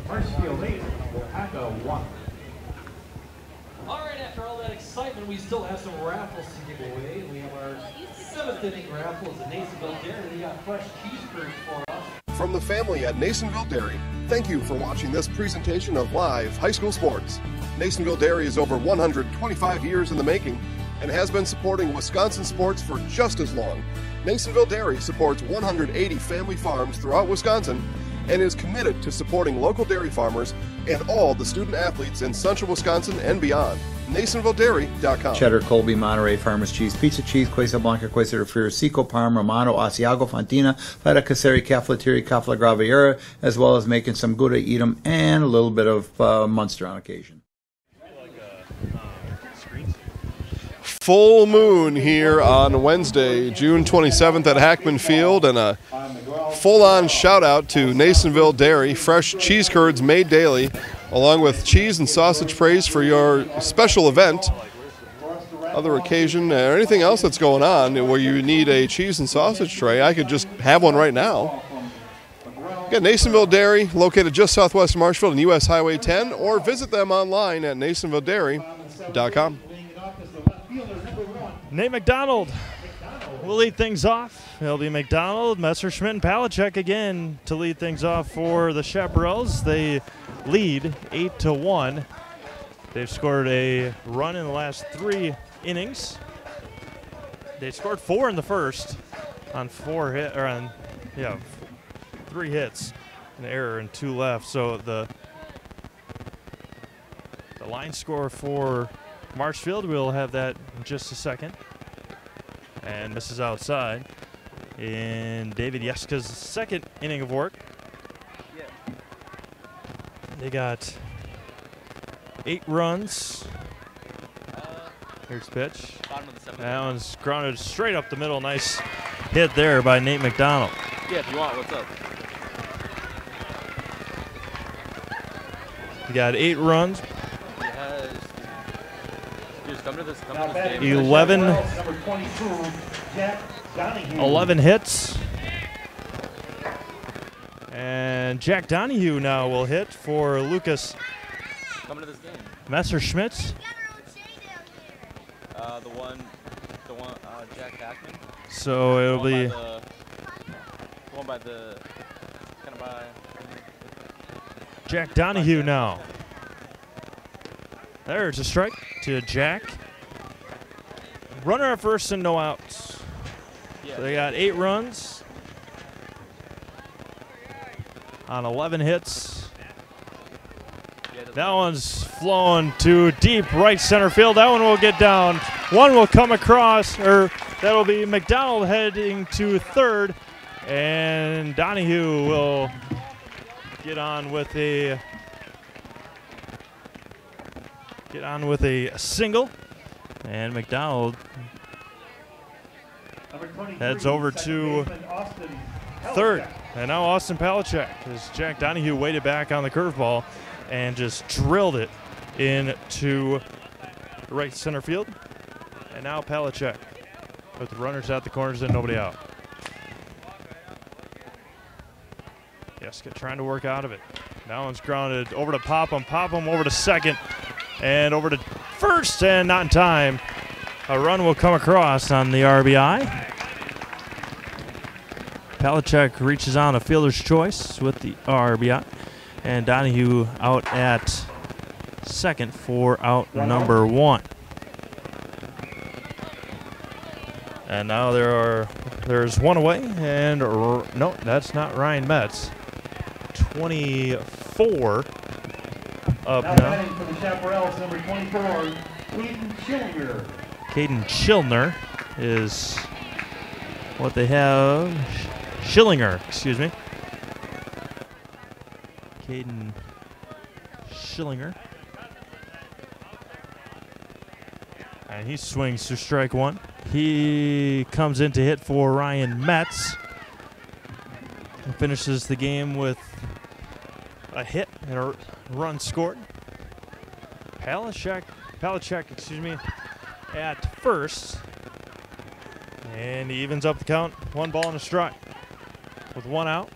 Marshfield 8, Waupaca 1. All right, after all that excitement, we still have some raffles to give away. We have our 7th inning raffle at Nasonville Dairy. We got fresh cheese curds for us. From the family at Nasonville Dairy, thank you for watching this presentation of live high school sports. Nasonville Dairy is over 125 years in the making and has been supporting Wisconsin sports for just as long. Nasonville Dairy supports 180 family farms throughout Wisconsin and is committed to supporting local dairy farmers and all the student athletes in central Wisconsin and beyond. NasonvilleDairy.com. Cheddar, Colby, Monterey, Farmers Cheese, Pizza Cheese, Quesa Blanca, Quesa Refrier, Seco, Parm, Romano, Asiago, Fontina, Feta Caseri, Cafetieri, Cafla Graviera, as well as making some Gouda, Edam, and a little bit of Munster on occasion. Full moon here on Wednesday, June 27th at Hackman Field, and a full-on shout-out to Nasonville Dairy. Fresh cheese curds made daily, along with cheese and sausage praise for your special event, other occasion, or anything else that's going on where you need a cheese and sausage tray. I could just have one right now. Got Nasonville Dairy, located just southwest of Marshfield on US Highway 10, or visit them online at NasonvilleDairy.com. Nate McDonald will lead things off. It'll be McDonald, Messerschmitt, and Palachek again to lead things off for the Chaparrals. They lead 8-1. They've scored a run in the last 3 innings. They scored 4 in the first on 3 hits, an error and 2 left. So the line score for Marshfield, we'll have that in just a second. And misses outside in David Yeska's 2nd inning of work. They got 8 runs. Here's pitch. That one's grounded straight up the middle. Nice hit there by Nate McDonald. Yeah, if you want, what's up? He got 8 runs. Come to this game. 11 hits. And Jack Donahue now will hit for Lucas Messerschmitt. The one, Jack Hackman. So it'll be the one by the kind of by Jack Donahue now. There's a strike to Jack. Runner at first and no outs. So they got 8 runs on 11 hits. Yeah, That one's flown to deep right center field. That one will get down. One will come across, or that'll be McDonald heading to third. And Donahue will get on with a single. And McDonald heads over to third. And now Austin Palachek, as Jack Donahue waited back on the curveball and just drilled it into right center field. And now Palachek with the runners at the corners and nobody out. Jeska trying to work out of it. That one's grounded over to Popham. Popham over to second and over to first, and not in time. A run will come across on the RBI. Palachek reaches on a fielder's choice with the RBI. And Donahue out at second for out number one. And now there's one away, and no, that's not Ryan Metz. 24 up now. Batting for the Chaparrals, number 24, Caden Schillinger. Caden Schillinger is what they have. Schillinger, excuse me. Caden Schillinger. And he swings to strike one. He comes in to hit for Ryan Metz. And finishes the game with a hit and a run scored. Palachek, excuse me, at first. And he evens up the count. 1 ball and a strike. With 1 out.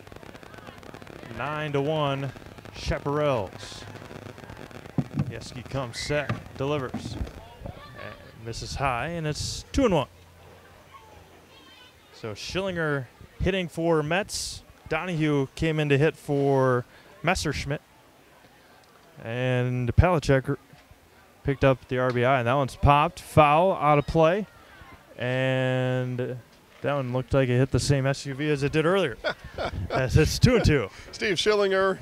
9-1, Chaparrals. Jeska comes set, delivers. And misses high, and it's 2-1. So Schillinger hitting for Metz. Donahue came in to hit for Messerschmidt. And Palachek picked up the RBI, and that one's popped. Foul, out of play. And that one looked like it hit the same SUV as it did earlier. As it's 2-2. Steve Schillinger,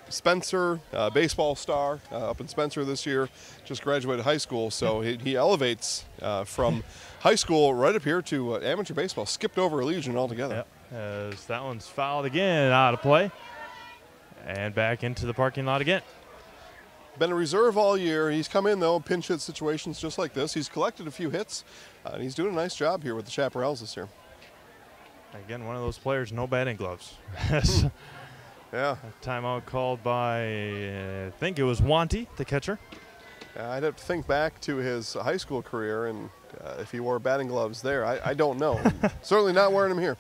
Spencer, baseball star up in Spencer this year, just graduated high school, so he elevates from high school right up here to amateur baseball. Skipped over Legion altogether. Yep. As that one's fouled again, out of play. And back into the parking lot again. Been a reserve all year. He's come in, though, pinch hit situations just like this. He's collected a few hits, and he's doing a nice job here with the Chaparrals this year. Again, one of those players, no batting gloves. Yeah. A timeout called by, I think it was Wanty, the catcher. I'd have to think back to his high school career, and if he wore batting gloves there, I don't know. Certainly not wearing them here.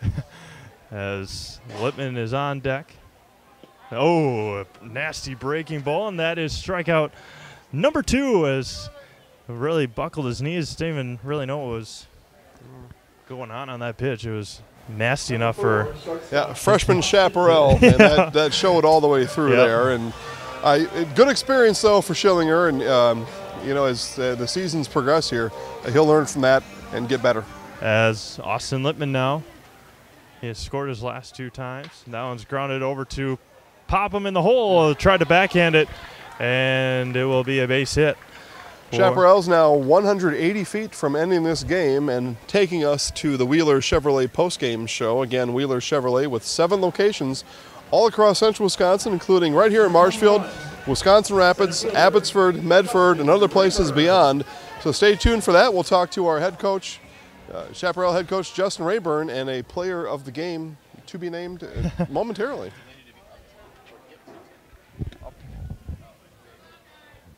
As Lippman is on deck. Oh, a nasty breaking ball, and that is strikeout number 2, as really buckled his knees. Didn't even really know what was going on that pitch. It was nasty enough for... Yeah, freshman Chaparral, and that showed all the way through there. And good experience, though, for Schillinger, and, you know, as the seasons progress here, he'll learn from that and get better. As Austin Lippman now, he has scored his last 2 times. That one's grounded over to Popham in the hole. Tried to backhand it, and it will be a base hit. Chaparral's now 180 feet from ending this game and taking us to the Wheeler Chevrolet postgame show. Again, Wheeler Chevrolet with 7 locations all across central Wisconsin, including right here in Marshfield, Wisconsin Rapids, Abbotsford, Medford, and other places beyond. So stay tuned for that. We'll talk to our head coach, Chaparral head coach Justin Rayburn, and a player of the game to be named momentarily.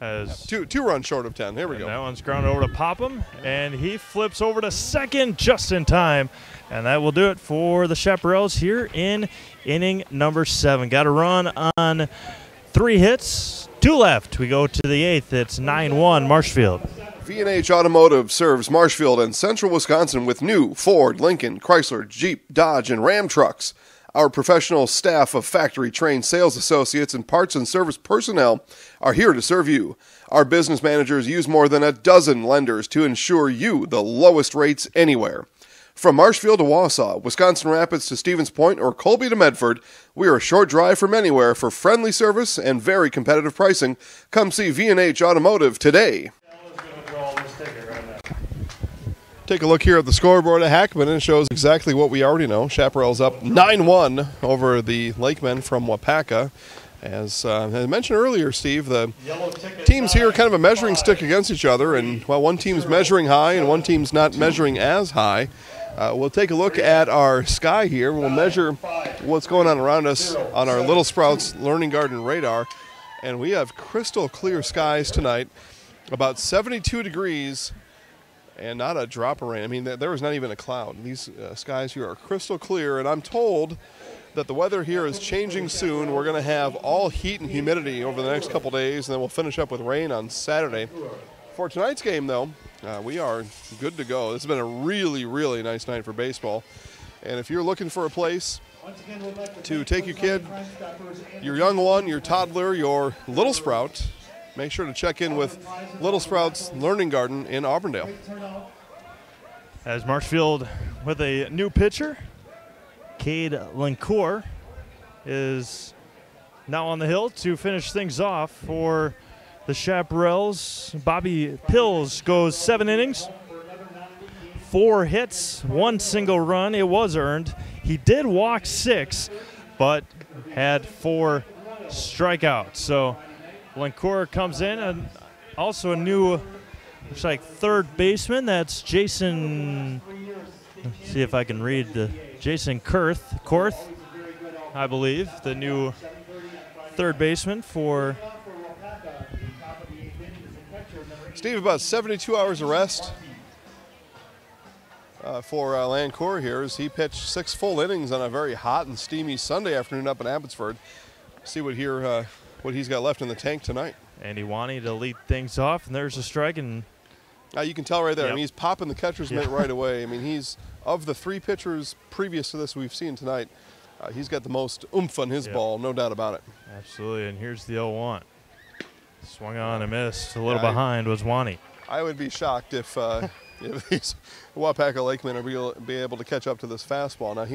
As 2 runs short of 10. Here we go. That one's grounded over to Popham, and he flips over to second just in time. And that will do it for the Chaparrals here in inning number 7. Got a run on 3 hits, 2 left. We go to the 8th. It's 9-1 Marshfield. V&H Automotive serves Marshfield and central Wisconsin with new Ford, Lincoln, Chrysler, Jeep, Dodge, and Ram trucks. Our professional staff of factory-trained sales associates and parts and service personnel are here to serve you. Our business managers use more than a dozen lenders to ensure you the lowest rates anywhere. From Marshfield to Wausau, Wisconsin Rapids to Stevens Point, or Colby to Medford, we are a short drive from anywhere for friendly service and very competitive pricing. Come see V&H Automotive today. Take a look here at the scoreboard at Hackman, and it shows exactly what we already know. Chaparral's up 9-1 over the Lakemen from Waupaca. As I mentioned earlier, Steve, the teams here are kind of a measuring stick against each other, and while one team's measuring high and one team's not measuring as high, we'll take a look at our sky here. We'll measure what's going on around us on our Little Sprouts Learning Garden radar, and we have crystal clear skies tonight, about 72 degrees, and not a drop of rain. I mean, there was not even a cloud. These skies here are crystal clear, and I'm told that the weather here is changing soon. We're going to have all heat and humidity over the next couple days, and then we'll finish up with rain on Saturday. For tonight's game, though, we are good to go. This has been a really, really nice night for baseball. And if you're looking for a place to take your kid, your young one, your toddler, your Little Sprout, make sure to check in with Little Sprouts Learning Garden in Auburndale. As Marshfield with a new pitcher, Cade Lincourt is now on the hill to finish things off for the Chaparrals. Bobby Pills goes 7 innings, 4 hits, 1 single run. It was earned. He did walk 6, but had 4 strikeouts. So Lincourt comes in, and also a new, looks like third baseman. That's Jason. Let's see if I can read the Jason Korth, I believe, the new third baseman for Steve. About 72 hours of rest for Lincourt here, as he pitched 6 full innings on a very hot and steamy Sunday afternoon up in Abbotsford. See what he's got left in the tank tonight. Andy Wani to lead things off, and there's a strike, and you can tell right there. Yep. I mean, he's popping the catcher's mitt right away. I mean, he's, of the 3 pitchers previous to this we've seen tonight, he's got the most oomph on his ball, no doubt about it. Absolutely, and here's the 0-1. Swung on and missed. A little behind was Wani. I would be shocked if these Waupaca Lakemen are be able to catch up to this fastball. Now,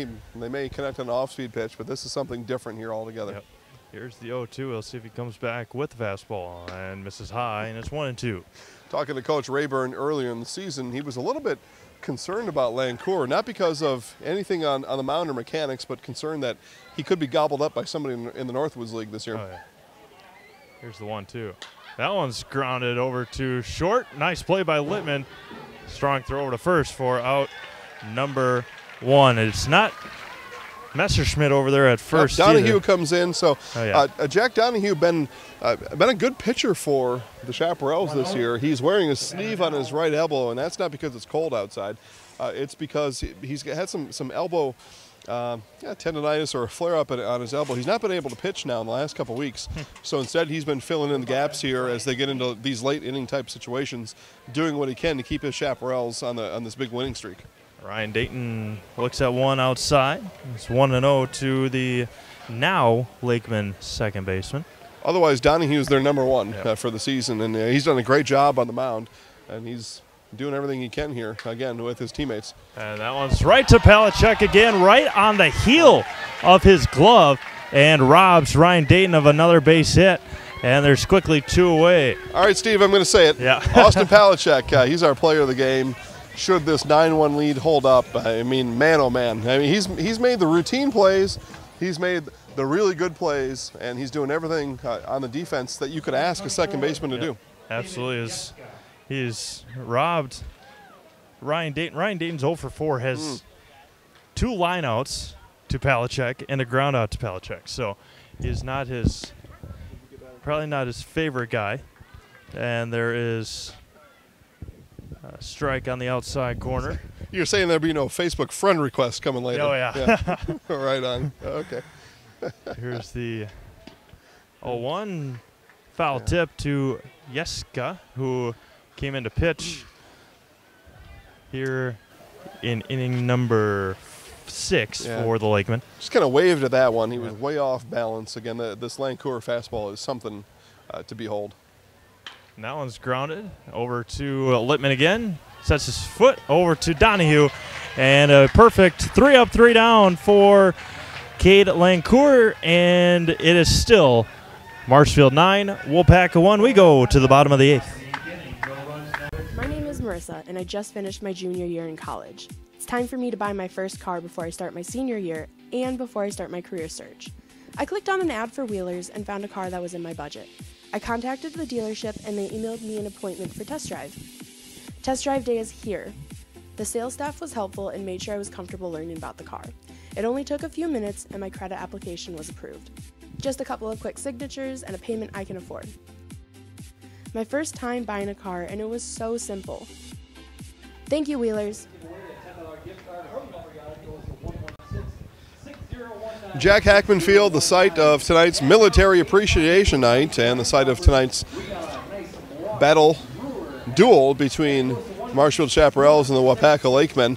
they may connect on an off-speed pitch, but this is something different here altogether. Yep. Here's the 0-2. We'll see if he comes back with the fastball, and misses high, and it's 1-2. Talking to Coach Rayburn earlier in the season, he was a little bit concerned about Lincourt, not because of anything on the mound or mechanics, but concerned that he could be gobbled up by somebody in the Northwoods League this year. Oh, yeah. Here's the 1-2. That one's grounded over to short. Nice play by Littman. Strong throw over to first for out number 1. It's not Messerschmidt over there at first. Donahue comes in. So Oh, yeah. Jack Donahue been a good pitcher for the Chaparrals this year. He's wearing a sleeve on his right elbow, and that's not because it's cold outside. It's because he's had some elbow tendonitis or a flare-up on his elbow. He's not been able to pitch now in the last couple weeks. So instead, he's been filling in the gaps here as they get into these late inning type situations, doing what he can to keep his Chaparrals on this big winning streak. Ryan Dayton looks at one outside. It's 1-0 to the now Lakeman second baseman. Otherwise, Donahue's their number 1 for the season, and he's done a great job on the mound, and he's doing everything he can here, again, with his teammates. And that one's right to Palachuk again, right on the heel of his glove, and robs Ryan Dayton of another base hit. And there's quickly 2 away. All right, Steve, I'm going to say it. Yeah. Austin Palachuk, he's our player of the game. Should this 9-1 lead hold up, I mean, man, oh man. I mean, he's made the routine plays, he's made the really good plays, and he's doing everything on the defense that you could ask a second baseman to do. Absolutely. He's robbed Ryan Dayton. Ryan Dayton's 0 for 4, has 2 lineouts to Palachuk and a ground out to Palachuk. So he's not probably not his favorite guy. And there is a strike on the outside corner. You're saying there'll be no Facebook friend request coming later. Oh, yeah. Right on. Okay. Here's the 0-1 foul tip to Jeska, who came in to pitch here in inning number 6 for the Lakemen. Just kind of waved at that one. He was way off balance. Again, this Lincourt fastball is something to behold. And that one's grounded over to Littman again. Sets his foot over to Donahue. And a perfect 3 up, 3 down for Cade Lancourt, and it is still Marshfield 9, Waupaca 1. We go to the bottom of the 8th. My name is Marissa, and I just finished my junior year in college. It's time for me to buy my first car before I start my senior year and before I start my career search. I clicked on an ad for Wheelers and found a car that was in my budget. I contacted the dealership, and they emailed me an appointment for test drive. Test drive day is here. The sales staff was helpful and made sure I was comfortable learning about the car. It only took a few minutes, and my credit application was approved. Just a couple of quick signatures and a payment I can afford. My first time buying a car, and it was so simple. Thank you, Wheelers. Jack Hackman Field, the site of tonight's Military Appreciation Night and the site of tonight's duel between Marshfield Chaparrals and the Waupaca Lakemen.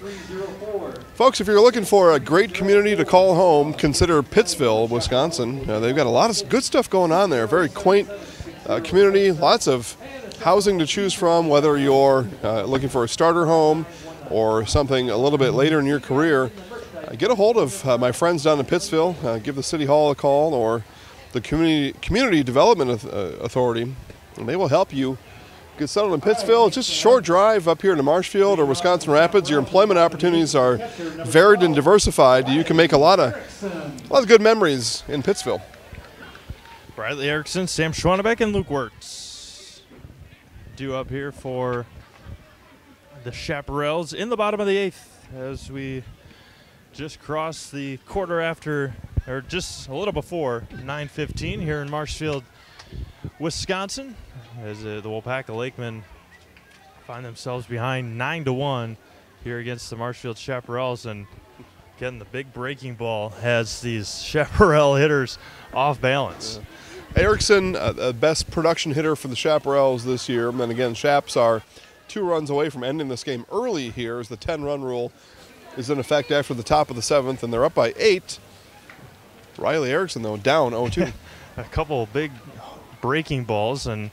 Folks, if you're looking for a great community to call home, consider Pittsville, Wisconsin. They've got a lot of good stuff going on there. Very quaint community, lots of housing to choose from, whether you're looking for a starter home or something a little bit later in your career. Get a hold of my friends down in Pittsville. Give the City Hall a call or the Community Development Authority, and they will help you get settled in Pittsville. It's just a short drive up here to Marshfield or Wisconsin Rapids. Your employment opportunities are varied and diversified. You can make a lot of good memories in Pittsville. Bradley Erickson, Sam Schwanebeck, and Luke Wirtz due up here for the Chaparrals in the bottom of the 8th as we just crossed the quarter after, or just a little before 9:15 here in Marshfield, Wisconsin, as the Waupaca Lakemen find themselves behind 9-1 here against the Marshfield Chaparrals, and getting the big breaking ball has these Chaparral hitters off balance. Erickson, best production hitter for the Chaparrals this year, and again, Chaps are 2 runs away from ending this game early here as the 10-run rule is in effect after the top of the 7th, and they're up by 8. Riley Erickson, though, down 0-2. A couple of big breaking balls, and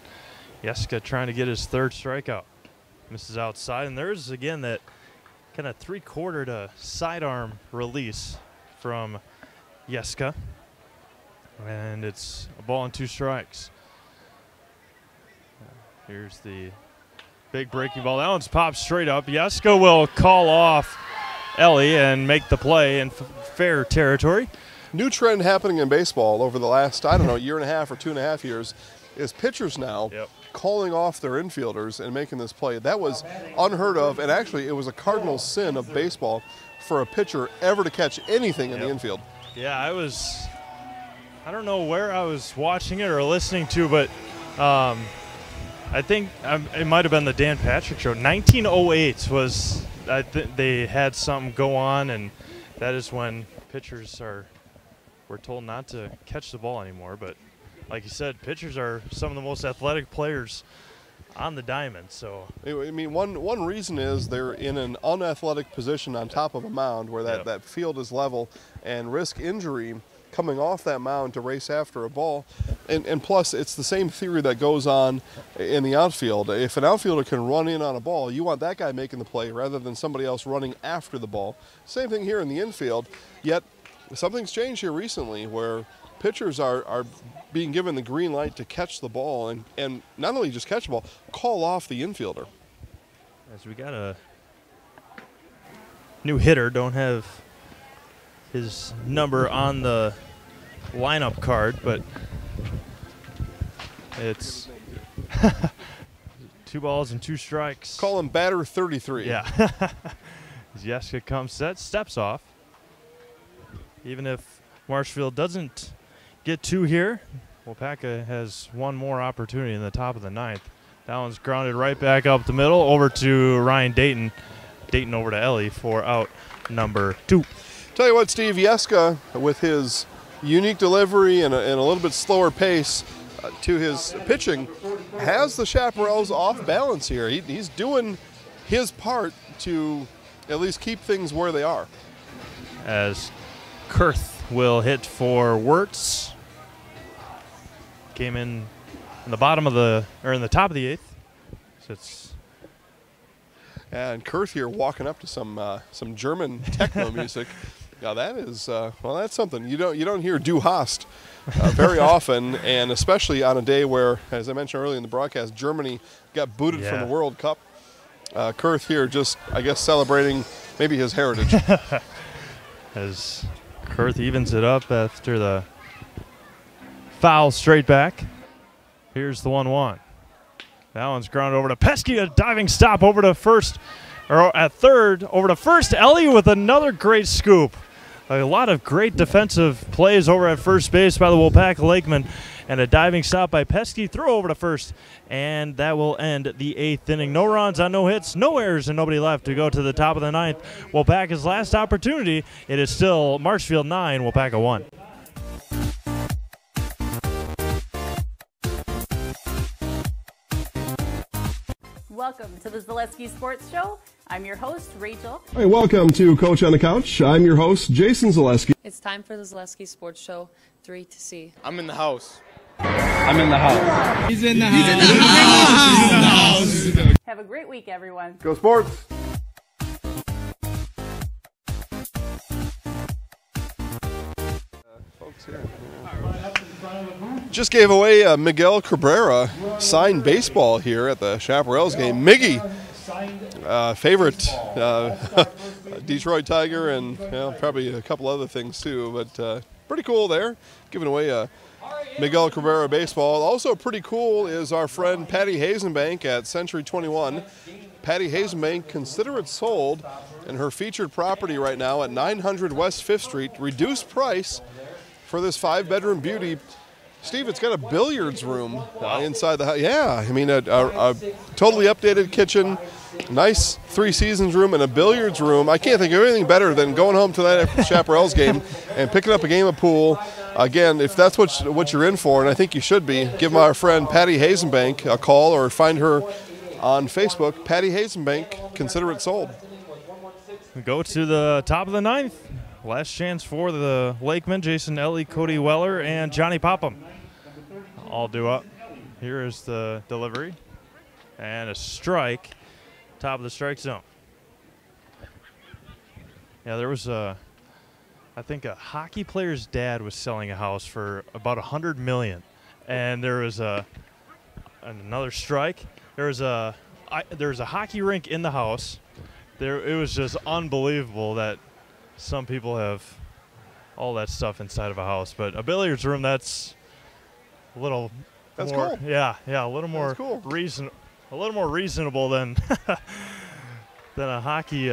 Jeska trying to get his 3rd strikeout. Misses outside, and there's, again, that kind of 3/4 to sidearm release from Jeska. And it's a ball and 2 strikes. Here's the big breaking ball. That one's popped straight up. Jeska will call off Ellie and make the play in fair territory. New trend happening in baseball over the last, year and a half or 2.5 years is pitchers now calling off their infielders and making this play. That was unheard of, and actually it was a cardinal sin of baseball for a pitcher ever to catch anything in the infield. Yeah, I don't know where I was watching it or listening to, but I think it might have been the Dan Patrick show. 1908 was, they had something go on, and that is when pitchers were told not to catch the ball anymore. But like you said, pitchers are some of the most athletic players on the diamond. So I mean, one reason is they're in an unathletic position on top of a mound where that field is level, and risk injury coming off that mound to race after a ball. And plus, it's the same theory that goes on in the outfield. If an outfielder can run in on a ball, you want that guy making the play rather than somebody else running after the ball. Same thing here in the infield, yet something's changed here recently where pitchers are being given the green light to catch the ball, and not only just catch the ball, call off the infielder. As we got a new hitter, don't have his number on the lineup card, but it's 2 balls and 2 strikes. Call him batter 33. Yeah. As Jeska comes set, steps off. Even if Marshfield doesn't get 2 here, Waupaca has one more opportunity in the top of the 9th. That one's grounded right back up the middle over to Ryan Dayton. Dayton over to Ellie for out number 2. Tell you what, Steve, Jeska, with his unique delivery and a little bit slower pace to his pitching, has the Chaparrals off balance here. He's doing his part to at least keep things where they are. As Kurth will hit for Wirtz. Came in the bottom of the, or in the top of the 8th. So it's And Kurt here walking up to some German techno music. Now that is well, that's something you don't hear Du Hast very often, and especially on a day where, as I mentioned earlier in the broadcast, Germany got booted from the World Cup. Kurt here just, I guess, celebrating maybe his heritage. As Kurt evens it up after the foul straight back. Here's the 1-1. That one's grounded over to Pesky, a diving stop over to first, or at third, over to first. Ellie with another great scoop. A lot of great defensive plays over at first base by the Waupaca Lakemen, and a diving stop by Pesky, throw over to first, and that will end the 8th inning. No runs on no hits, no errors, and nobody left to go to the top of the 9th. Waupaca's last opportunity. It is still Marshfield 9, Waupaca 1. Welcome to the Zaleski Sports Show. I'm your host, Rachel. Hey, welcome to Coach on the Couch. I'm your host, Jason Zaleski. It's time for the Zaleski Sports Show 3 to C. I'm in the house. I'm in the house. He's in the house. He's in the house. Have a great week, everyone. Go Sports! Folks here. Just gave away Miguel Cabrera signed baseball here at the Chaparrals game. Miggy, favorite Detroit Tiger, and probably a couple other things too, but pretty cool there, giving away Miguel Cabrera baseball. Also pretty cool is our friend Patty Hazenbank at Century 21. Patty Hazenbank, consider it sold, and her featured property right now at 900 West 5th Street, reduced price for this 5-bedroom beauty. Steve, it's got a billiards room inside the house. Yeah, I mean, a totally updated kitchen, nice 3 Seasons room, and a billiards room. I can't think of anything better than going home tonight after the Chaparrals game and picking up a game of pool. Again, if that's what you're in for, and I think you should be, give our friend Patty Hazenbank a call or find her on Facebook. Patty Hazenbank, consider it sold. We go to the top of the 9th. Last chance for the Lakemen, Jason Ellie, Cody Weller, and Johnny Popham. All due up. Here is the delivery. And a strike. Top of the strike zone. Yeah, there was I think a hockey player's dad was selling a house for about $100 million. And there was another strike. There was a hockey rink in the house. It was just unbelievable that some people have all that stuff inside of a house, but a billiards room, that's a little more, cool. Yeah, a little more cool. reasonable than than a hockey.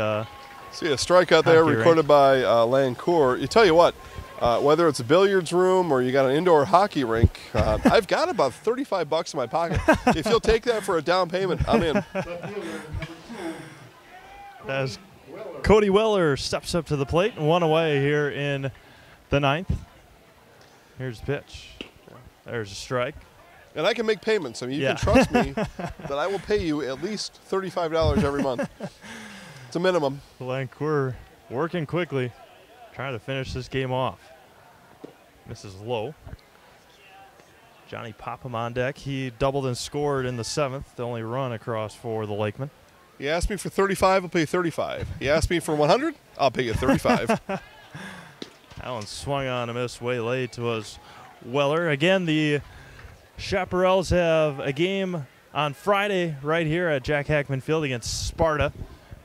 See a strikeout there recorded by Lancourt. You tell you what, whether it's a billiards room or you got an indoor hockey rink, I've got about $35 in my pocket. If you'll take that for a down payment, I'm in. As Cody Weller steps up to the plate and 1 away here in the 9th. Here's the pitch. There's a strike. And I can make payments. I mean, you can trust me that I will pay you at least $35 every month. It's a minimum. Lancourt working quickly, trying to finish this game off. Misses low. Johnny Popham on deck. He doubled and scored in the 7th, the only run across for the Lakemen. You asked me for 35, I'll pay you 35. You asked me for 100, I'll pay you 35. That one swung on a miss way late was Weller. Again, the Chaparrals have a game on Friday right here at Jack Hackman Field against Sparta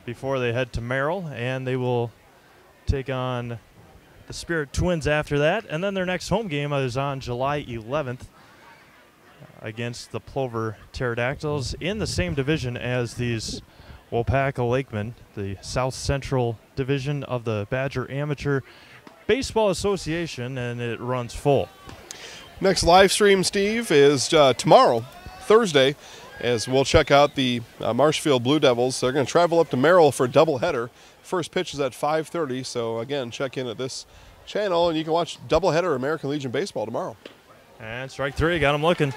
before they head to Merrill, and they will take on the Spirit Twins after that. And then their next home game is on July 11th against the Plover Pterodactyls in the same division as these Waupaca Lakemen, the South Central Division of the Badger Amateur Baseball Association, and it runs full. Next live stream, Steve, is tomorrow, Thursday, as we'll check out the Marshfield Blue Devils. They're going to travel up to Merrill for a doubleheader. First pitch is at 5:30, so again, check in at this channel, and you can watch doubleheader American Legion Baseball tomorrow. And strike 3, got him looking.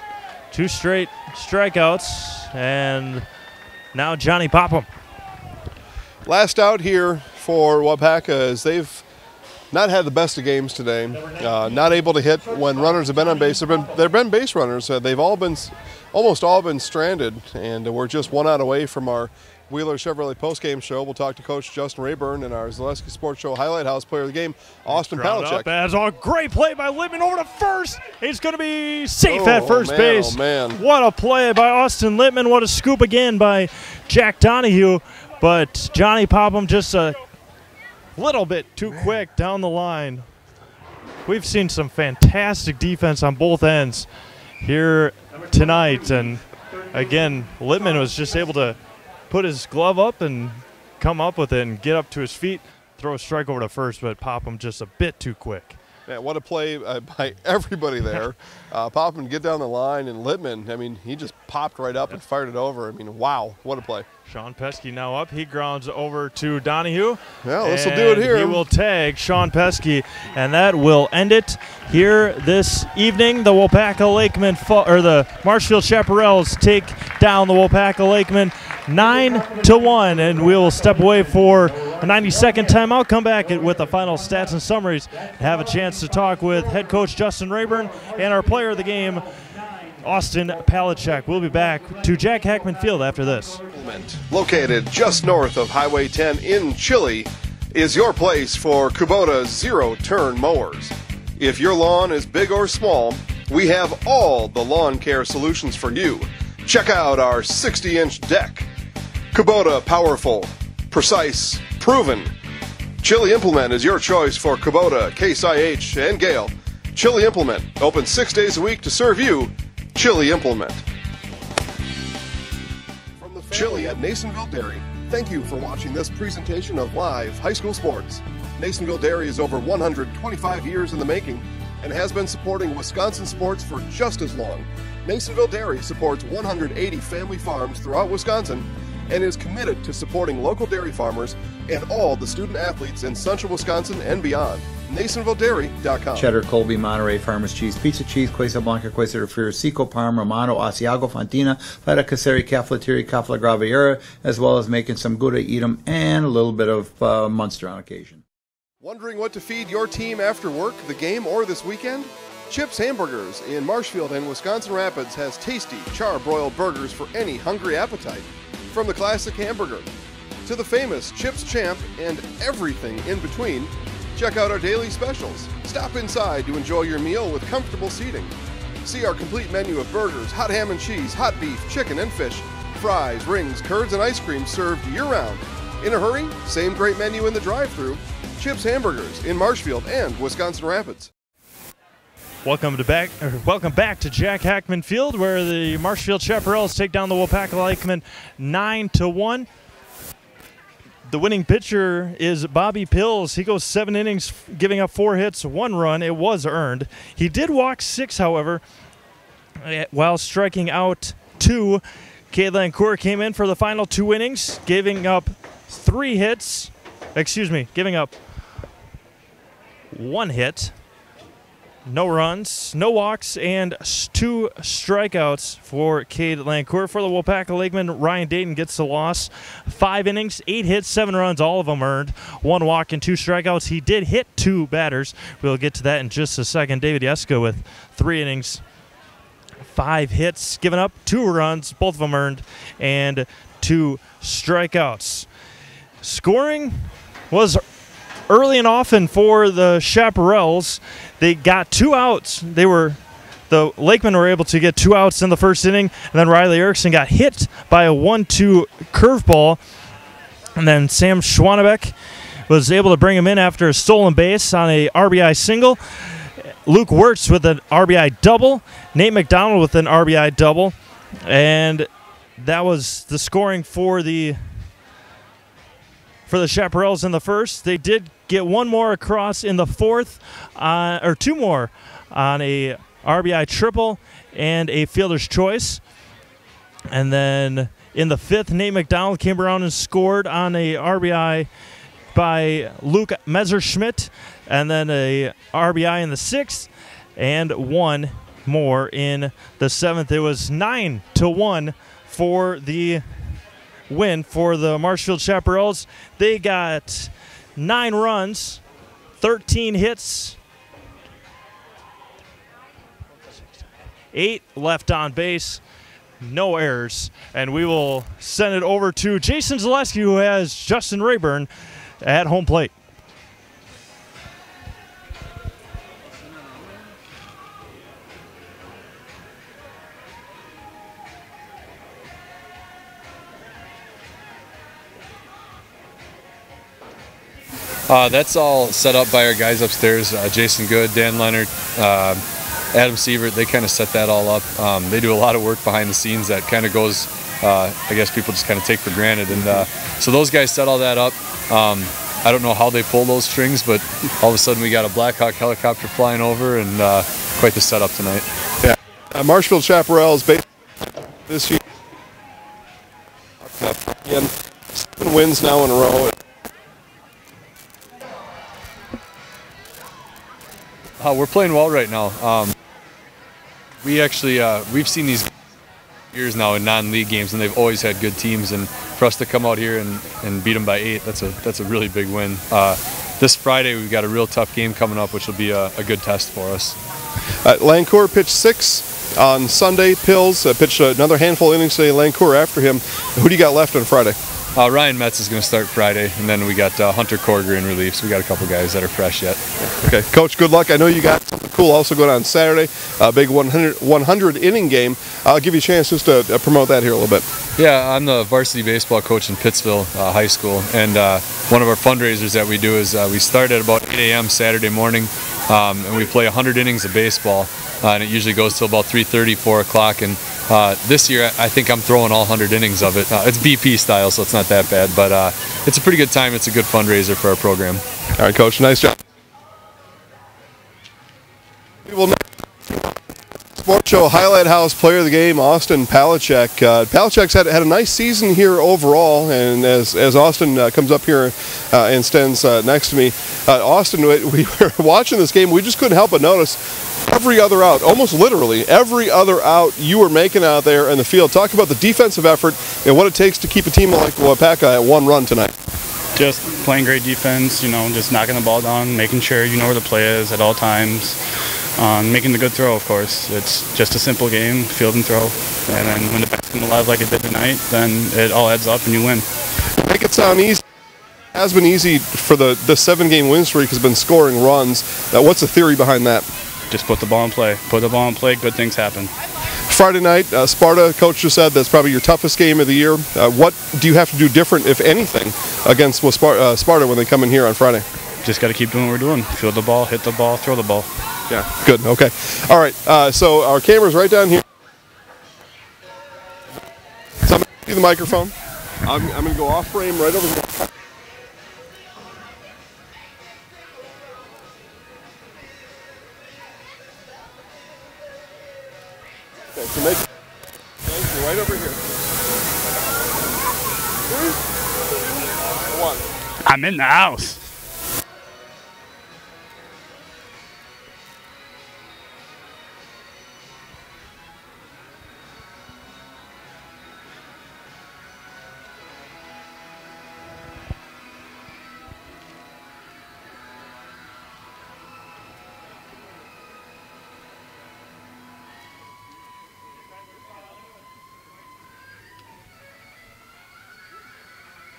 2 straight strikeouts, and now Johnny Popham. Last out here for Waupaca is they've not had the best of games today. Not able to hit when runners have been on base. They've been base runners. They've almost all been stranded, and we're just 1 out away from our Wheeler Chevrolet postgame show. We'll talk to Coach Justin Rayburn and our Zaleski Sports Show Highlight House player of the game, Austin Palachek. As a great play by Lippman over to first. He's going to be safe at first base. Oh, man. What a play by Austin Lippman. What a scoop again by Jack Donahue. But Johnny Popham just a little bit too quick down the line. We've seen some fantastic defense on both ends here tonight. And again, Lippman was just able to put his glove up and come up with it and get up to his feet, throw a strike over to first, but Popham just a bit too quick. Man, what a play by everybody there. Popham get down the line, and Lippman, I mean, he just popped right up and fired it over. I mean, wow, what a play. Sean Pesky now up. He grounds over to Donahue. Well, this will do it here. He will tag Sean Pesky, and that will end it here this evening. The Waupaca Lakemen, or the Marshfield Chaparrals take down the Waupaca Lakemen 9-1, and we will step away for a 90-second timeout. Come back with the final stats and summaries. Have a chance to talk with head coach Justin Rayburn and our player of the game, Austin Palachek. We'll be back to Jack Hackman Field after this. Located just north of Highway 10 in Chile is your place for Kubota zero-turn mowers. If your lawn is big or small, we have all the lawn care solutions for you. Check out our 60-inch deck. Kubota powerful, precise, proven. Chili Implement is your choice for Kubota, Case IH, and Gale. Chili Implement, open 6 days a week to serve you. Chili Implement. From the Chili at Nasonville Dairy, thank you for watching this presentation of live high school sports. Nasonville Dairy is over 125 years in the making and has been supporting Wisconsin sports for just as long. Nasonville Dairy supports 180 family farms throughout Wisconsin and is committed to supporting local dairy farmers and all the student athletes in central Wisconsin and beyond. NasonvilleDairy.com. Cheddar, Colby, Monterey, Farmers Cheese, Pizza Cheese, Quesa Blanca, Quesa Refrier, Seco, Parma, Romano, Asiago, Fontina, Feta Caseri, Cafetieri, Cafla Graviera, as well as making some Gouda, Edam, and a little bit of Munster on occasion. Wondering what to feed your team after work, the game, or this weekend? Chips Hamburgers in Marshfield and Wisconsin Rapids has tasty, char-broiled burgers for any hungry appetite. From the classic hamburger to the famous Chips Champ and everything in between, check out our daily specials. Stop inside to enjoy your meal with comfortable seating. See our complete menu of burgers, hot ham and cheese, hot beef, chicken and fish, fries, rings, curds, and ice cream served year-round. In a hurry? Same great menu in the drive-thru. Chips Hamburgers in Marshfield and Wisconsin Rapids. Welcome back to Jack Hackman Field, where the Marshfield Chaparrals take down the Waupaca Lakemen 9-1. The winning pitcher is Bobby Pills. He goes 7 innings, giving up 4 hits, 1 run. It was earned. He did walk 6, however, while striking out 2. Cade Lancourt came in for the final 2 innings, giving up 3 hits. Giving up 1 hit. No runs, no walks, and 2 strikeouts for Cade Lancourt. For the Waupaca Lakemen, Ryan Dayton gets the loss. 5 innings, 8 hits, 7 runs, all of them earned. 1 walk and 2 strikeouts. He did hit 2 batters. We'll get to that in just a second. David Yeska with 3 innings, 5 hits, given up 2 runs, both of them earned, and 2 strikeouts. Scoring was early and often for the Chaparrals. They got 2 outs. The Lakemen were able to get 2 outs in the first inning, and then Riley Erickson got hit by a 1-2 curveball, and then Sam Schwanebeck was able to bring him in after a stolen base on a RBI single. Luke Wirtz with an RBI double, Nate McDonald with an RBI double, and that was the scoring for the Chaparrals in the first. They did get 1 more across in the fourth, or 2 more on a RBI triple and a fielder's choice. And then in the 5th, Nate McDonald came around and scored on a RBI by Luke Messerschmidt, and then a RBI in the 6th, and 1 more in the 7th. It was 9-1 for the win for the Marshfield Chaparrals. They got 9 runs, 13 hits, 8 left on base. no errors. And we will send it over to Jason Zaleski, who has Justin Rayburn at home plate. That's all set up by our guys upstairs, Jason Good, Dan Leonard, Adam Sievert. They kind of set that all up. They do a lot of work behind the scenes that kind of goes, I guess people just kind of take for granted. And so those guys set all that up. I don't know how they pull those strings, but all of a sudden we got a Black Hawk helicopter flying over, and quite the setup tonight. Yeah, Marshfield Chaparrals this year. Again, 7 wins now in a row. We're playing well right now. We actually we've seen these years now in non-league games, and they've always had good teams. And for us to come out here and beat them by 8, that's a really big win. This Friday we've got a real tough game coming up, which will be a good test for us. Lancourt pitched 6 on Sunday. Pills pitched another handful of innings today. Lancourt after him. Who do you got left on Friday? Ryan Metz is going to start Friday, and then we got Hunter Korger in relief, so we got a couple guys that are fresh yet. Okay, Coach, good luck. I know you got something cool also going on Saturday, a big 100 inning game. I'll give you a chance just to promote that here a little bit. Yeah, I'm the varsity baseball coach in Pittsville High School, and one of our fundraisers that we do is we start at about 8 a.m. Saturday morning, and we play 100 innings of baseball, and it usually goes till about 3:30, 4 o'clock, and this year I think I'm throwing all 100 innings of it. It's BP style, so it's not that bad, but it's a pretty good time. It's a good fundraiser for our program. All right, Coach, nice job. We will Sports Show Highlight House Player of the Game, Austin Palachek. Palachek's had a nice season here overall, and as Austin comes up here and stands next to me, Austin, we were watching this game, we just couldn't help but notice every other out, almost literally every other out you were making out there in the field. Talk about the defensive effort and what it takes to keep a team like Waupaca at 1 run tonight. Just playing great defense, just knocking the ball down, making sure you know where the play is at all times. Making the good throw, of course. It's just a simple game, field and throw. And then when the bats come alive like it did tonight, then it all adds up and you win. Make it sound easy. It has been easy for the 7-game win streak has been scoring runs. What's the theory behind that? Just put the ball in play. Put the ball in play, good things happen. Friday night, Sparta, Coach just said that's probably your toughest game of the year. What do you have to do different, if anything, against Sparta when they come in here on Friday? Just got to keep doing what we're doing. Field the ball, hit the ball, throw the ball. Yeah, good. Okay. All right. So our camera's right down here. So I'm going to do the microphone. I'm going to go off frame right over here. Okay, so make it right over here. 3, 2, 1. I'm in the house.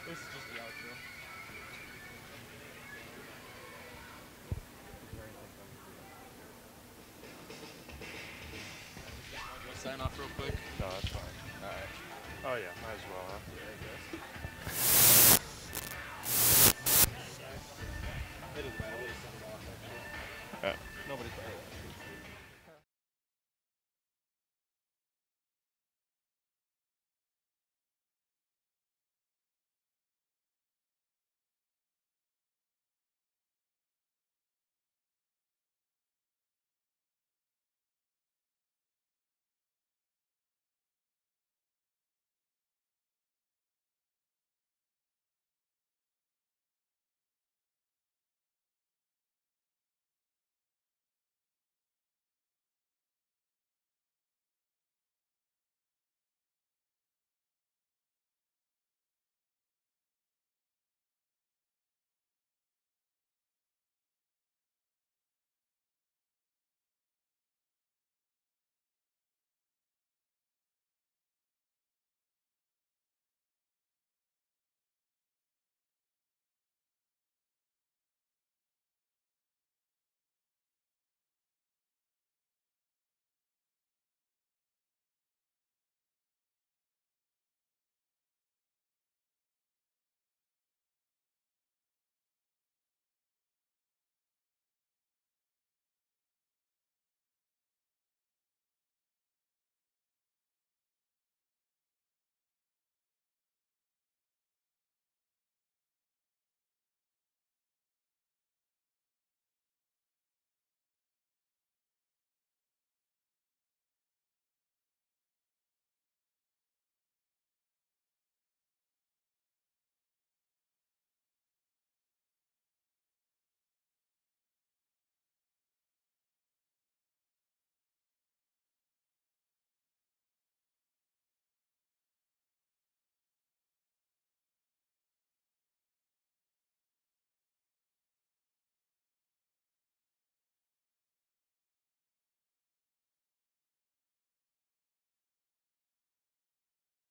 This is just the outro. Sign off real quick. No, that's fine. Alright. Oh yeah, might as well, huh? Yeah, I guess.